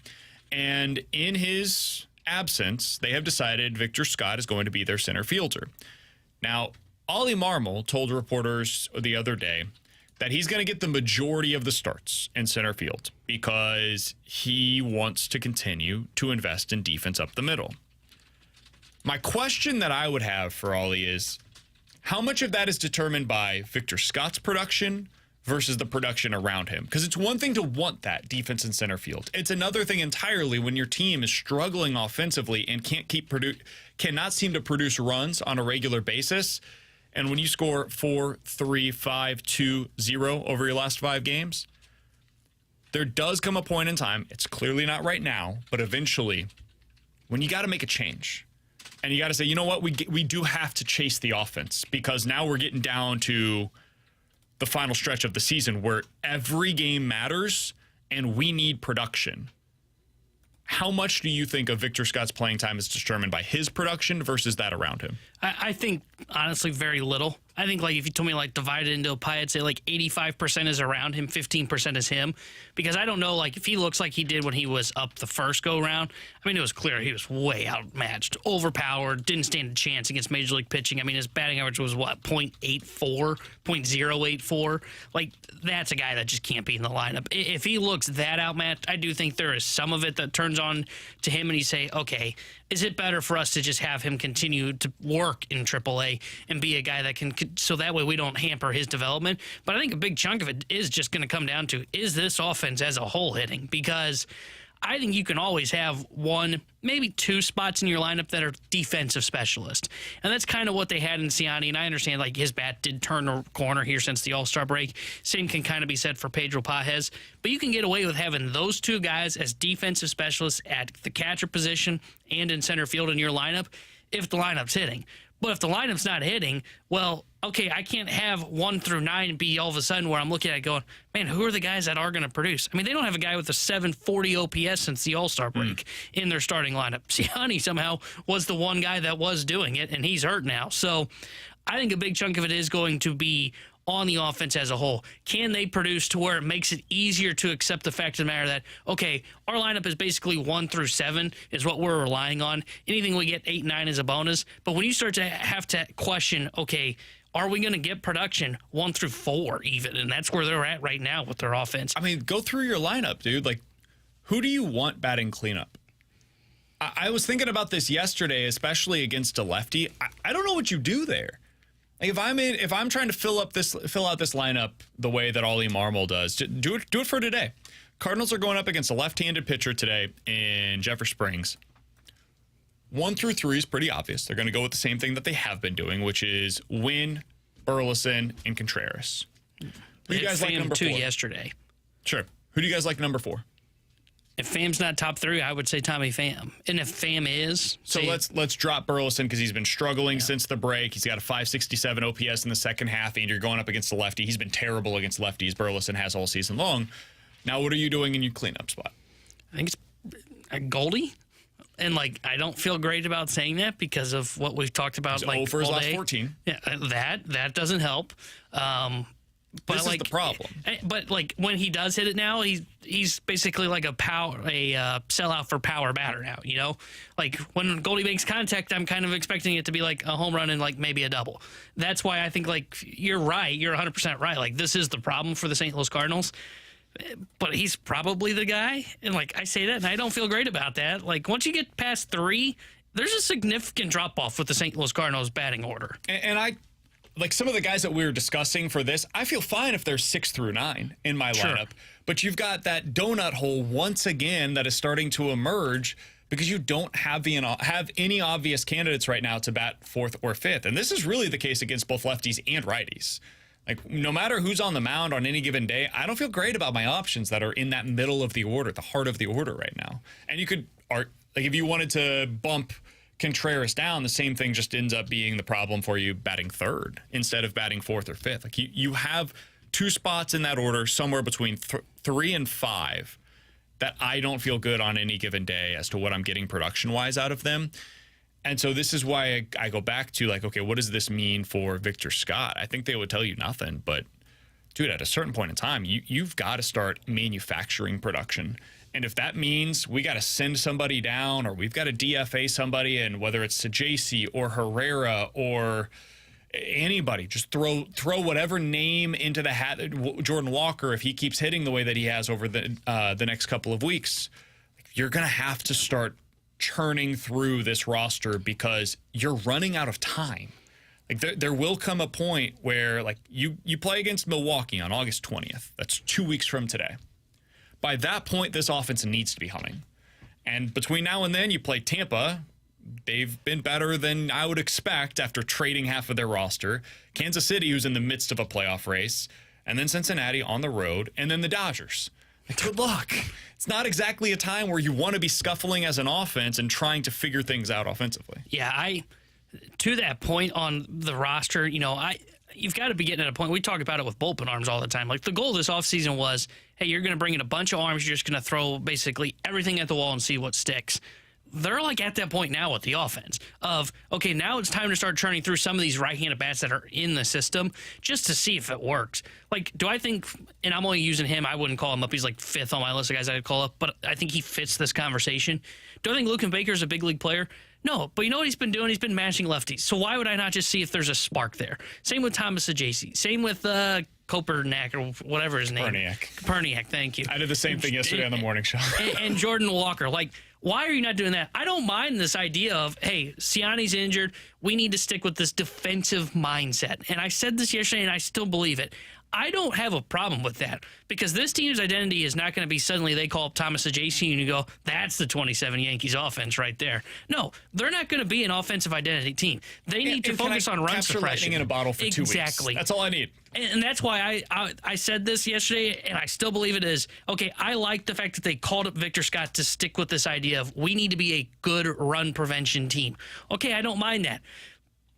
And in his absence, they have decided Victor Scott is going to be their center fielder. Now, Ollie Marmol told reporters the other day that he's going to get the majority of the starts in center field because he wants to continue to invest in defense up the middle. My question that I would have for Ollie is, how much of that is determined by Victor Scott's production versus the production around him? Because it's one thing to want that defense in center field. It's another thing entirely when your team is struggling offensively and cannot seem to produce runs on a regular basis. And when you score 4, 3, 5, 2, 0 over your last 5 games, there does come a point in time, it's clearly not right now, but eventually, when you got to make a change. And you got to say, you know what, we do have to chase the offense because now we're getting down to the final stretch of the season where every game matters and we need production. How much do you think of Victor Scott's playing time is determined by his production versus that around him? I think, honestly, very little. I think, like, if you told me, like, divide it into a pie, I'd say, like, 85% is around him, 15% is him. Because I don't know, like, if he looks like he did when he was up the first go-round, I mean, it was clear he was way outmatched, overpowered, didn't stand a chance against Major League pitching. I mean, his batting average was, what, 0.84, 0.084? Like, that's a guy that just can't be in the lineup. If he looks that outmatched, I do think there is some of it that turns on to him and you say, okay, is it better for us to just have him continue to work in AAA and be a guy that can, so that way we don't hamper his development? But I think a big chunk of it is just going to come down to, is this offense as a whole hitting? Because I think you can always have one, maybe two spots in your lineup that are defensive specialists. And that's kind of what they had in Ciani. And I understand, like, his bat did turn a corner here since the All-Star break. Same can kind of be said for Pedro Pajes. But you can get away with having those two guys as defensive specialists at the catcher position and in center field in your lineup if the lineup's hitting. But if the lineup's not hitting, well, okay, I can't have 1 through 9 be all of a sudden where I'm looking at it going, man, who are the guys that are going to produce? I mean, they don't have a guy with a 740 OPS since the All-Star break in their starting lineup. Ciani somehow was the one guy that was doing it, and he's hurt now. So I think a big chunk of it is going to be on the offense as a whole. Can they produce to where it makes it easier to accept the fact of the matter that, okay, our lineup is basically 1 through 7 is what we're relying on. Anything we get 8, 9 is a bonus. But when you start to have to question, okay, are we going to get production 1 through 4 even? And that's where they're at right now with their offense. I mean, go through your lineup, dude. Like, who do you want batting cleanup? I was thinking about this yesterday, especially against a lefty. I don't know what you do there. Like, if I'm trying to fill out this lineup the way that Ollie Marmol does, do it for today. Cardinals are going up against a left-handed pitcher today in Jeffrey Springs. 1 through 3 is pretty obvious. They're going to go with the same thing that they have been doing, which is Wynn, Burleson, and Contreras. Who do you guys like number 4? Yesterday. Sure. Who do you guys like number 4? If Pham's not top 3, I would say Tommy Pham. And if Pham is... So let's drop Burleson because he's been struggling since the break. He's got a 567 OPS in the second half, and you're going up against the lefty. He's been terrible against lefties. Burleson has all season long. Now, what are you doing in your cleanup spot? I think it's Goldy. And, like, I don't feel great about saying that because of what we've talked about. He's like, 0 for his all last day. 14. Yeah, that doesn't help. But this is the problem. But, like, when he does hit it now, he's basically like a sellout for power batter now, you know? Like, when Goldy makes contact, I'm kind of expecting it to be like a home run and, like, maybe a double. That's why I think, like, you're right. You're 100% right. Like, this is the problem for the St. Louis Cardinals. But he's probably the guy. And, like, I say that, and I don't feel great about that. Like, once you get past 3, there's a significant drop-off with the St. Louis Cardinals batting order. And I... Like, some of the guys that we were discussing for this, I feel fine if there's 6 through 9 in my lineup. But you've got that donut hole once again that is starting to emerge because you don't have any obvious candidates right now to bat 4th or 5th. And this is really the case against both lefties and righties. Like, no matter who's on the mound on any given day, I don't feel great about my options that are in that middle of the order, the heart of the order right now. And you could, like, if you wanted to bump Contreras down, the same thing just ends up being the problem for you batting 3rd instead of batting 4th or 5th. Like, you have 2 spots in that order somewhere between 3 and 5 that I don't feel good on any given day as to what I'm getting production-wise out of them. And so this is why I go back to, like, okay, what does this mean for Victor Scott? I think they would tell you nothing, but, dude, at a certain point in time, you've got to start manufacturing production. And if that means we got to send somebody down or we've got to DFA somebody, and whether it's to JC or Herrera or anybody, just throw whatever name into the hat. Jordan Walker, if he keeps hitting the way that he has over the next couple of weeks, you're going to have to start churning through this roster because you're running out of time. Like, there will come a point where, like, you play against Milwaukee on August 20th. That's 2 weeks from today. By that point, this offense needs to be humming. And between now and then, you play Tampa. They've been better than I would expect after trading half of their roster. Kansas City, who's in the midst of a playoff race. And then Cincinnati on the road. And then the Dodgers. Like, good luck. It's not exactly a time where you want to be scuffling as an offense and trying to figure things out offensively. Yeah, to that point on the roster, you know, you've got to be getting at a point. We talk about it with bullpen arms all the time. Like, the goal this offseason was, hey, you're going to bring in a bunch of arms. You're just going to throw basically everything at the wall and see what sticks. they're like at that point now with the offense of, okay, now it's time to start churning through some of these right-handed bats that are in the system just to see if it works. Like, do I think, and I'm only using him, I wouldn't call him up. He's like 5th on my list of guys I'd call up, but I think he fits this conversation. Do I think Luken Baker is a big league player? No, but you know what he's been doing? He's been mashing lefties. So why would I not just see if there's a spark there? Same with Thomas Ajacci. Same with Kopernak or whatever his name. Perniak, thank you. I did the same thing yesterday on the morning show. and Jordan Walker. Like, why are you not doing that? I don't mind this idea of, hey, Siani's injured. We need to stick with this defensive mindset. And I said this yesterday, and I still believe it. I don't have a problem with that because this team's identity is not going to be suddenly they call up Thomas Ajacci and you go, that's the 27 Yankees offense right there. No, they're not going to be an offensive identity team. They need to focus on run suppression. Lightning in a bottle for 2 weeks. Exactly. That's all I need. And that's why I said this yesterday, and I still believe it is. Okay, I like the fact that they called up Victor Scott to stick with this idea of we need to be a good run prevention team. Okay, I don't mind that.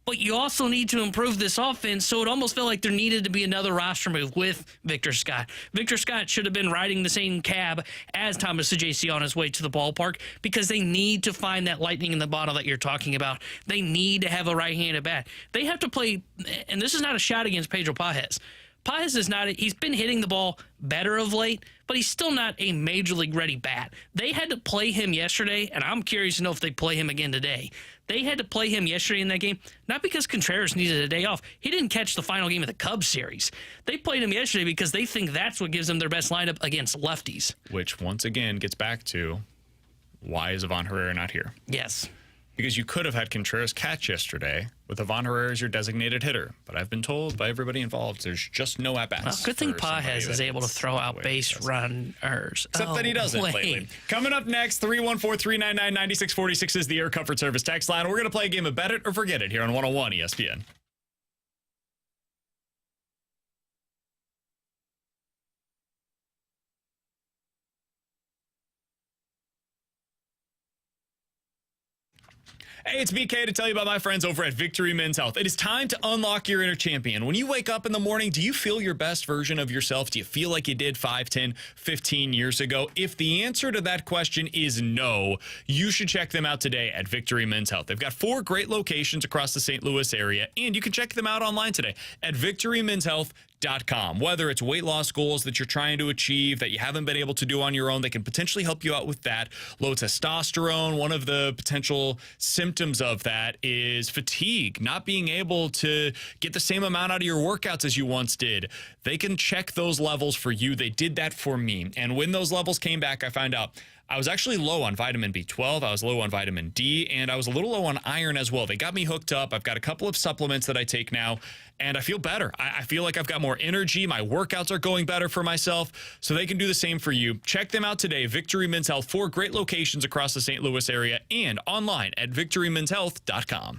But you also need to improve this offense, so it almost felt like there needed to be another roster move with Victor Scott. Victor Scott should have been riding the same cab as Thomas Ajacci on his way to the ballpark because they need to find that lightning in the bottle that you're talking about. They need to have a right-handed bat. They have to play, and this is not a shot against Pedro Pages. Pages is not, he's been hitting the ball better of late, but he's still not a major league ready bat. They had to play him yesterday, and I'm curious to know if they play him again today. They had to play him yesterday in that game, not because Contreras needed a day off. He didn't catch the final game of the Cubs series. They played him yesterday because they think that's what gives them their best lineup against lefties. Which, once again, gets back to why is Ivan Herrera not here? Yes. Because you could have had Contreras catch yesterday with Ivan Herrera as your designated hitter. But I've been told by everybody involved there's just no at-bats. Well, good thing Pages is able to throw out base runners. Except that he doesn't lately. Coming up next, 314-399-9646 is the Air Comfort Service text line. We're going to play a game of Bet It or Forget It here on 101 ESPN. Hey, it's BK to tell you about my friends over at Victory Men's Health. It is time to unlock your inner champion. When you wake up in the morning, do you feel your best version of yourself? Do you feel like you did 5, 10, 15 years ago? If the answer to that question is no, you should check them out today at Victory Men's Health. They've got 4 great locations across the St. Louis area, and you can check them out online today at victorymenshealth.com. Whether it's weight loss goals that you're trying to achieve that you haven't been able to do on your own, they can potentially help you out with that. Low testosterone, one of the potential symptoms of that is fatigue, not being able to get the same amount out of your workouts as you once did. They can check those levels for you. They did that for me. And when those levels came back, I found out I was actually low on vitamin B12, I was low on vitamin D, and I was a little low on iron as well. They got me hooked up. I've got a couple of supplements that I take now, and I feel better. I feel like I've got more energy. My workouts are going better for myself, so they can do the same for you. Check them out today, Victory Men's Health, 4 great locations across the St. Louis area and online at victorymenshealth.com.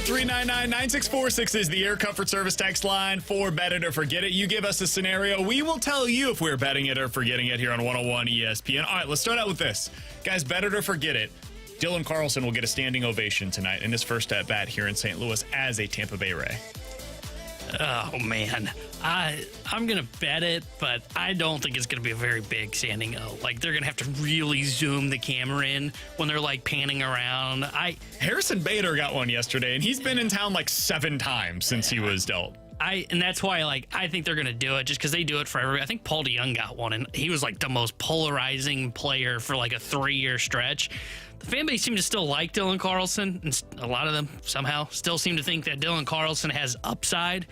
40399-9646 is the Air Comfort Service text line for Bet It or Forget It. You give us a scenario. We will tell you if we're betting it or forgetting it here on 101 ESPN. All right, let's start out with this. Guys, bet it or forget it. Dylan Carlson will get a standing ovation tonight in his first at bat here in St. Louis as a Tampa Bay Ray. Oh, man. I'm going to bet it, but I don't think it's going to be a very big standing O. Like, they're going to have to really zoom the camera in when they're, like, panning around. Harrison Bader got one yesterday, and he's been in town, like, 7 times since he was dealt. And that's why, like, I think they're going to do it just because they do it for everybody. I think Paul DeYoung got one, and he was, like, the most polarizing player for, like, a 3-year stretch. The fan base seemed to still like Dylan Carlson, and a lot of them somehow still seem to think that Dylan Carlson has upside.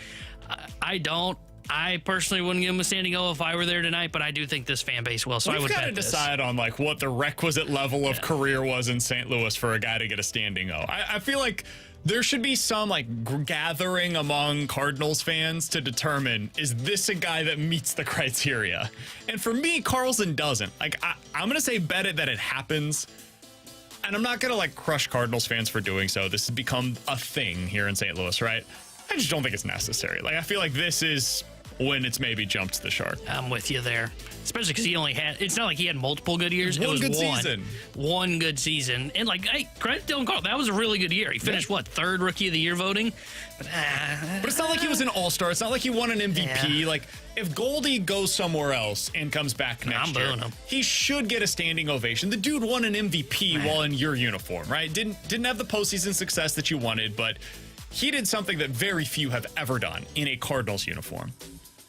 I don't. I personally wouldn't give him a standing O if I were there tonight, but I do think this fan base will, so I would bet this. We've got to decide on, like, what the requisite level of career was in St. Louis for a guy to get a standing O. I feel like there should be some, like, gathering among Cardinals fans to determine, is this a guy that meets the criteria? And for me, Carlson doesn't. Like, I'm going to say bet it that it happens. And I'm not going to, like, crush Cardinals fans for doing so. This has become a thing here in St. Louis, right? I just don't think it's necessary. Like, I feel like this is when it's maybe jumped the shark. I'm with you there. Especially because he only had, it's not like he had multiple good years. One it was good season. One good season. And, like, hey, credit Dylan Carlson. That was a really good year. He finished, third Rookie of the Year voting? But it's not like he was an all-star. It's not like he won an MVP. Yeah. Like, if Goldy goes somewhere else and comes back next year, he should get a standing ovation. The dude won an MVP while in your uniform, right? Didn't have the postseason success that you wanted, but he did something that very few have ever done in a Cardinals uniform.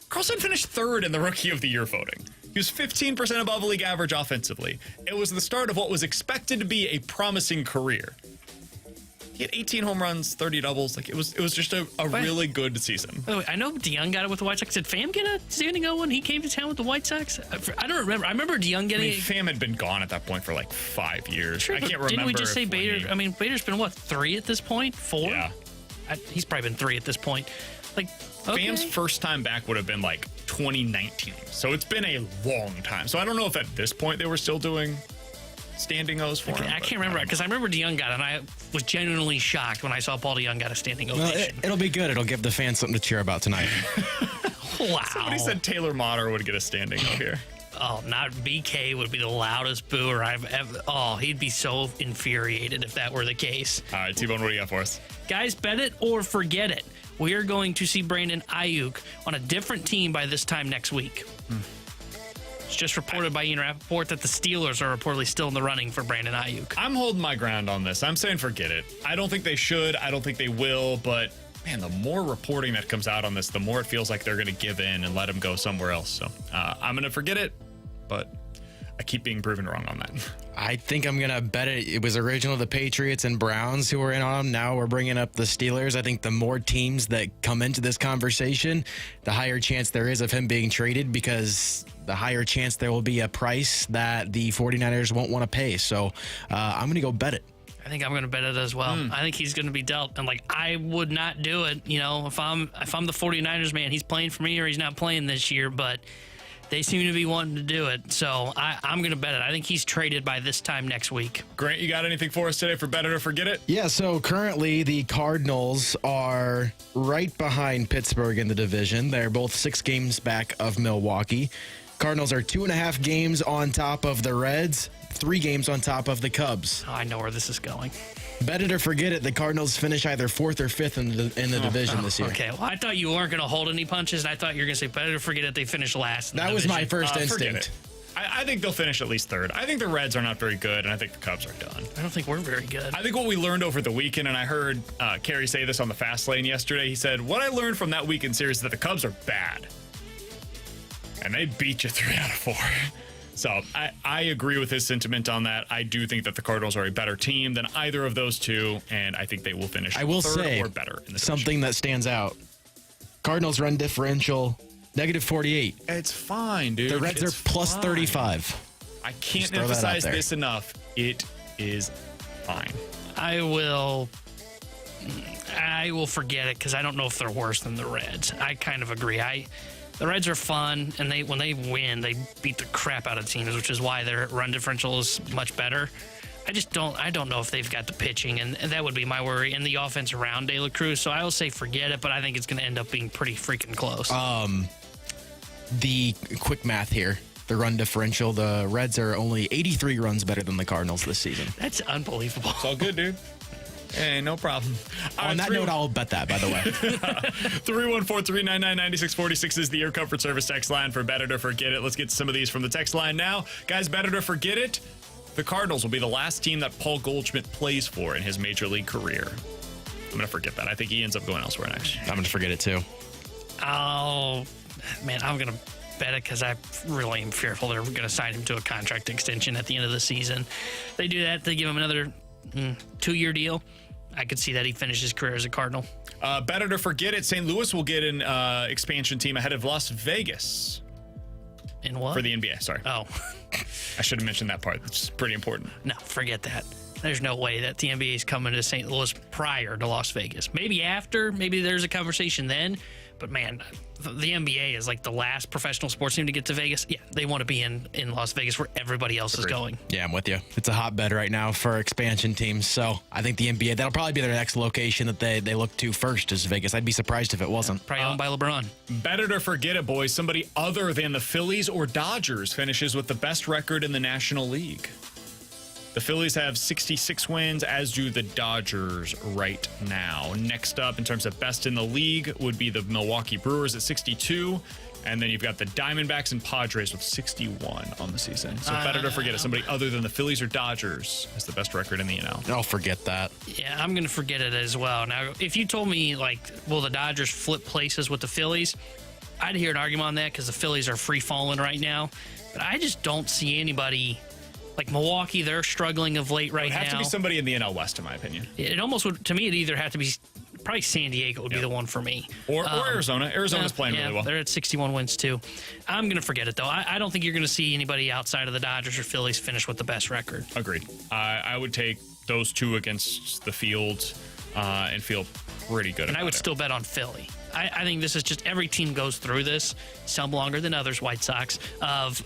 Carlson finished third in the Rookie of the Year voting. He was 15% above league average offensively. It was the start of what was expected to be a promising career. He had 18 home runs, 30 doubles. Like, it was just a really good season. Oh, I know DeYoung got it with the White Sox. Did Pham get a standing O when he came to town with the White Sox? I don't remember. I remember DeYoung getting it. Pham had been gone at that point for like 5 years. Sure, I can't remember. Didn't we just say Bader? I mean, Bader's been, 3 at this point? 4? Yeah. He's probably been 3 at this point. Like, okay. Pham first time back would have been like 2019. So it's been a long time. So I don't know if at this point they were still doing standing O's for him. I can't remember because I remember DeYoung got it, and I was genuinely shocked when I saw Paul DeYoung got a standing ovation. It'll be good. It'll give the fans something to cheer about tonight. Wow. Somebody said Taylor Motter would get a standing O here. Oh, not BK would be the loudest booer I've ever. Oh, he'd be so infuriated if that were the case. All right, T-Bone, what do you got for us? Guys, bet it or forget it. We are going to see Brandon Ayuk on a different team by this time next week. It's just reported by Ian Rappaport that the Steelers are reportedly still in the running for Brandon Ayuk. I'm holding my ground on this. I'm saying forget it. I don't think they should. I don't think they will. But, man, the more reporting that comes out on this, the more it feels like they're going to give in and let him go somewhere else. So I'm going to forget it, but I keep being proven wrong on that. I think I'm going to bet it. It was originally the Patriots and Browns who were in on him. Now we're bringing up the Steelers. I think the more teams that come into this conversation, the higher chance there is of him being traded because the higher chance there will be a price that the 49ers won't want to pay. So I'm going to go bet it. I think I'm going to bet it as well. I think he's going to be dealt. And, like, I would not do it. You know, if I'm the 49ers, man, he's playing for me or he's not playing this year. But they seem to be wanting to do it. So I'm going to bet it. I think he's traded by this time next week. Grant, you got anything for us today for bet it or forget it? Yeah, so currently the Cardinals are right behind Pittsburgh in the division. They're both 6 games back of Milwaukee. Cardinals are 2.5 games on top of the Reds, 3 games on top of the Cubs. Oh, I know where this is going. Bet it or forget it, the Cardinals finish either 4th or 5th in the division this year. Okay, well, I thought you weren't going to hold any punches, and I thought you were going to say bet it or forget it, they finish last. That was my first instinct. I think they'll finish at least 3rd. I think the Reds are not very good, and I think the Cubs are done. I don't think we're very good. I think what we learned over the weekend, and I heard Kerry say this on the Fast Lane yesterday, he said, what I learned from that weekend series is that the Cubs are bad. And they beat you 3 out of 4. So I agree with his sentiment on that. I do think that the Cardinals are a better team than either of those two, and I think they will finish 3rd or better in the something that stands out. Cardinals run differential, -48. It's fine, dude. The Reds are plus 35. I can't emphasize this enough. It is fine. I will forget it because I don't know if they're worse than the Reds. I kind of agree. The Reds are fun, and when they win, they beat the crap out of teams, which is why their run differential is much better. I don't know if they've got the pitching, and that would be my worry, and the offense around De La Cruz. So I will say forget it, but I think it's going to end up being pretty freaking close. The quick math here. The run differential, the Reds are only 83 runs better than the Cardinals this season. That's unbelievable. It's all good, dude. Hey, no problem. On that note, I'll bet that, by the way. 314-399-9646 is the Air Comfort Service text line for Better to Forget It. Let's get some of these from the text line now. Guys, better to forget it. The Cardinals will be the last team that Paul Goldschmidt plays for in his major league career. I'm going to forget that. I think he ends up going elsewhere next. I'm going to forget it, too. Oh, man, I'm going to bet it because I really am fearful they're going to sign him to a contract extension at the end of the season. They do that. They give him another 2-year deal. I could see that he finishes his career as a Cardinal. Better to forget it. St. Louis will get an expansion team ahead of Las Vegas. In what? For the NBA, sorry. Oh. I should have mentioned that part. It's pretty important. No, forget that. There's no way that the NBA is coming to St. Louis prior to Las Vegas. Maybe after. Maybe there's a conversation then. But, man, the NBA is like the last professional sports team to get to Vegas. Yeah, they want to be in Las Vegas where everybody else is going. Yeah, I'm with you. It's a hotbed right now for expansion teams. So I think the NBA, that'll probably be their next location that they look to first is Vegas. I'd be surprised if it wasn't. Probably owned by LeBron. Better to forget it, boys. Somebody other than the Phillies or Dodgers finishes with the best record in the National League. The Phillies have 66 wins, as do the Dodgers right now. Next up, in terms of best in the league, would be the Milwaukee Brewers at 62. And then you've got the Diamondbacks and Padres with 61 on the season. So better to forget it. Somebody other than the Phillies or Dodgers has the best record in the NL. I'll forget that. Yeah, I'm going to forget it as well. Now, if you told me, will the Dodgers flip places with the Phillies, I'd hear an argument on that because the Phillies are free-falling right now. But I just don't see anybody... Like Milwaukee, they're struggling of late right now. It would have to be somebody in the NL West, in my opinion. It almost would, to me, it'd either have to be probably San Diego would be the one for me. Or Arizona. Arizona's playing really well. They're at 61 wins, too. I'm going to forget it, though. I don't think you're going to see anybody outside of the Dodgers or Phillies finish with the best record. Agreed. I would take those two against the field and feel pretty good about it. And I would still bet on Philly. I think this is just every team goes through this, some longer than others, White Sox, of...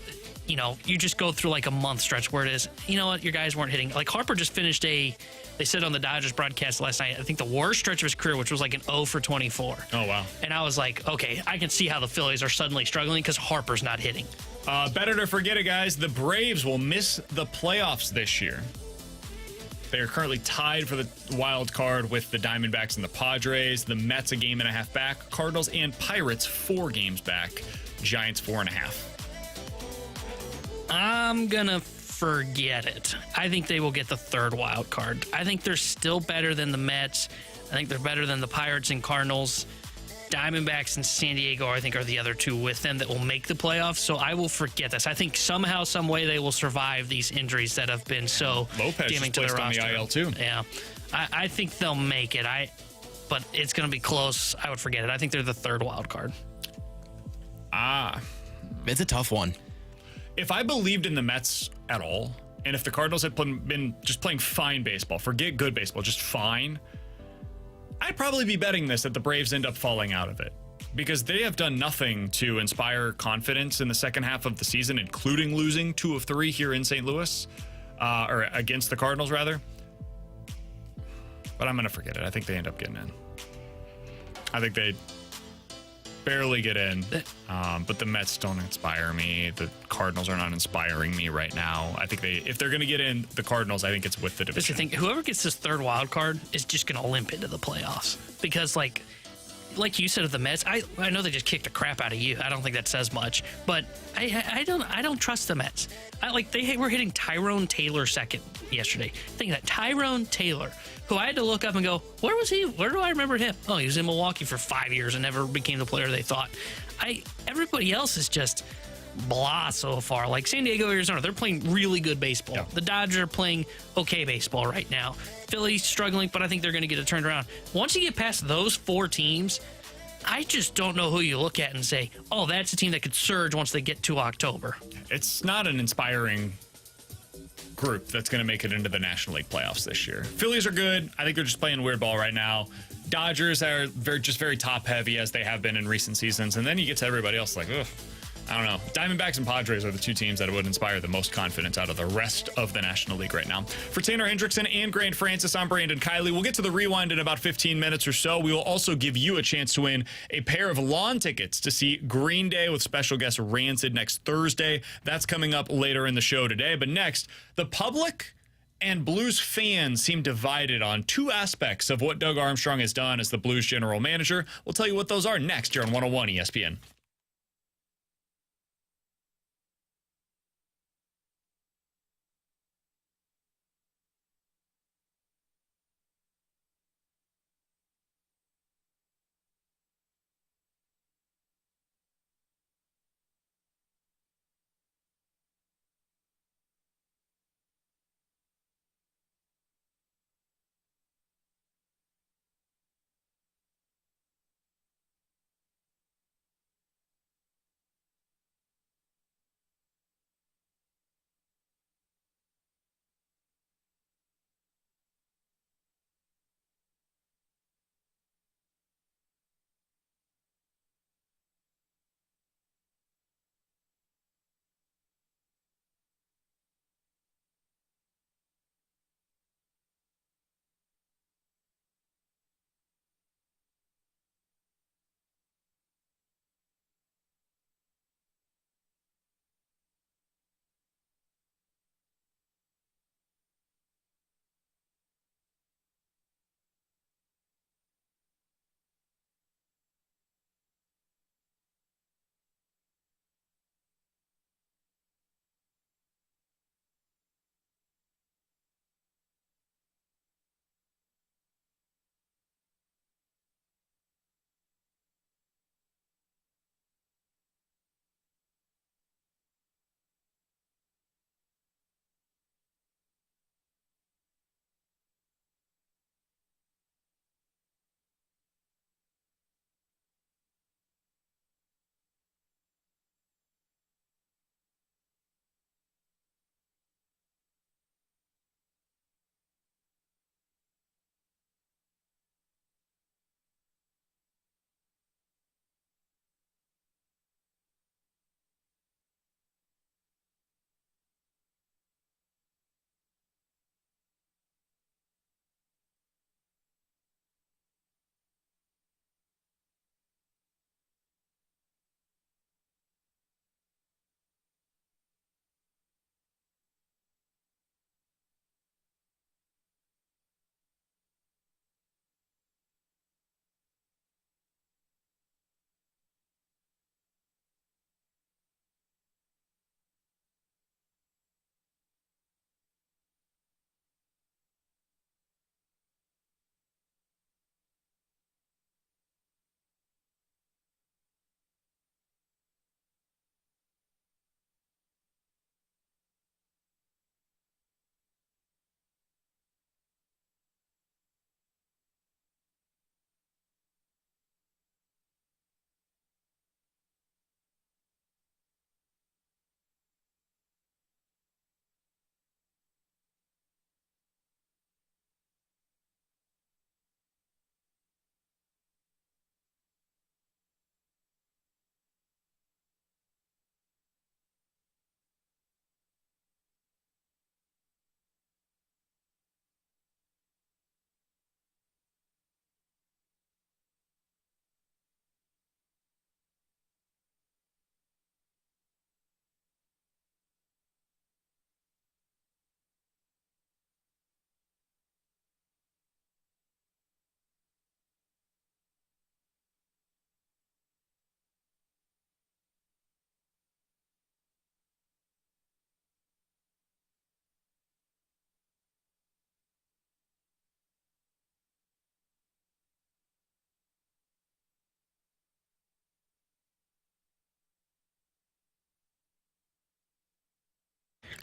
you just go through like a month stretch where it is, you know what, your guys weren't hitting. Like Harper just finished they said on the Dodgers broadcast last night, I think the worst stretch of his career, which was like an 0 for 24. Oh, wow. And I was like, okay, I can see how the Phillies are suddenly struggling because Harper's not hitting. Better to forget it, guys. The Braves will miss the playoffs this year. They are currently tied for the wild card with the Diamondbacks and the Padres. The Mets a game and a half back. Cardinals and Pirates 4 games back. Giants 4.5. I'm going to forget it. I think they will get the third wild card. I think they're still better than the Mets. I think they're better than the Pirates and Cardinals. Diamondbacks and San Diego, I think, are the other two with them that will make the playoffs. So I will forget this. I think somehow, some way, they will survive these injuries that have been so damning to their roster. Lopez just placed on the IL, too. Yeah. I think they'll make it. But it's going to be close. I would forget it. I think they're the third wild card. It's a tough one. If I believed in the Mets at all, and if the Cardinals had been just playing fine baseball, forget good baseball, just fine, I'd probably be betting this that the Braves end up falling out of it. Because they have done nothing to inspire confidence in the second half of the season, including losing 2 of 3 here in St. Louis, or against the Cardinals, rather. But I'm going to forget it. I think they end up getting in. I think they barely get in, but the Mets don't inspire me. The Cardinals are not inspiring me right now. I think if they're going to get in, the Cardinals, I think it's with the division. That's the thing. Whoever gets this third wild card is just going to limp into the playoffs because, like you said of the Mets, I know they just kicked the crap out of you. I don't think that says much, but I don't trust the Mets. They were hitting Tyrone Taylor second yesterday. Think that Tyrone Taylor, who I had to look up and go, where was he? Where do I remember him? Oh, he was in Milwaukee for 5 years and never became the player they thought. Everybody else is just blah so far. Like San Diego, Arizona, they're playing really good baseball. Yeah. The Dodgers are playing okay baseball right now. Philly's struggling, but I think they're going to get it turned around. Once you get past those 4 teams, I just don't know who you look at and say, oh, that's a team that could surge once they get to October. It's not an inspiring group that's going to make it into the National League playoffs this year. Phillies are good. I think they're just playing weird ball right now. Dodgers are very top heavy as they have been in recent seasons. And then you get to everybody else like, ugh. I don't know. Diamondbacks and Padres are the two teams that would inspire the most confidence out of the rest of the National League right now. For Tanner Hendrickson and Grant Francis, I'm Brandon Kiley. We'll get to the rewind in about 15 minutes or so. We will also give you a chance to win a pair of lawn tickets to see Green Day with special guest Rancid next Thursday. That's coming up later in the show today. But next, the public and Blues fans seem divided on two aspects of what Doug Armstrong has done as the Blues general manager. We'll tell you what those are next here on 101 ESPN.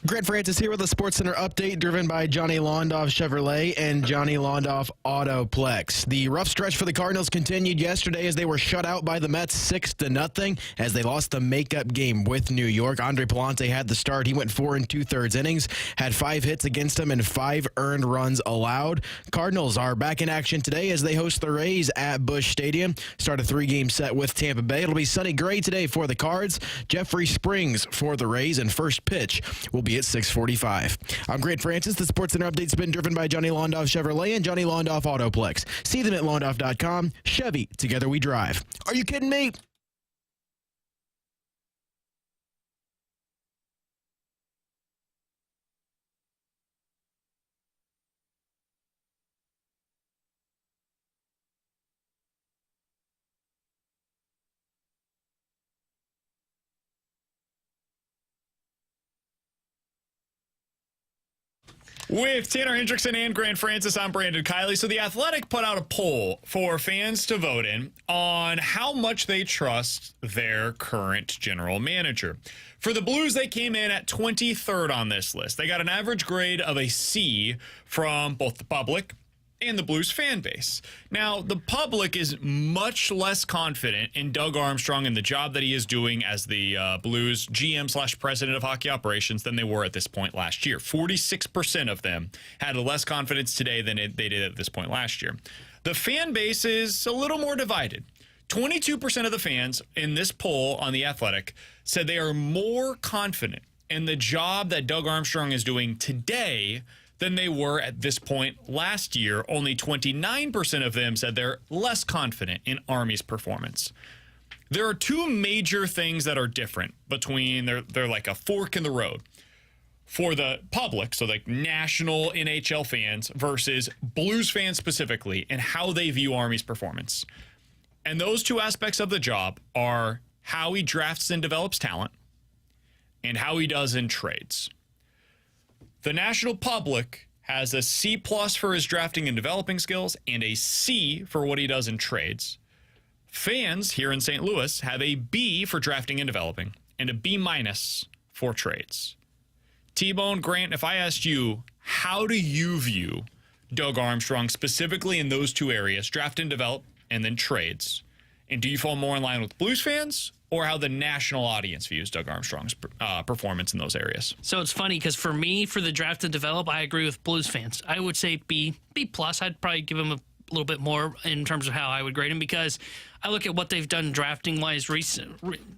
Grant Francis here with a SportsCenter update driven by Johnny Londoff Chevrolet and Johnny Londoff Autoplex. The rough stretch for the Cardinals continued yesterday as they were shut out by the Mets 6-0 as they lost the makeup game with New York. Andre Palante had the start. He went 4 2/3 innings, had 5 hits against him and 5 earned runs allowed. Cardinals are back in action today as they host the Rays at Busch Stadium. Start a 3-game set with Tampa Bay. It'll be sunny gray today for the Cards. Jeffrey Springs for the Rays, and first pitch will be at 6:45. I'm Grant Francis. The SportsCenter update's been driven by Johnny Londoff Chevrolet and Johnny Londoff Autoplex. See them at londoff.com. Chevy, together we drive. Are you kidding me? With Tanner Hendrickson and Grant Francis, I'm Brandon Kiley. So The Athletic put out a poll for fans to vote in on how much they trust their current general manager. For the Blues, they came in at 23rd on this list. They got an average grade of a C from both the public and the Blues fan base. Now, the public is much less confident in Doug Armstrong and the job that he is doing as the Blues GM/president of hockey operations than they were at this point last year. 46% of them had less confidence today than they did at this point last year. The fan base is a little more divided. 22% of the fans in this poll on The Athletic said they are more confident in the job that Doug Armstrong is doing today than they were at this point last year. Only 29% of them said they're less confident in Army's performance. There are two major things that are different between, they're like a fork in the road. For the public, so like national NHL fans versus Blues fans specifically, and how they view Army's performance. And those two aspects of the job are how he drafts and develops talent and how he does in trades. The national public has a C+ for his drafting and developing skills and a C for what he does in trades. Fans here in St. Louis have a B for drafting and developing and a B- for trades. T-Bone, Grant, if I asked you, how do you view Doug Armstrong specifically in those two areas, draft and develop and then trades? And do you fall more in line with Blues fans or how the national audience views Doug Armstrong's performance in those areas? So it's funny because for me, for the draft and develop, I agree with Blues fans. I would say B+. I'd probably give him a little bit more in terms of how I would grade him because I look at what they've done drafting-wise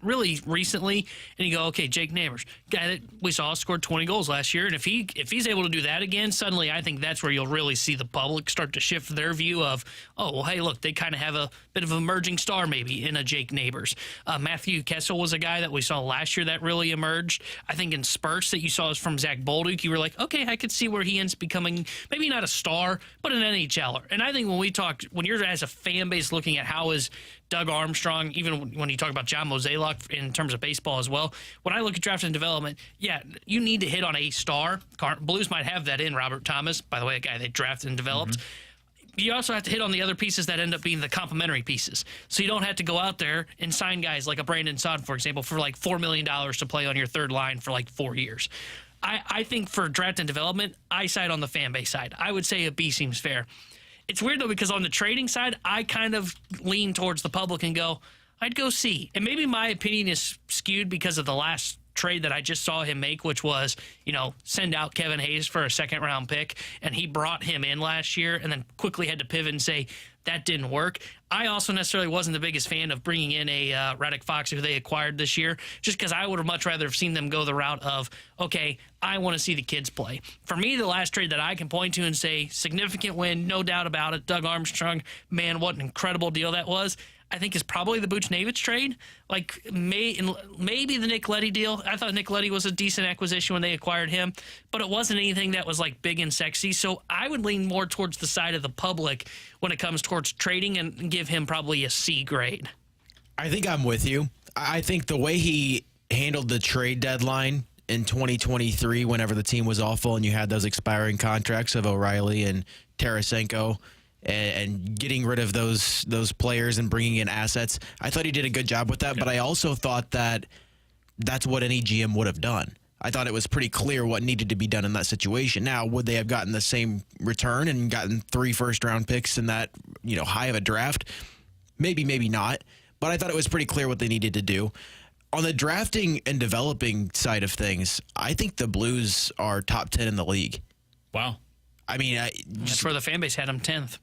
really recently, and you go, okay, Jake Neighbors, guy that we saw scored 20 goals last year, and if he's able to do that again, suddenly I think that's where you'll really see the public start to shift their view of, oh, well, hey, look, they kind of have a bit of an emerging star maybe in a Jake Neighbors. Matthew Kessel was a guy that we saw last year that really emerged. I think in spurts that you saw from Zach Bolduc, you were like, okay, I could see where he ends up becoming maybe not a star, but an NHLer. And I think when you're as a fan base looking at how is Doug Armstrong, even when you talk about John Mozeliak in terms of baseball as well, when I look at draft and development, yeah, you need to hit on a star. Blues might have that in Robert Thomas, by the way, a guy they drafted and developed. Mm-hmm. You also have to hit on the other pieces that end up being the complementary pieces. So you don't have to go out there and sign guys like a Brandon Saad, for example, for like $4 million to play on your third line for like 4 years. I think for draft and development, I side on the fan base side. I would say a B seems fair. It's weird, though, because on the trading side, I kind of lean towards the public and go, I'd go C. And maybe my opinion is skewed because of the last trade that I just saw him make, which was, send out Kevin Hayes for a second-round pick, and he brought him in last year and then quickly had to pivot and say, that didn't work. I also necessarily wasn't the biggest fan of bringing in a Radek Fox who they acquired this year, just because I would have much rather have seen them go the route of, okay, I want to see the kids play. For me, the last trade that I can point to and say, significant win, no doubt about it, Doug Armstrong, man, what an incredible deal that was, I think is probably the Buchnevich trade. Like maybe the Nick Leddy deal. I thought Nick Leddy was a decent acquisition when they acquired him, but it wasn't anything that was like big and sexy. So I would lean more towards the side of the public when it comes towards trading and give him probably a C grade. I think I'm with you. I think the way he handled the trade deadline in 2023, whenever the team was awful and you had those expiring contracts of O'Reilly and Tarasenko, and getting rid of those players and bringing in assets, I thought he did a good job with that. But I also thought that that's what any GM would have done. I thought it was pretty clear what needed to be done in that situation. Now, would they have gotten the same return and gotten 3 first-round picks in that, high of a draft? Maybe, maybe not. But I thought it was pretty clear what they needed to do. On the drafting and developing side of things, I think the Blues are top 10 in the league. Wow. I mean, that's where the fan base had them 10th.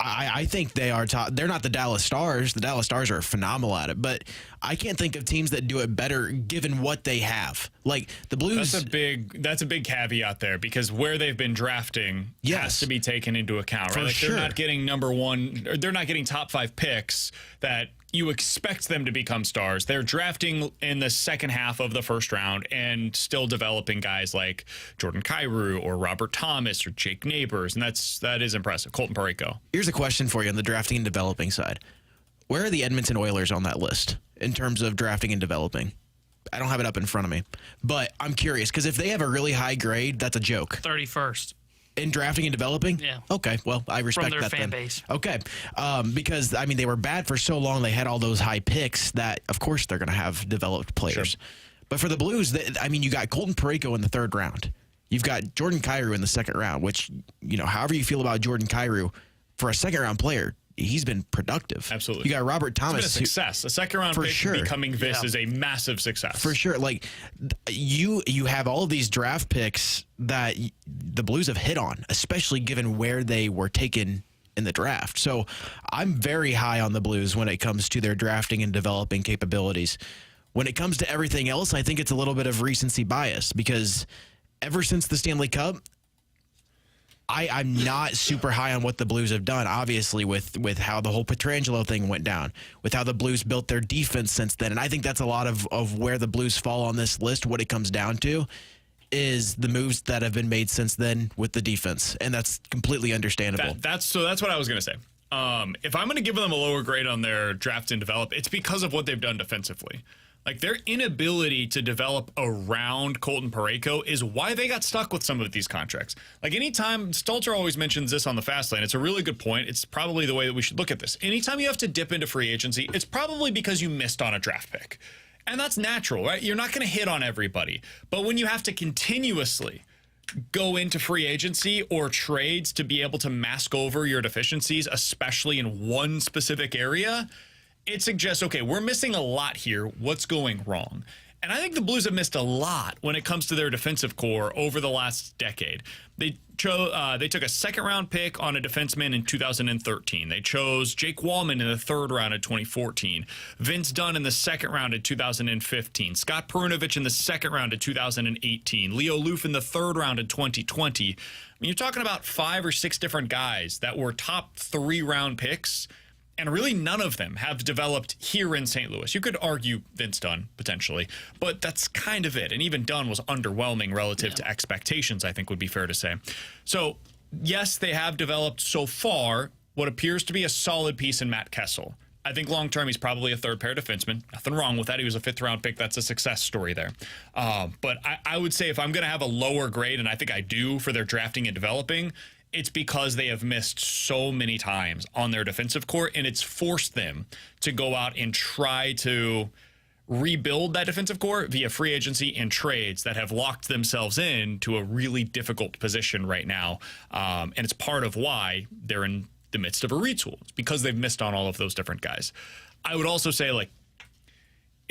I think they are top. They're not the Dallas Stars. The Dallas Stars are phenomenal at it, but I can't think of teams that do it better given what they have. Like the Blues. That's a big caveat there, because where they've been drafting has to be taken into account, right? Sure. They're not getting number 1, or they're not getting top 5 picks that you expect them to become stars. They're drafting in the second half of the first round and still developing guys like Jordan Kyrou or Robert Thomas or Jake Neighbors, and that is impressive. Colton Parayko. Here's a question for you on the drafting and developing side. Where are the Edmonton Oilers on that list in terms of drafting and developing? I don't have it up in front of me, but I'm curious because if they have a really high grade, that's a joke. 31st. In drafting and developing? Yeah. Okay, well, I respect from their that fan then. base. Okay, because, I mean, they were bad for so long. They had all those high picks that, of course, they're going to have developed players. Sure. But for the Blues, you got Colton Parayko in the 3rd round. You've got Jordan Kyrou in the 2nd round, which, however you feel about Jordan Kyrou, for a 2nd-round player, he's been productive. Absolutely. You got Robert Thomas. It's been a success. A 2nd-round pick becoming this is a massive success. For sure. Like, you have all of these draft picks that the Blues have hit on, especially given where they were taken in the draft. So I'm very high on the Blues when it comes to their drafting and developing capabilities. When it comes to everything else, I think it's a little bit of recency bias because ever since the Stanley Cup, I'm not super high on what the Blues have done, obviously, with how the whole Pietrangelo thing went down, with how the Blues built their defense since then. And I think that's a lot of where the Blues fall on this list. What it comes down to is the moves that have been made since then with the defense. And that's completely understandable. That's what I was going to say. If I'm going to give them a lower grade on their draft and develop, it's because of what they've done defensively. Like, their inability to develop around Colton Parayko is why they got stuck with some of these contracts. Like, anytime, Stelter always mentions this on the Fast Lane, it's a really good point. It's probably the way that we should look at this. Anytime you have to dip into free agency, it's probably because you missed on a draft pick. And that's natural, right? You're not going to hit on everybody. But when you have to continuously go into free agency or trades to be able to mask over your deficiencies, especially in one specific area, it suggests, okay, we're missing a lot here. What's going wrong? And I think the Blues have missed a lot when it comes to their defensive core over the last decade. They took a 2nd-round pick on a defenseman in 2013. They chose Jake Wallman in the 3rd round of 2014. Vince Dunn in the 2nd round of 2015. Scott Perunovich in the 2nd round of 2018. Leo Loof in the 3rd round of 2020. I mean, you're talking about 5 or 6 different guys that were top 3-round picks, and really none of them have developed here in St. Louis. You could argue Vince Dunn, potentially, but that's kind of it. And even Dunn was underwhelming relative to expectations, I think would be fair to say. So, yes, they have developed so far what appears to be a solid piece in Matt Kessel. I think long-term he's probably a 3rd-pair defenseman. Nothing wrong with that. He was a 5th-round pick. That's a success story there. But I would say if I'm going to have a lower grade, and I think I do for their drafting and developing, it's because they have missed so many times on their defensive core, and it's forced them to go out and try to rebuild that defensive core via free agency and trades that have locked themselves in to a really difficult position right now. And it's part of why they're in the midst of a retool. It's because they've missed on all of those different guys. I would also say, like,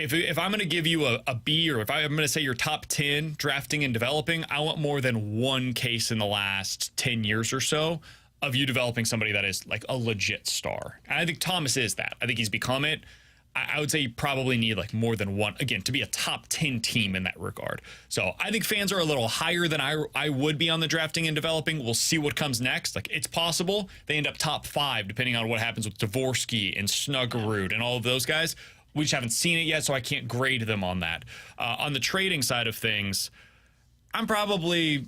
if I'm going to give you a B, or if I'm going to say your top 10 drafting and developing, I want more than one case in the last 10 years or so of you developing somebody that is like a legit star. And I think Thomas is that. I think he's become it. I would say you probably need like more than one, again, to be a top 10 team in that regard. So I think fans are a little higher than I would be on the drafting and developing. We'll see what comes next. Like, it's possible they end up top 5 depending on what happens with Dvorsky and Snuggerud and all of those guys. We just haven't seen it yet, so I can't grade them on that. On the trading side of things, I'm probably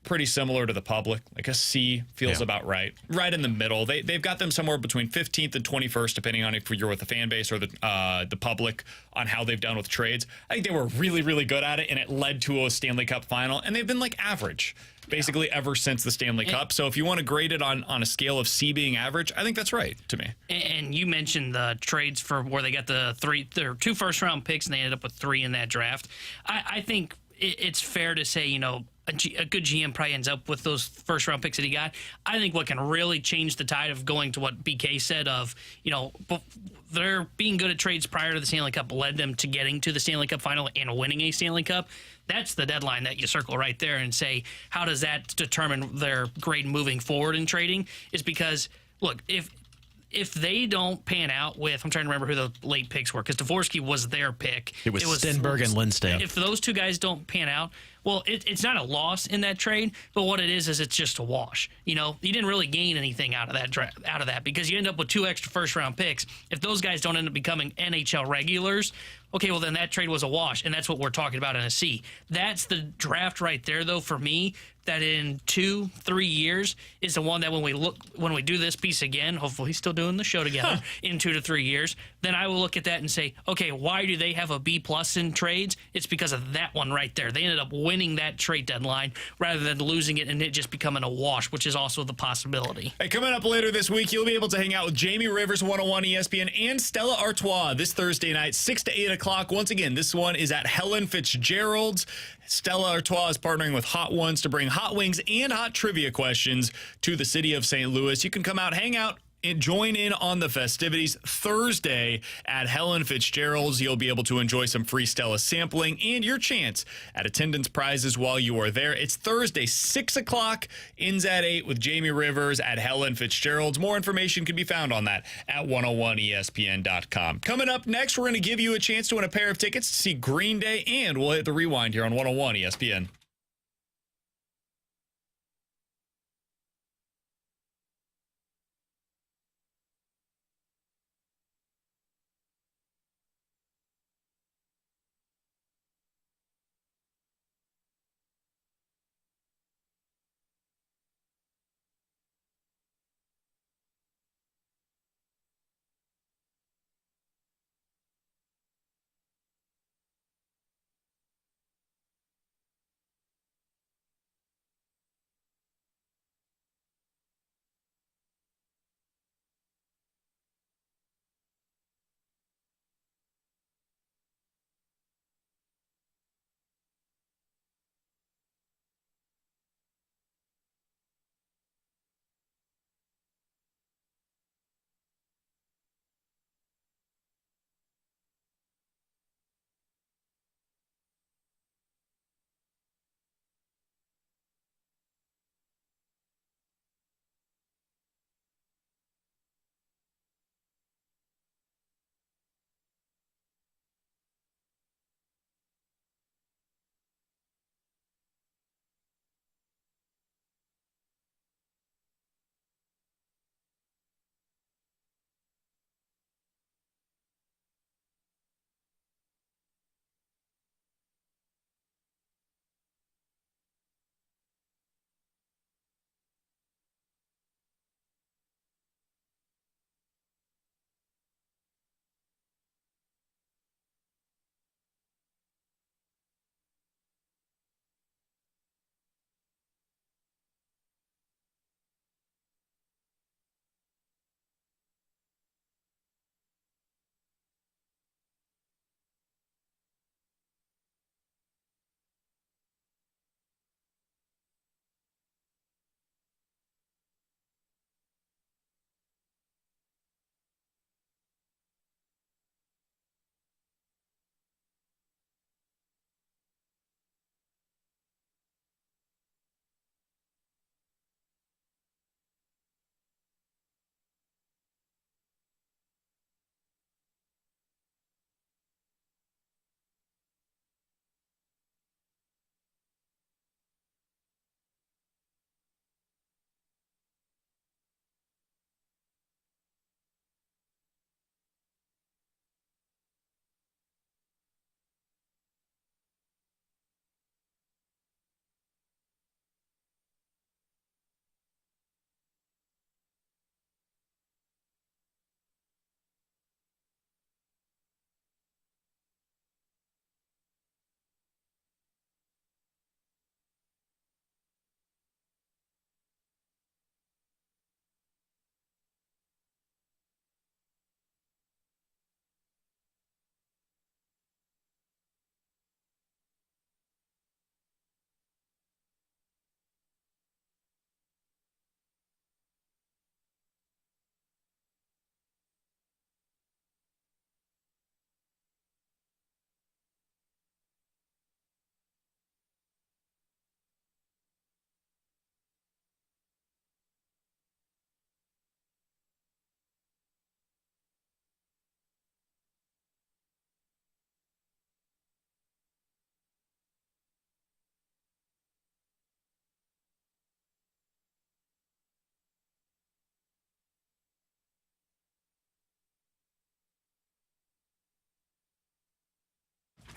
pretty similar to the public. Like a C feels about right. Right in the middle. They've got them somewhere between 15th and 21st, depending on if you're with the fan base or the public, on how they've done with trades. I think they were really, really good at it, and it led to a Stanley Cup final, and they've been like average basically ever since the Stanley Cup. So if you want to grade it on a scale of C being average, I think that's right to me. And you mentioned the trades for where they got their 2 first-round picks, and they ended up with 3 in that draft. I think it's fair to say, a good GM probably ends up with those first round picks that he got. I think what can really change the tide of going to what BK said of, they're being good at trades prior to the Stanley Cup led them to getting to the Stanley Cup final and winning a Stanley Cup. That's the deadline that you circle right there and say, how does that determine their grade moving forward in trading? Is because, look, if they don't pan out with, I'm trying to remember who the late picks were, because Dvorsky was their pick. It was Stenberg and Lindstad. If those two guys don't pan out, well, it's not a loss in that trade, but what it is it's just a wash. You didn't really gain anything out of that because you end up with 2 extra first-round picks. If those guys don't end up becoming NHL regulars, okay, well, then that trade was a wash, and that's what we're talking about in a C. That's the draft right there, though, for me, that in 2-3 years is the one that when we do this piece again, hopefully still doing the show together in 2 to 3 years, then I will look at that and say, okay, why do they have a B+ in trades? It's because of that one right there. They ended up winning that trade deadline rather than losing it and it just becoming a wash, which is also the possibility. Hey, coming up later this week, you'll be able to hang out with Jamie Rivers, 101 ESPN, and Stella Artois this Thursday night, 6 to 8 o'clock. Once again, this one is at Helen Fitzgerald's. Stella Artois is partnering with Hot Ones to bring hot wings and hot trivia questions to the city of St. Louis. You can come out, hang out, and join in on the festivities Thursday at Helen Fitzgerald's. You'll be able to enjoy some free Stella sampling and your chance at attendance prizes while you are there. It's Thursday, 6 o'clock, ends at 8 with Jamie Rivers at Helen Fitzgerald's. More information can be found on that at 101ESPN.com. Coming up next, we're going to give you a chance to win a pair of tickets to see Green Day, and we'll hit the rewind here on 101 ESPN.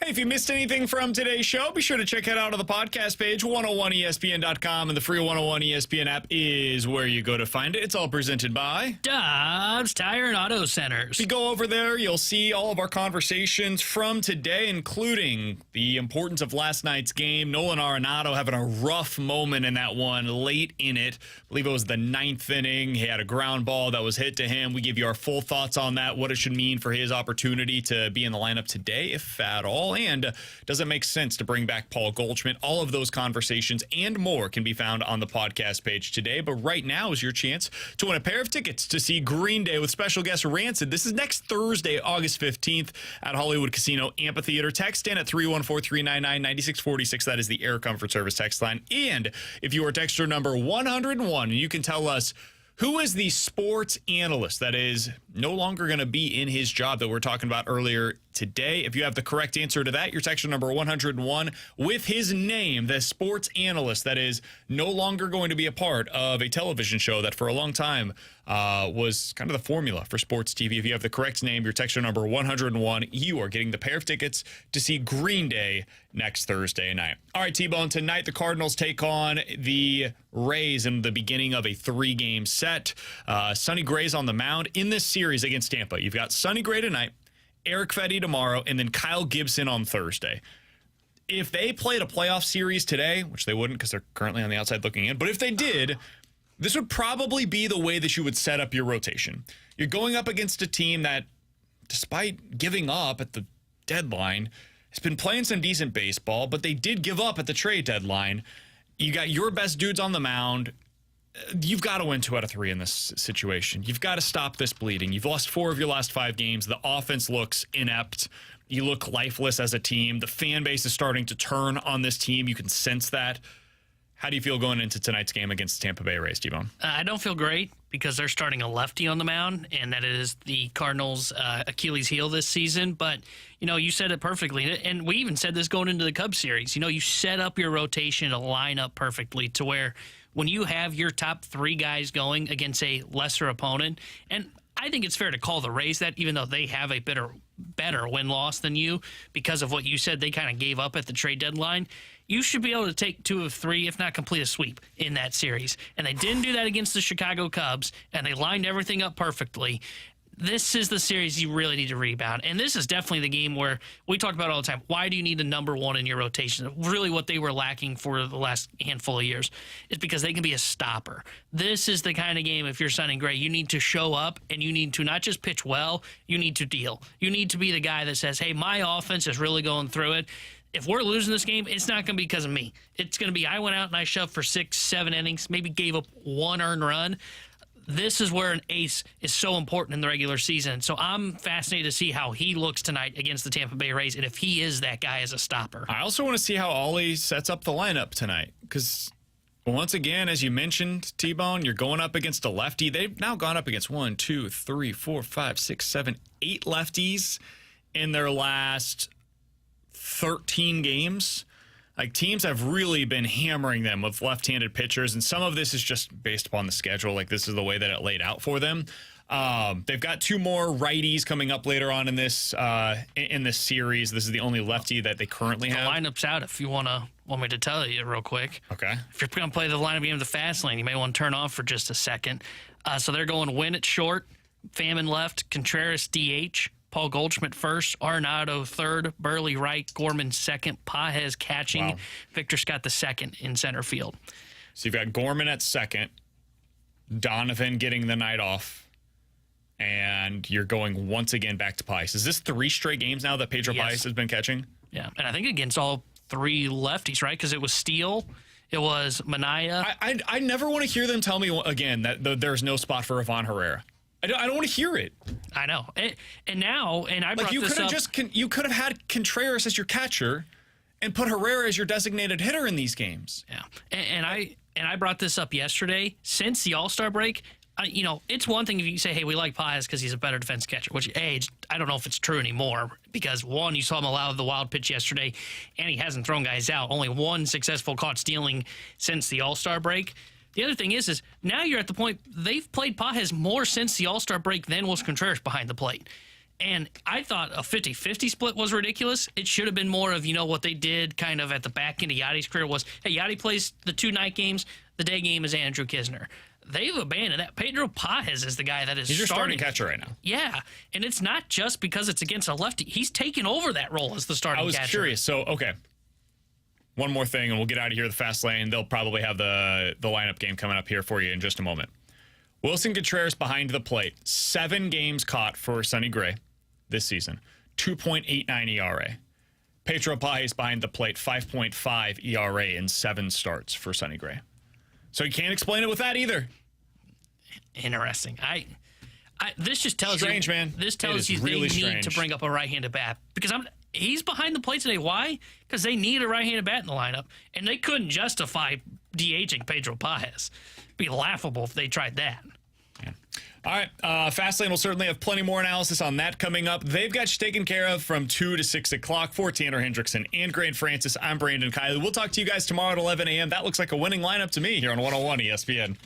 Hey, if you missed anything from today's show, be sure to check it out on the podcast page, 101ESPN.com, and the free 101 ESPN app is where you go to find it. It's all presented by Dobbs Tire and Auto Centers. If you go over there, you'll see all of our conversations from today, including the importance of last night's game. Nolan Arenado having a rough moment in that one late in it. I believe it was the 9th inning. He had a ground ball that was hit to him. We give you our full thoughts on that, what it should mean for his opportunity to be in the lineup today, if at all. And does it make sense to bring back Paul Goldschmidt? All of those conversations and more can be found on the podcast page today. But right now is your chance to win a pair of tickets to see Green Day with special guest Rancid. This is next Thursday, August 15th at Hollywood Casino Amphitheater. Text in at 314-399-9646. That is the Air Comfort Service text line. And if you are texter number 101, you can tell us who is the sports analyst that is no longer going to be in his job that we're talking about earlier today. If you have the correct answer to that, your texture number 101 with his name, the sports analyst that is no longer going to be a part of a television show that for a long time was kind of the formula for sports TV. If you have the correct name, your texture number 101, you are getting the pair of tickets to see Green Day next Thursday night. All right, T-Bone, tonight the Cardinals take on the Rays in the beginning of a 3-game set. Sonny Gray's on the mound in this series against Tampa. You've got Sonny Gray tonight, Eric Fedde tomorrow, and then Kyle Gibson on Thursday. If they played a playoff series today, which they wouldn't because they're currently on the outside looking in, but if they did, this would probably be the way that you would set up your rotation. You're going up against a team that, despite giving up at the deadline, has been playing some decent baseball, but they did give up at the trade deadline. You got your best dudes on the mound. You've got to win 2 out of 3 in this situation. You've got to stop this bleeding. You've lost 4 of your last 5 games. The offense looks inept. You look lifeless as a team. The fan base is starting to turn on this team. You can sense that. How do you feel going into tonight's game against the Tampa Bay Rays, T-Bone? I don't feel great because they're starting a lefty on the mound, and that is the Cardinals' Achilles heel this season. But, you said it perfectly. And we even said this going into the Cubs series. You set up your rotation to line up perfectly to where when you have your top 3 guys going against a lesser opponent, and I think it's fair to call the Rays that, even though they have a better win-loss than you because of what you said they kind of gave up at the trade deadline, you should be able to take 2 of 3, if not complete a sweep in that series. And they didn't do that against the Chicago Cubs, and they lined everything up perfectly. This is the series you really need to rebound. And this is definitely the game where we talk about all the time. Why do you need a number 1 in your rotation? Really what they were lacking for the last handful of years is because they can be a stopper. This is the kind of game, if you're Sonny Gray, you need to show up and you need to not just pitch well, you need to deal. You need to be the guy that says, hey, my offense is really going through it. If we're losing this game, it's not going to be because of me. It's going to be I went out and I shoved for 6, 7 innings, maybe gave up 1 earned run. This is where an ace is so important in the regular season. So I'm fascinated to see how he looks tonight against the Tampa Bay Rays and if he is that guy as a stopper. I also want to see how Ollie sets up the lineup tonight because, once again, as you mentioned, T-Bone, you're going up against a lefty. They've now gone up against 1, 2, 3, 4, 5, 6, 7, 8 lefties in their last 13 games. Like, teams have really been hammering them with left-handed pitchers, and some of this is just based upon the schedule. Like, this is the way that it laid out for them. They've got 2 more righties coming up later on in this series. This is the only lefty that they currently have. The lineup's out if you want me to tell you real quick. Okay. If you're going to play the lineup game of the fast lane, you may want to turn off for just a second. So they're going Winn at short, Famine left, Contreras DH, Paul Goldschmidt first, Arenado third, Burley right, Gorman second, Pages catching, wow. Victor Scott the second in center field. So you've got Gorman at second, Donovan getting the night off, and you're going once again back to Pages. Is this 3 straight games now that Pedro Pages has been catching? Yeah, and I think against all 3 lefties, right? Because it was Steele, it was Minaya. I never want to hear them tell me again that there's no spot for Ivan Herrera. I don't want to hear it. I know. And now, and I brought this up. You could have had Contreras as your catcher and put Herrera as your designated hitter in these games. Yeah. And I brought this up yesterday. Since the All-Star break, it's one thing if you say, hey, we like Pages because he's a better defense catcher, which, I don't know if it's true anymore because, 1, you saw him allow the wild pitch yesterday, and he hasn't thrown guys out. Only 1 successful caught stealing since the All-Star break. The other thing is now you're at the point they've played Pages more since the All-Star break than was Contreras behind the plate. And I thought a 50-50 split was ridiculous. It should have been more of, what they did kind of at the back end of Yadi's career was, hey, Yadi plays the 2 night games. The day game is Andrew Kisner. They've abandoned that. Pedro Pajes is the guy that is He's your starting catcher right now. Yeah, and it's not just because it's against a lefty. He's taken over that role as the starting catcher. I was curious. So, okay. One more thing, and we'll get out of here the fast lane. They'll probably have the lineup game coming up here for you in just a moment. Wilson Contreras behind the plate. 7 games caught for Sonny Gray this season. 2.89 ERA. Pedro Pajes behind the plate. 5.5 ERA in 7 starts for Sonny Gray. So you can't explain it with that either. Interesting. This just tells strange, you, man. This tells you really they need strange to bring up a right-handed bat because he's behind the plate today. Why? Because they need a right-handed bat in the lineup, and they couldn't justify DHing Pedro Pajes. It'd be laughable if they tried that. Yeah. All right, Fastlane will certainly have plenty more analysis on that coming up. They've got you taken care of from 2 to 6 o'clock. For Tanner Hendrickson and Grant Francis, I'm Brandon Kiley. We'll talk to you guys tomorrow at 11 a.m. That looks like a winning lineup to me here on 101 ESPN.